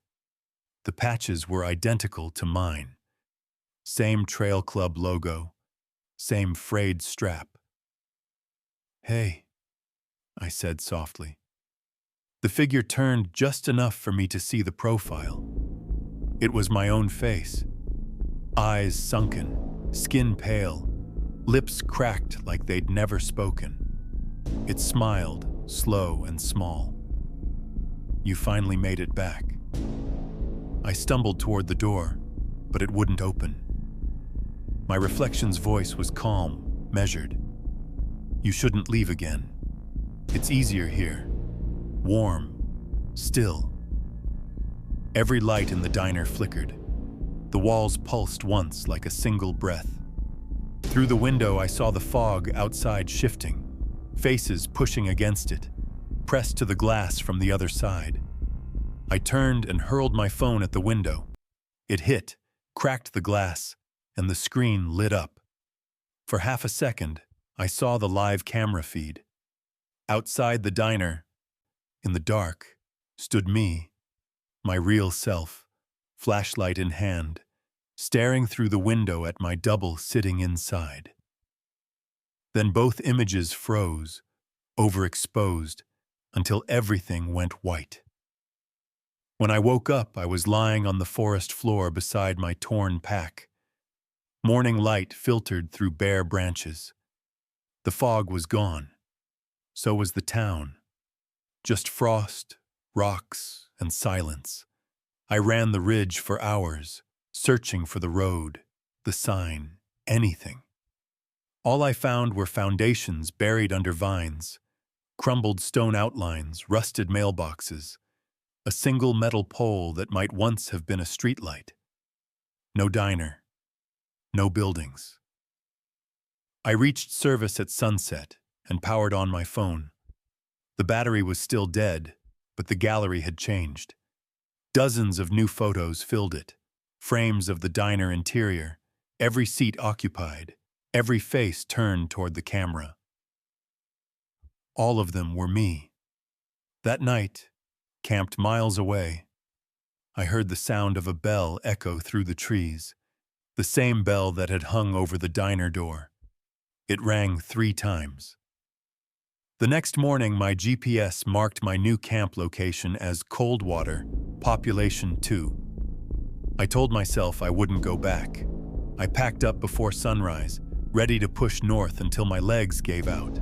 The patches were identical to mine. Same trail club logo, same frayed strap. "Hey," I said softly. The figure turned just enough for me to see the profile. It was my own face. Eyes sunken, skin pale, lips cracked like they'd never spoken. It smiled, slow and small. "You finally made it back." I stumbled toward the door, but it wouldn't open. My reflection's voice was calm, measured. "You shouldn't leave again. It's easier here. Warm, still." Every light in the diner flickered. The walls pulsed once like a single breath. Through the window I saw the fog outside shifting, faces pushing against it, pressed to the glass from the other side. I turned and hurled my phone at the window. It hit, cracked the glass, and the screen lit up. For half a second, I saw the live camera feed. Outside the diner, in the dark, stood me, my real self, flashlight in hand, staring through the window at my double sitting inside. Then both images froze, overexposed, until everything went white. When I woke up, I was lying on the forest floor beside my torn pack. Morning light filtered through bare branches. The fog was gone. So was the town. Just frost, rocks, and silence. I ran the ridge for hours, searching for the road, the sign, anything. All I found were foundations buried under vines, crumbled stone outlines, rusted mailboxes, a single metal pole that might once have been a streetlight. No diner, no buildings. I reached service at sunset and powered on my phone. The battery was still dead, but the gallery had changed. Dozens of new photos filled it, frames of the diner interior, every seat occupied, every face turned toward the camera. All of them were me. That night, camped miles away, I heard the sound of a bell echo through the trees, the same bell that had hung over the diner door. It rang 3 times. The next morning, my GPS marked my new camp location as Coldwater, population 2. I told myself I wouldn't go back. I packed up before sunrise, ready to push north until my legs gave out.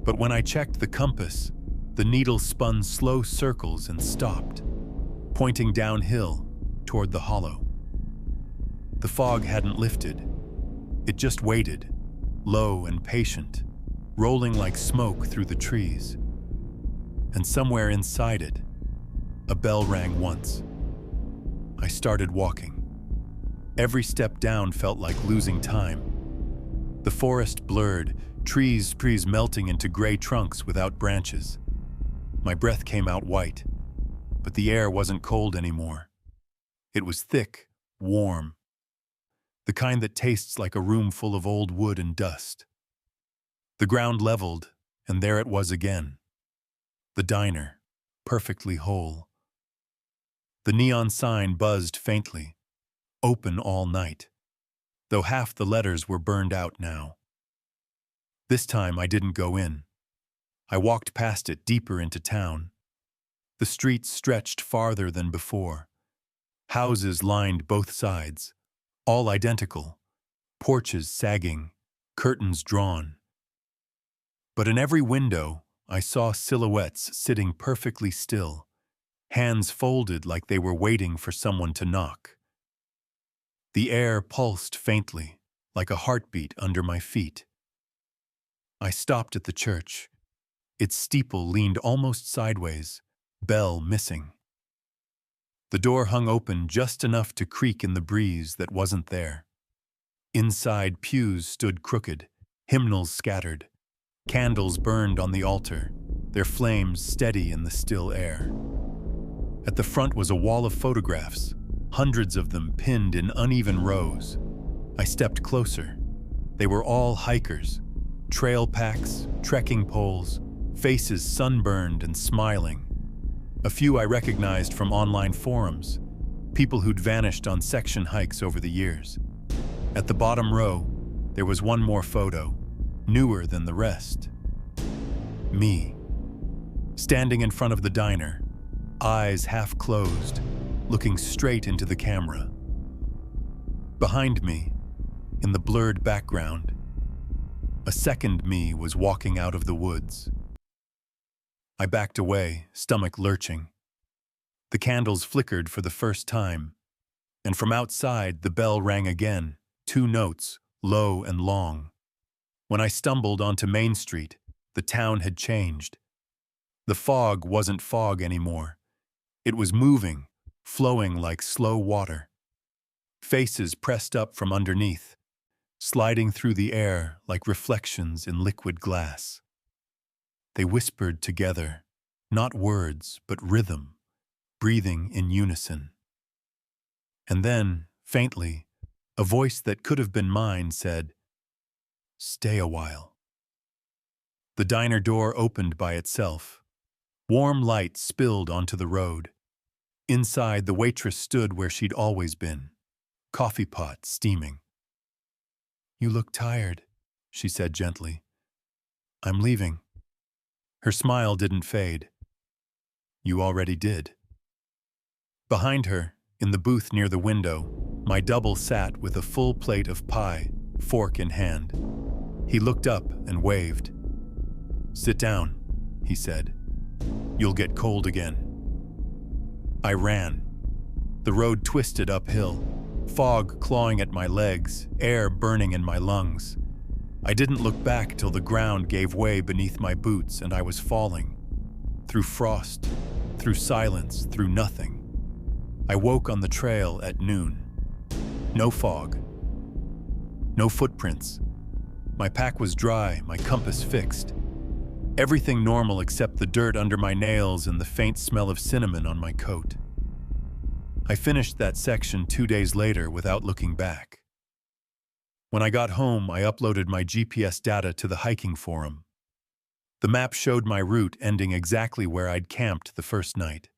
But when I checked the compass, the needle spun slow circles and stopped, pointing downhill toward the hollow. The fog hadn't lifted. It just waited, low and patient, rolling like smoke through the trees. And somewhere inside it, a bell rang once. I started walking. Every step down felt like losing time. The forest blurred, trees melting into gray trunks without branches. My breath came out white, but the air wasn't cold anymore. It was thick, warm, the kind that tastes like a room full of old wood and dust. The ground leveled, and there it was again. The diner, perfectly whole. The neon sign buzzed faintly, open all night, though half the letters were burned out now. This time I didn't go in. I walked past it deeper into town. The streets stretched farther than before. Houses lined both sides, all identical, porches sagging, curtains drawn. But in every window, I saw silhouettes sitting perfectly still, hands folded like they were waiting for someone to knock. The air pulsed faintly, like a heartbeat under my feet. I stopped at the church. Its steeple leaned almost sideways, bell missing. The door hung open just enough to creak in the breeze that wasn't there. Inside, pews stood crooked, hymnals scattered. Candles burned on the altar, their flames steady in the still air. At the front was a wall of photographs, hundreds of them pinned in uneven rows. I stepped closer. They were all hikers, trail packs, trekking poles, faces sunburned and smiling. A few I recognized from online forums, people who'd vanished on section hikes over the years. At the bottom row, there was one more photo, newer than the rest. Me, standing in front of the diner, eyes half closed, looking straight into the camera. Behind me, in the blurred background, a second me was walking out of the woods. I backed away, stomach lurching. The candles flickered for the first time, and from outside the bell rang again, 2 notes, low and long. When I stumbled onto Main Street, the town had changed. The fog wasn't fog anymore. It was moving, flowing like slow water. Faces pressed up from underneath, sliding through the air like reflections in liquid glass. They whispered together, not words, but rhythm, breathing in unison. And then, faintly, a voice that could have been mine said, "Stay a while." The diner door opened by itself. Warm light spilled onto the road. Inside, the waitress stood where she'd always been, coffee pot steaming. "You look tired," she said gently. "I'm leaving." Her smile didn't fade. "You already did." Behind her, in the booth near the window, my double sat with a full plate of pie, fork in hand. He looked up and waved. "Sit down," he said. "You'll get cold again." I ran. The road twisted uphill, fog clawing at my legs, air burning in my lungs. I didn't look back till the ground gave way beneath my boots and I was falling. Through frost, through silence, through nothing. I woke on the trail at noon. No fog. No footprints. My pack was dry, my compass fixed. Everything normal except the dirt under my nails and the faint smell of cinnamon on my coat. I finished that section 2 days later without looking back. When I got home, I uploaded my GPS data to the hiking forum. The map showed my route ending exactly where I'd camped the first night.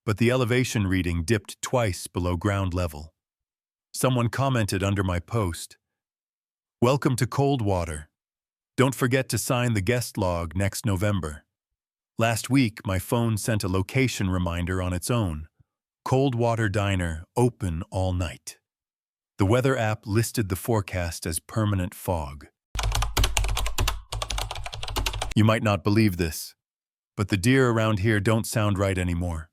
But the elevation reading dipped twice below ground level. Someone commented under my post, "Welcome to Coldwater. Don't forget to sign the guest log next November." Last week, my phone sent a location reminder on its own. Coldwater Diner, open all night. The weather app listed the forecast as permanent fog. You might not believe this, but the deer around here don't sound right anymore.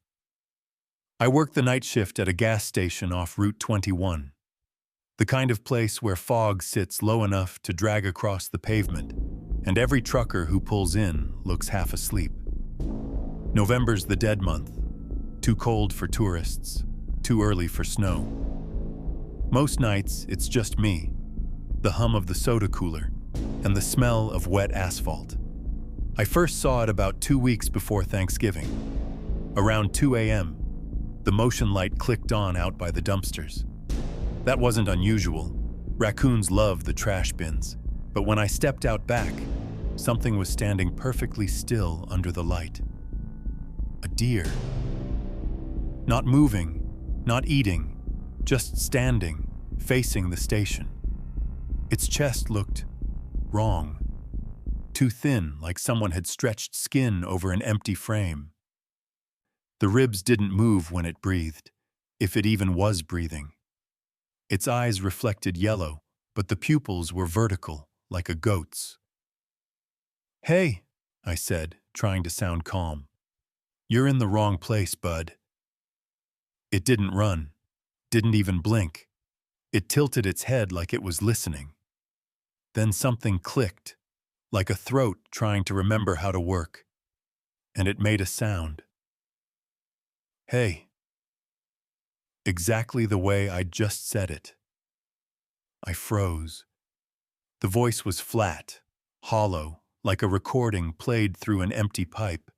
I work the night shift at a gas station off Route 21, the kind of place where fog sits low enough to drag across the pavement, and every trucker who pulls in looks half asleep. November's the dead month, too cold for tourists, too early for snow. Most nights, it's just me, the hum of the soda cooler, and the smell of wet asphalt. I first saw it about 2 weeks before Thanksgiving. Around 2 a.m., the motion light clicked on out by the dumpsters. That wasn't unusual. Raccoons love the trash bins. But when I stepped out back, something was standing perfectly still under the light. A deer. Not moving, not eating, just standing, facing the station. Its chest looked wrong. Too thin, like someone had stretched skin over an empty frame. The ribs didn't move when it breathed, if it even was breathing. Its eyes reflected yellow, but the pupils were vertical, like a goat's. "Hey," I said, trying to sound calm. "You're in the wrong place, bud." It didn't run, didn't even blink. It tilted its head like it was listening. Then something clicked, like a throat trying to remember how to work, and it made a sound. "Hey." Exactly the way I'd just said it. I froze. The voice was flat, hollow, like a recording played through an empty pipe.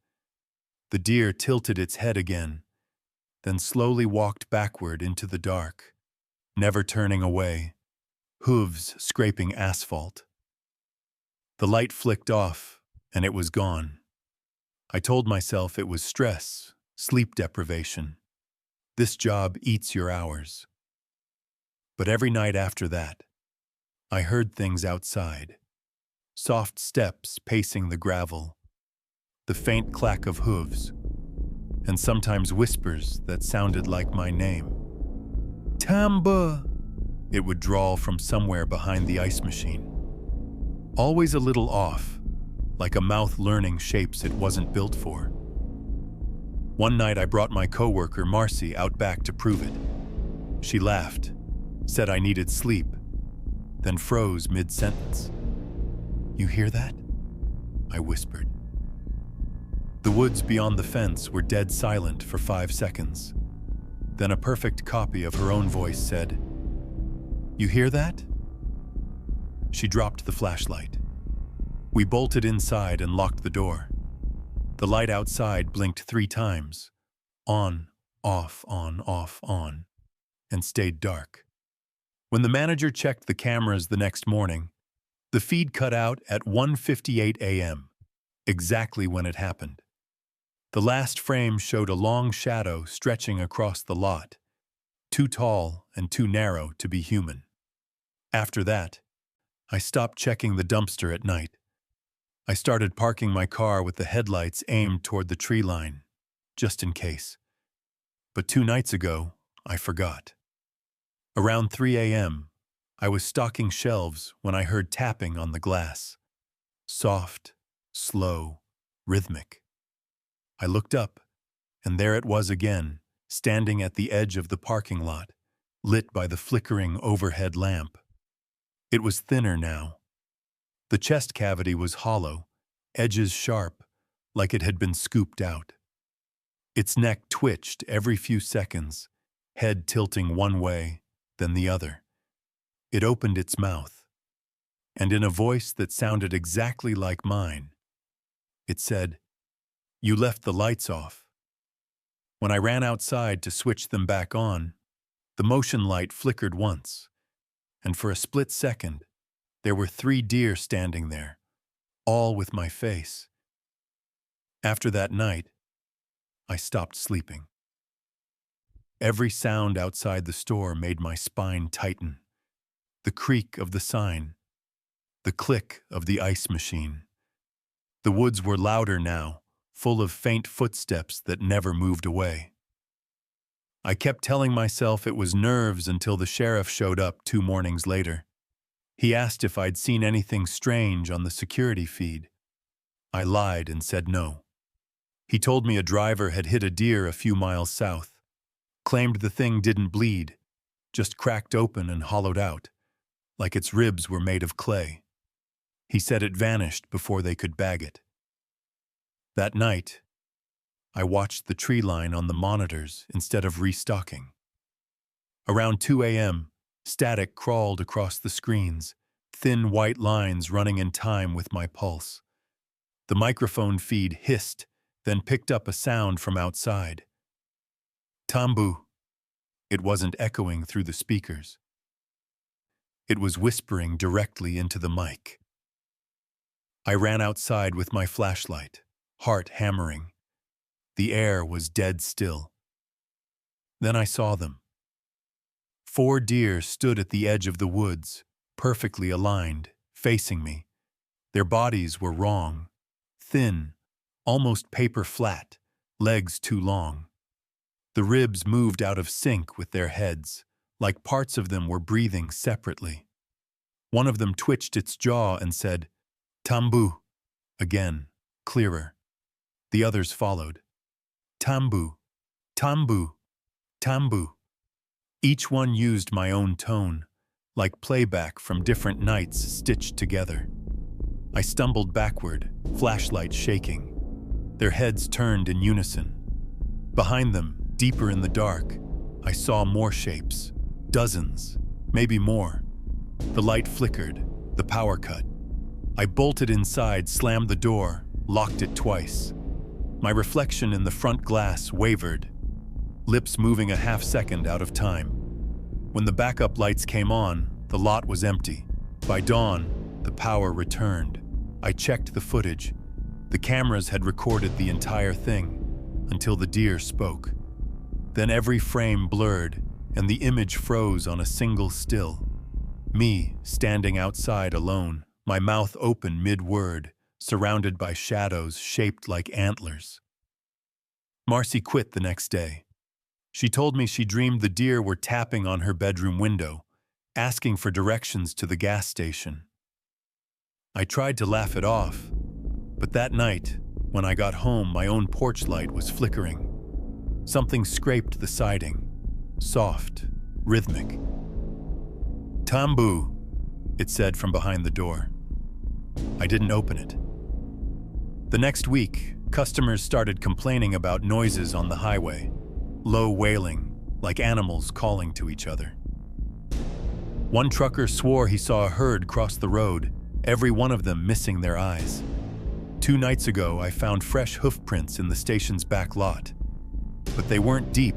The deer tilted its head again, then slowly walked backward into the dark, never turning away, hooves scraping asphalt. The light flicked off, and it was gone. I told myself it was stress, sleep deprivation. This job eats your hours. But every night after that, I heard things outside. Soft steps pacing the gravel, the faint clack of hooves, and sometimes whispers that sounded like my name. "Tamba," it would drawl from somewhere behind the ice machine. Always a little off, like a mouth learning shapes it wasn't built for. One night I brought my coworker Marcy out back to prove it. She laughed, said I needed sleep, then froze mid-sentence. "You hear that?" I whispered. The woods beyond the fence were dead silent for 5 seconds. Then a perfect copy of her own voice said, "You hear that?" She dropped the flashlight. We bolted inside and locked the door. The light outside blinked 3 times, on, off, on, and stayed dark. When the manager checked the cameras the next morning, the feed cut out at 1:58 a.m., exactly when it happened. The last frame showed a long shadow stretching across the lot, too tall and too narrow to be human. After that, I stopped checking the dumpster at night. I started parking my car with the headlights aimed toward the tree line, just in case. But 2 nights ago, I forgot. Around 3 a.m., I was stocking shelves when I heard tapping on the glass. Soft, slow, rhythmic. I looked up, and there it was again, standing at the edge of the parking lot, lit by the flickering overhead lamp. It was thinner now. The chest cavity was hollow, edges sharp, like it had been scooped out. Its neck twitched every few seconds, head tilting one way, then the other. It opened its mouth, and in a voice that sounded exactly like mine, it said, "You left the lights off." When I ran outside to switch them back on, the motion light flickered once, and for a split second, there were 3 deer standing there, all with my face. After that night, I stopped sleeping. Every sound outside the store made my spine tighten. The creak of the sign, the click of the ice machine. The woods were louder now, full of faint footsteps that never moved away. I kept telling myself it was nerves until the sheriff showed up 2 mornings later. He asked if I'd seen anything strange on the security feed. I lied and said no. He told me a driver had hit a deer a few miles south, claimed the thing didn't bleed, just cracked open and hollowed out, like its ribs were made of clay. He said it vanished before they could bag it. That night, I watched the tree line on the monitors instead of restocking. Around 2 a.m., static crawled across the screens, thin white lines running in time with my pulse. The microphone feed hissed, then picked up a sound from outside. Tambu. It wasn't echoing through the speakers. It was whispering directly into the mic. I ran outside with my flashlight, heart hammering. The air was dead still. Then I saw them. 4 deer stood at the edge of the woods, perfectly aligned, facing me. Their bodies were wrong, thin, almost paper flat, legs too long. The ribs moved out of sync with their heads, like parts of them were breathing separately. One of them twitched its jaw and said, "Tambu," again, clearer. The others followed. "Tambu, tambu, tambu." Each one used my own tone, like playback from different nights stitched together. I stumbled backward, flashlight shaking. Their heads turned in unison. Behind them, deeper in the dark, I saw more shapes, dozens, maybe more. The light flickered, the power cut. I bolted inside, slammed the door, locked it twice. My reflection in the front glass wavered, lips moving a half-second out of time. When the backup lights came on, the lot was empty. By dawn, the power returned. I checked the footage. The cameras had recorded the entire thing, until the deer spoke. Then every frame blurred, and the image froze on a single still. Me, standing outside alone, my mouth open mid-word, surrounded by shadows shaped like antlers. Marcy quit the next day. She told me she dreamed the deer were tapping on her bedroom window, asking for directions to the gas station. I tried to laugh it off, but that night, when I got home, my own porch light was flickering. Something scraped the siding, soft, rhythmic. "Tambu," it said from behind the door. I didn't open it. The next week, customers started complaining about noises on the highway, low wailing, like animals calling to each other. One trucker swore he saw a herd cross the road, every one of them missing their eyes. 2 nights ago, I found fresh hoof prints in the station's back lot. But they weren't deep,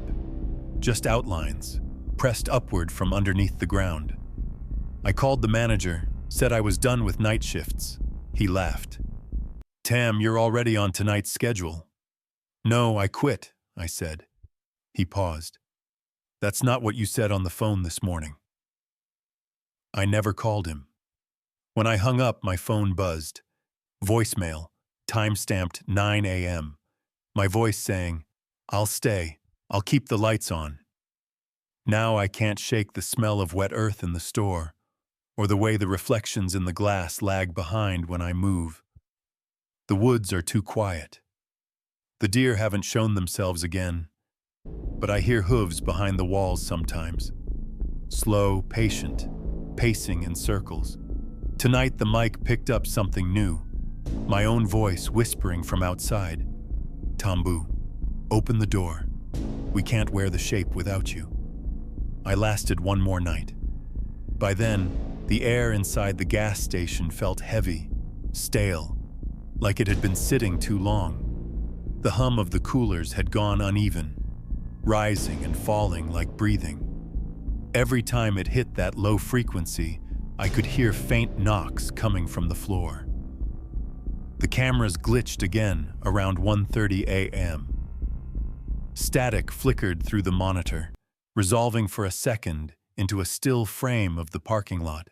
just outlines, pressed upward from underneath the ground. I called the manager, said I was done with night shifts. He laughed. "Tam, you're already on tonight's schedule." "No, I quit," I said. He paused. "That's not what you said on the phone this morning." I never called him. When I hung up, my phone buzzed. Voicemail, time-stamped 9 a.m. My voice saying, "I'll stay. I'll keep the lights on." Now I can't shake the smell of wet earth in the store, or the way the reflections in the glass lag behind when I move. The woods are too quiet. The deer haven't shown themselves again, But I hear hooves behind the walls sometimes. Slow, patient, pacing in circles. Tonight the mic picked up something new. My own voice whispering from outside. Tambu, open the door. We can't wear the shape without you. I lasted one more night. By then, the air inside the gas station felt heavy, stale, like it had been sitting too long. The hum of the coolers had gone uneven, rising and falling like breathing. Every time it hit that low frequency, I could hear faint knocks coming from the floor. The cameras glitched again around 1:30 a.m. Static flickered through the monitor, resolving for a second into a still frame of the parking lot,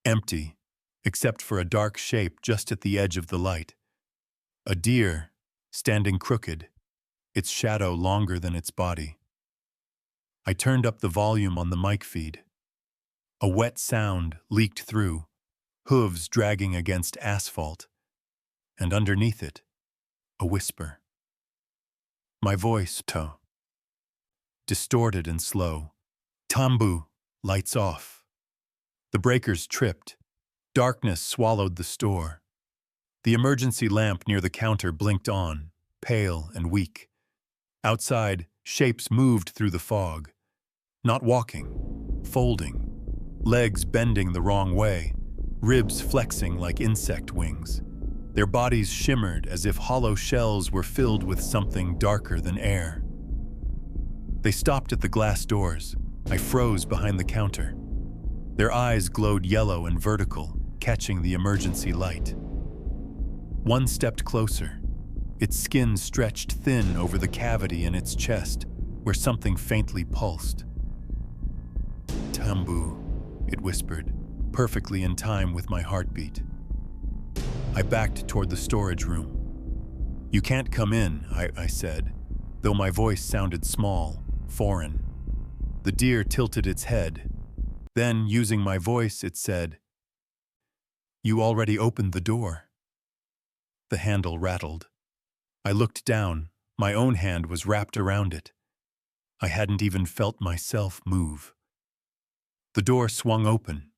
empty, except for a dark shape just at the edge of the light. A deer, standing crooked, its shadow longer than its body. I turned up the volume on the mic feed. A wet sound leaked through, hooves dragging against asphalt, and underneath it, a whisper. My voice, distorted and slow. Tambu, lights off. The breakers tripped. Darkness swallowed the store. The emergency lamp near the counter blinked on, pale and weak. Outside, shapes moved through the fog. Not walking, folding. Legs bending the wrong way, ribs flexing like insect wings. Their bodies shimmered as if hollow shells were filled with something darker than air. They stopped at the glass doors. I froze behind the counter. Their eyes glowed yellow and vertical, catching the emergency light. One stepped closer. Its skin stretched thin over the cavity in its chest, where something faintly pulsed. Tambu, it whispered, perfectly in time with my heartbeat. I backed toward the storage room. You can't come in, I said, though my voice sounded small, foreign. The deer tilted its head. Then, using my voice, it said, You already opened the door. The handle rattled. I looked down. My own hand was wrapped around it. I hadn't even felt myself move. The door swung open.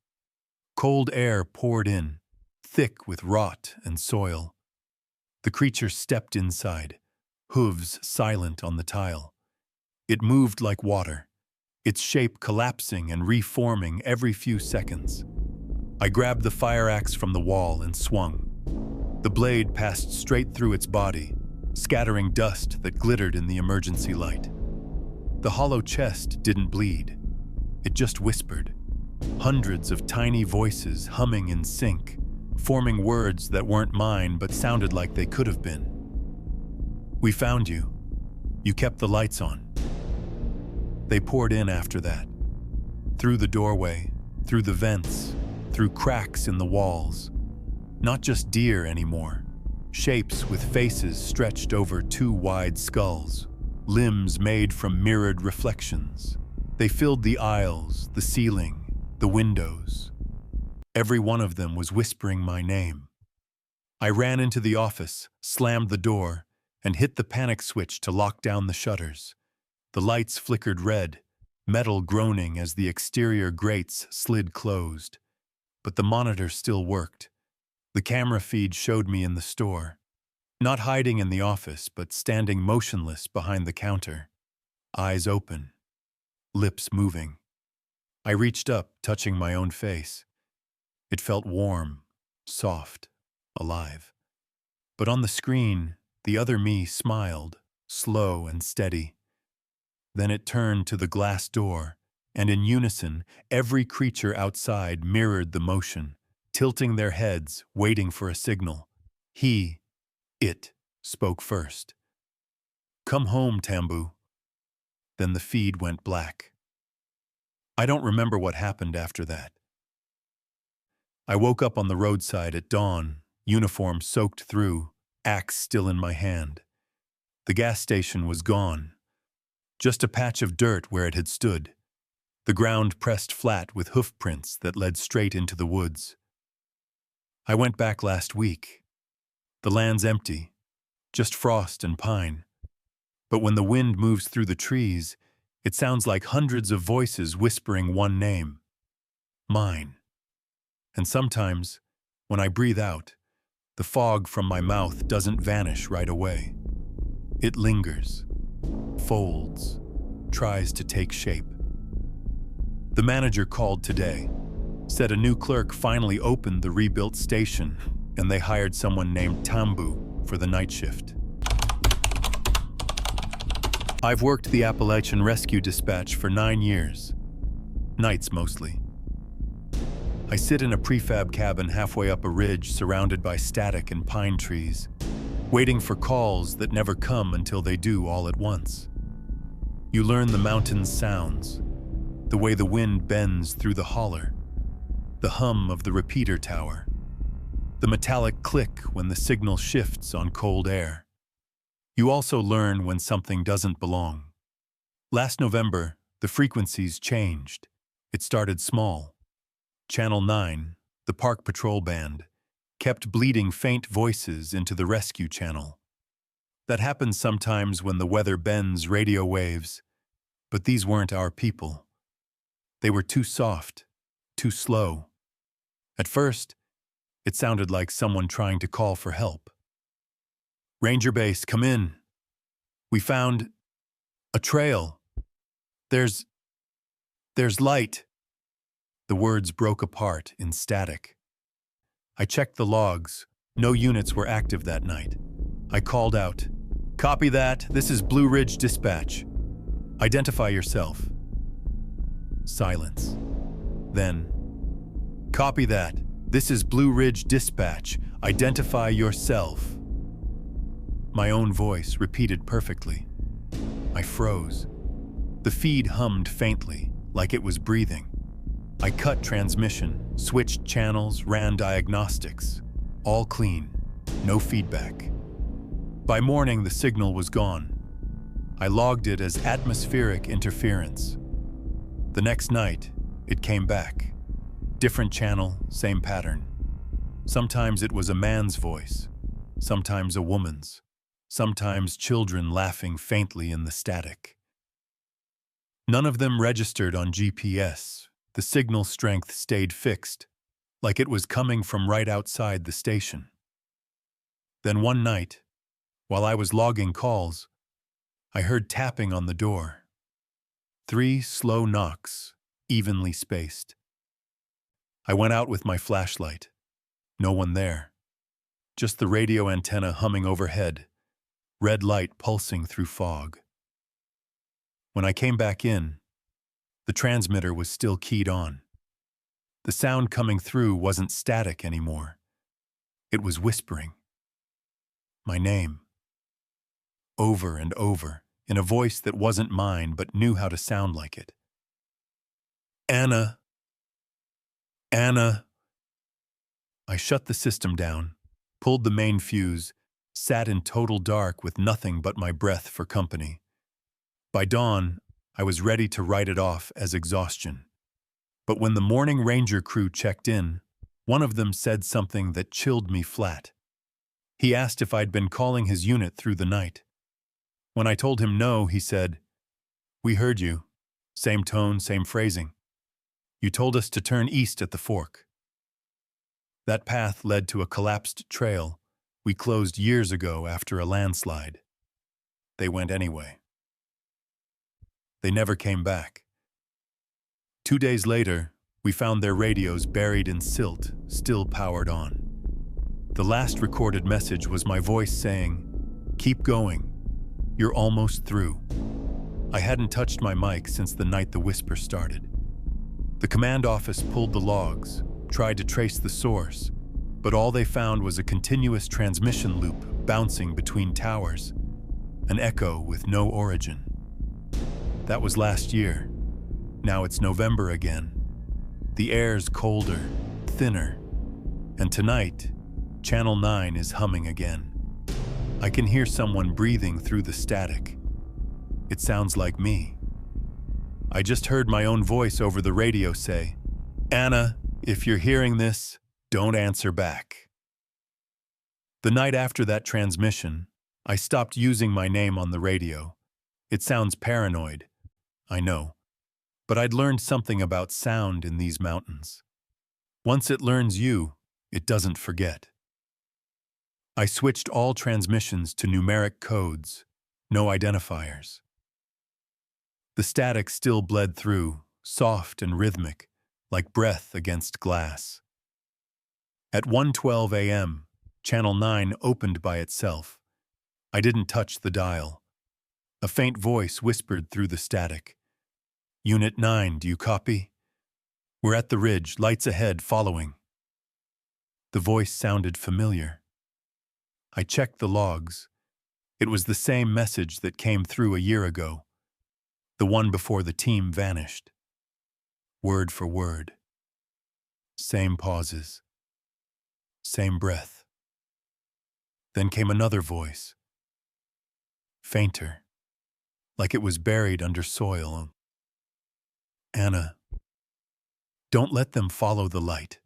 Cold air poured in, thick with rot and soil. The creature stepped inside, hooves silent on the tile. It moved like water, its shape collapsing and reforming every few seconds. I grabbed the fire axe from the wall and swung. The blade passed straight through its body, scattering dust that glittered in the emergency light. The hollow chest didn't bleed. It just whispered. Hundreds of tiny voices humming in sync, forming words that weren't mine but sounded like they could have been. We found you. You kept the lights on. They poured in after that. Through the doorway, through the vents, through cracks in the walls. Not just deer anymore. Shapes with faces stretched over two wide skulls. Limbs made from mirrored reflections. They filled the aisles, the ceiling, the windows. Every one of them was whispering my name. I ran into the office, slammed the door, and hit the panic switch to lock down the shutters. The lights flickered red, metal groaning as the exterior grates slid closed. But the monitor still worked. The camera feed showed me in the store. Not hiding in the office, but standing motionless behind the counter. Eyes open, lips moving. I reached up, touching my own face. It felt warm, soft, alive. But on the screen, the other me smiled, slow and steady. Then it turned to the glass door, and in unison, every creature outside mirrored the motion, tilting their heads, waiting for a signal. It spoke first. Come home, Tambu. Then the feed went black. I don't remember what happened after that. I woke up on the roadside at dawn, uniform soaked through, axe still in my hand. The gas station was gone. Just a patch of dirt where it had stood. The ground pressed flat with hoof prints that led straight into the woods. I went back last week. The land's empty, just frost and pine. But when the wind moves through the trees, it sounds like hundreds of voices whispering one name: mine. And sometimes, when I breathe out, the fog from my mouth doesn't vanish right away. It lingers, folds, tries to take shape. The manager called today, said a new clerk finally opened the rebuilt station, and they hired someone named Tambu for the night shift. I've worked the Appalachian Rescue Dispatch for 9 years, nights mostly. I sit in a prefab cabin halfway up a ridge surrounded by static and pine trees, waiting for calls that never come until they do all at once. You learn the mountain's sounds, the way the wind bends through the holler, the hum of the repeater tower, the metallic click when the signal shifts on cold air. You also learn when something doesn't belong. Last November, the frequencies changed. It started small. Channel 9, the Park Patrol Band, kept bleeding faint voices into the rescue channel. That happens sometimes when the weather bends radio waves, but these weren't our people. They were too soft, too slow. At first, it sounded like someone trying to call for help. Ranger Base, come in. We found a trail. There's light. The words broke apart in static. I checked the logs. No units were active that night. I called out, "Copy that. This is Blue Ridge Dispatch. Identify yourself." Silence. Then, "Copy that. This is Blue Ridge Dispatch. Identify yourself." My own voice repeated perfectly. I froze. The feed hummed faintly, like it was breathing. I cut transmission, switched channels, ran diagnostics. All clean, no feedback. By morning, the signal was gone. I logged it as atmospheric interference. The next night, it came back. Different channel, same pattern. Sometimes it was a man's voice, sometimes a woman's, sometimes children laughing faintly in the static. None of them registered on GPS. The signal strength stayed fixed, like it was coming from right outside the station. Then one night, while I was logging calls, I heard tapping on the door. 3 slow knocks, evenly spaced. I went out with my flashlight. No one there. Just the radio antenna humming overhead, red light pulsing through fog. When I came back in, the transmitter was still keyed on. The sound coming through wasn't static anymore. It was whispering. My name. Over and over, in a voice that wasn't mine but knew how to sound like it. "Anna. Anna." I shut the system down, pulled the main fuse, sat in total dark with nothing but my breath for company. By dawn, I was ready to write it off as exhaustion. But when the morning ranger crew checked in, one of them said something that chilled me flat. He asked if I'd been calling his unit through the night. When I told him no, he said, "We heard you. Same tone, same phrasing. You told us to turn east at the fork." That path led to a collapsed trail we closed years ago after a landslide. They went anyway. They never came back. 2 days later, we found their radios buried in silt, still powered on. The last recorded message was my voice saying, "Keep going. You're almost through." I hadn't touched my mic since the night the whisper started. The command office pulled the logs, tried to trace the source, but all they found was a continuous transmission loop bouncing between towers, an echo with no origin. That was last year. Now it's November again. The air's colder, thinner, and tonight, Channel 9 is humming again. I can hear someone breathing through the static. It sounds like me. I just heard my own voice over the radio say, "Anna, if you're hearing this, don't answer back." The night after that transmission, I stopped using my name on the radio, It sounds paranoid, I know, but I'd learned something about sound in these mountains. Once it learns you, it doesn't forget. I switched all transmissions to numeric codes, no identifiers. The static still bled through, soft and rhythmic, like breath against glass. At 1:12 a.m., Channel 9 opened by itself. I didn't touch the dial. A faint voice whispered through the static. "Unit 9, do you copy? We're at the ridge, lights ahead, following." The voice sounded familiar. I checked the logs. It was the same message that came through a year ago, the one before the team vanished. Word for word. Same pauses. Same breath. Then came another voice. Fainter, like it was buried under soil. "Anna, don't let them follow the light."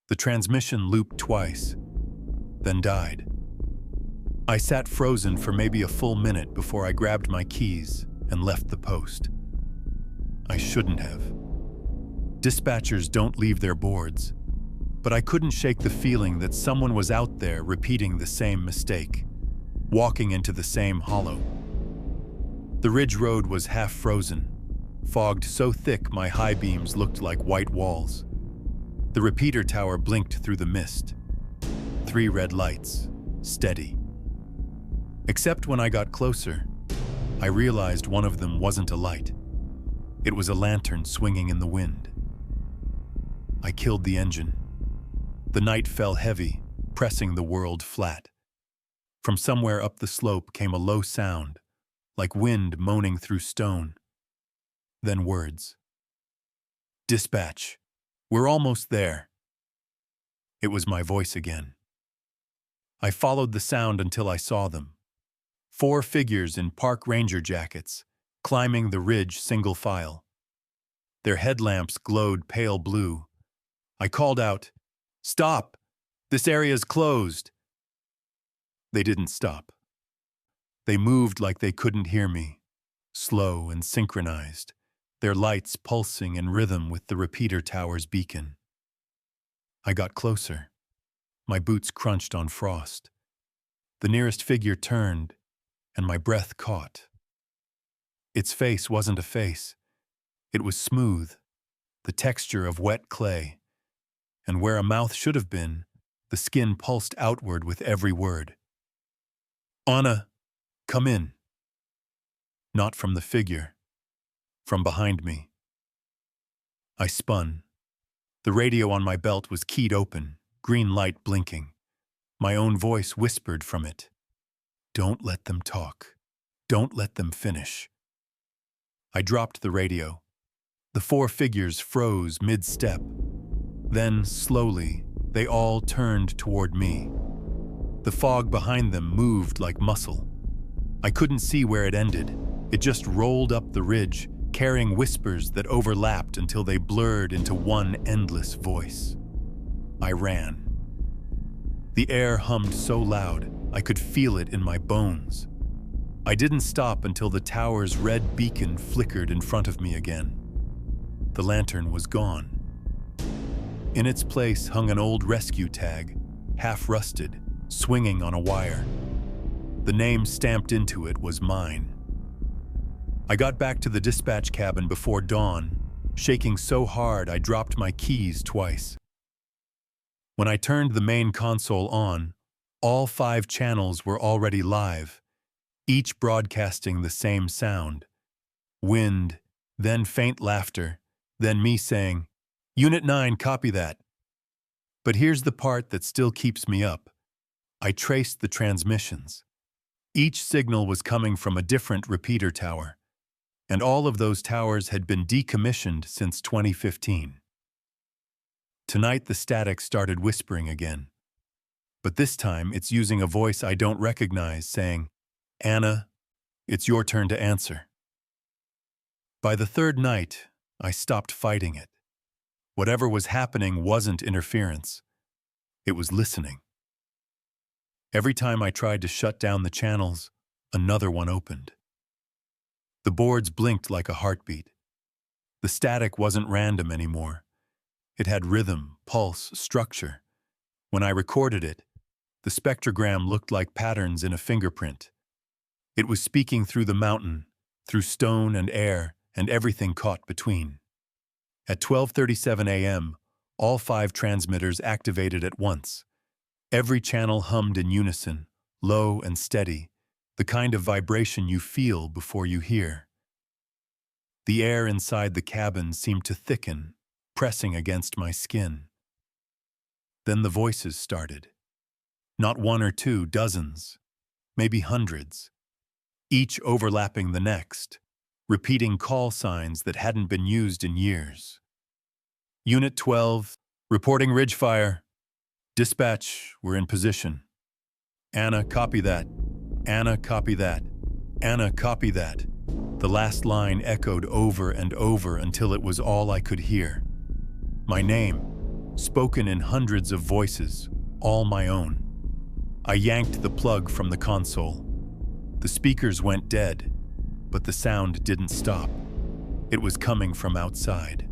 The transmission looped twice, then died. I sat frozen for maybe a full minute before I grabbed my keys and left the post. I shouldn't have. Dispatchers don't leave their boards, but I couldn't shake the feeling that someone was out there repeating the same mistake, walking into the same hollow. The ridge road was half frozen, fogged so thick my high beams looked like white walls. The repeater tower blinked through the mist. 3 red lights, steady. Except when I got closer, I realized one of them wasn't a light. It was a lantern swinging in the wind. I killed the engine. The night fell heavy, pressing the world flat. From somewhere up the slope came a low sound, like wind moaning through stone. Then words. "Dispatch, we're almost there." It was my voice again. I followed the sound until I saw them. 4 figures in park ranger jackets, climbing the ridge single file. Their headlamps glowed pale blue. I called out, "Stop! This area's closed!" They didn't stop. They moved like they couldn't hear me, slow and synchronized, their lights pulsing in rhythm with the repeater tower's beacon. I got closer. My boots crunched on frost. The nearest figure turned, and my breath caught. Its face wasn't a face. It was smooth, the texture of wet clay, and where a mouth should have been, the skin pulsed outward with every word. "Anna, come in." Not from the figure, from behind me. I spun. The radio on my belt was keyed open, green light blinking. My own voice whispered from it. "Don't let them talk. Don't let them finish." I dropped the radio. The 4 figures froze mid-step. Then, slowly, they all turned toward me. The fog behind them moved like muscle. I couldn't see where it ended. It just rolled up the ridge, carrying whispers that overlapped until they blurred into one endless voice. I ran. The air hummed so loud, I could feel it in my bones. I didn't stop until the tower's red beacon flickered in front of me again. The lantern was gone. In its place hung an old rescue tag, half rusted, swinging on a wire. The name stamped into it was mine. I got back to the dispatch cabin before dawn, shaking so hard I dropped my keys twice. When I turned the main console on, all 5 channels were already live, each broadcasting the same sound. Wind, then faint laughter, then me saying, "Unit 9, copy that." But here's the part that still keeps me up. I traced the transmissions. Each signal was coming from a different repeater tower, and all of those towers had been decommissioned since 2015. Tonight the static started whispering again. But this time it's using a voice I don't recognize, saying, "Anna, it's your turn to answer." By the 3rd night, I stopped fighting it. Whatever was happening wasn't interference. It was listening. Every time I tried to shut down the channels, another one opened. The boards blinked like a heartbeat. The static wasn't random anymore. It had rhythm, pulse, structure. When I recorded it, the spectrogram looked like patterns in a fingerprint. It was speaking through the mountain, through stone and air, and everything caught between. At 12:37 a.m., all 5 transmitters activated at once. Every channel hummed in unison, low and steady, the kind of vibration you feel before you hear. The air inside the cabin seemed to thicken, pressing against my skin. Then the voices started. Not 1 or 2, dozens, maybe hundreds, each overlapping the next, repeating call signs that hadn't been used in years. Unit 12, reporting ridge fire. Dispatch, we're in position. Anna, copy that. Anna, copy that. Anna, copy that. The last line echoed over and over until it was all I could hear. My name, spoken in hundreds of voices, all my own. I yanked the plug from the console. The speakers went dead, but the sound didn't stop. It was coming from outside.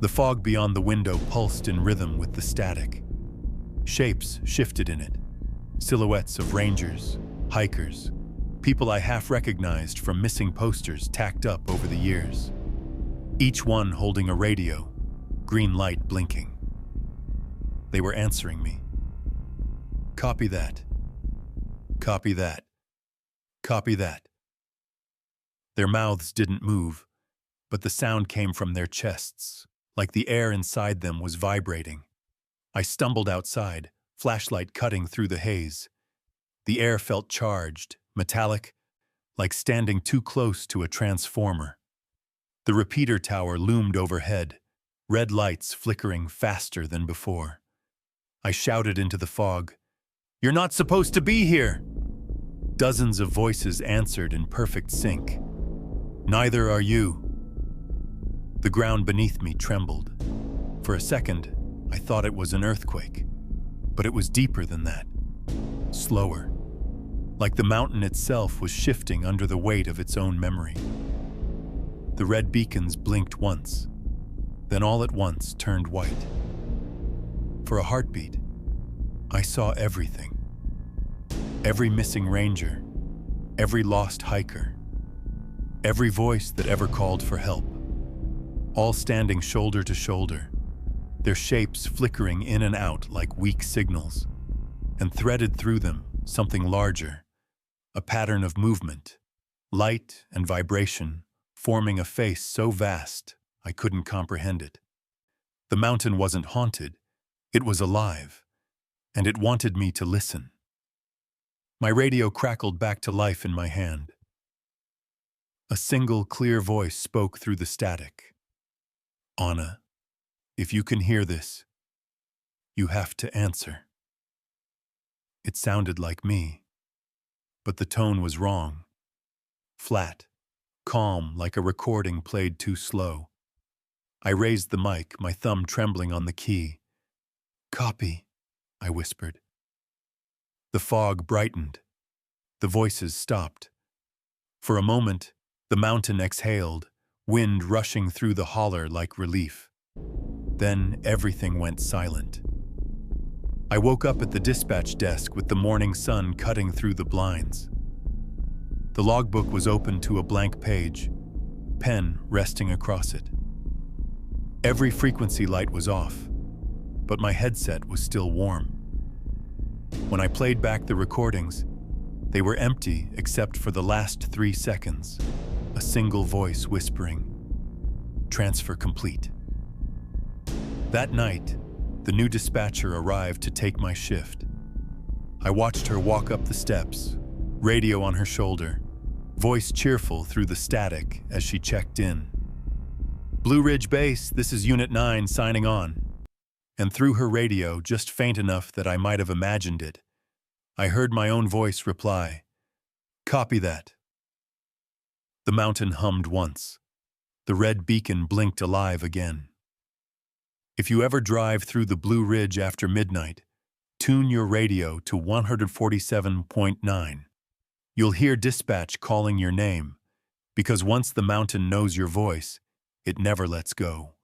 The fog beyond the window pulsed in rhythm with the static. Shapes shifted in it. Silhouettes of rangers, hikers, people I half recognized from missing posters tacked up over the years. Each one holding a radio, green light blinking. They were answering me. Copy that. Copy that. Copy that. Their mouths didn't move, but the sound came from their chests, like the air inside them was vibrating. I stumbled outside, flashlight cutting through the haze. The air felt charged, metallic, like standing too close to a transformer. The repeater tower loomed overhead, red lights flickering faster than before. I shouted into the fog, "You're not supposed to be here!" Dozens of voices answered in perfect sync. "Neither are you." The ground beneath me trembled. For a second, I thought it was an earthquake, but it was deeper than that. Slower, like the mountain itself was shifting under the weight of its own memory. The red beacons blinked once, then all at once turned white. For a heartbeat, I saw everything. Every missing ranger, every lost hiker, every voice that ever called for help, all standing shoulder to shoulder, their shapes flickering in and out like weak signals, and threaded through them something larger, a pattern of movement, light and vibration, forming a face so vast I couldn't comprehend it. The mountain wasn't haunted, it was alive, and it wanted me to listen. My radio crackled back to life in my hand. A single clear voice spoke through the static. "Anna, if you can hear this, you have to answer." It sounded like me, but the tone was wrong. Flat, calm like a recording played too slow. I raised the mic, my thumb trembling on the key. "Copy," I whispered. The fog brightened. The voices stopped. For a moment, the mountain exhaled, wind rushing through the holler like relief. Then everything went silent. I woke up at the dispatch desk with the morning sun cutting through the blinds. The logbook was open to a blank page, pen resting across it. Every frequency light was off, but my headset was still warm. When I played back the recordings, they were empty except for the last 3 seconds, a single voice whispering, "Transfer complete." That night, the new dispatcher arrived to take my shift. I watched her walk up the steps, radio on her shoulder, voice cheerful through the static as she checked in. "Blue Ridge Base, this is Unit 9 signing on." And through her radio, just faint enough that I might have imagined it, I heard my own voice reply, "Copy that." The mountain hummed once. The red beacon blinked alive again. If you ever drive through the Blue Ridge after midnight, tune your radio to 147.9. You'll hear dispatch calling your name, Because once the mountain knows your voice, it never lets go.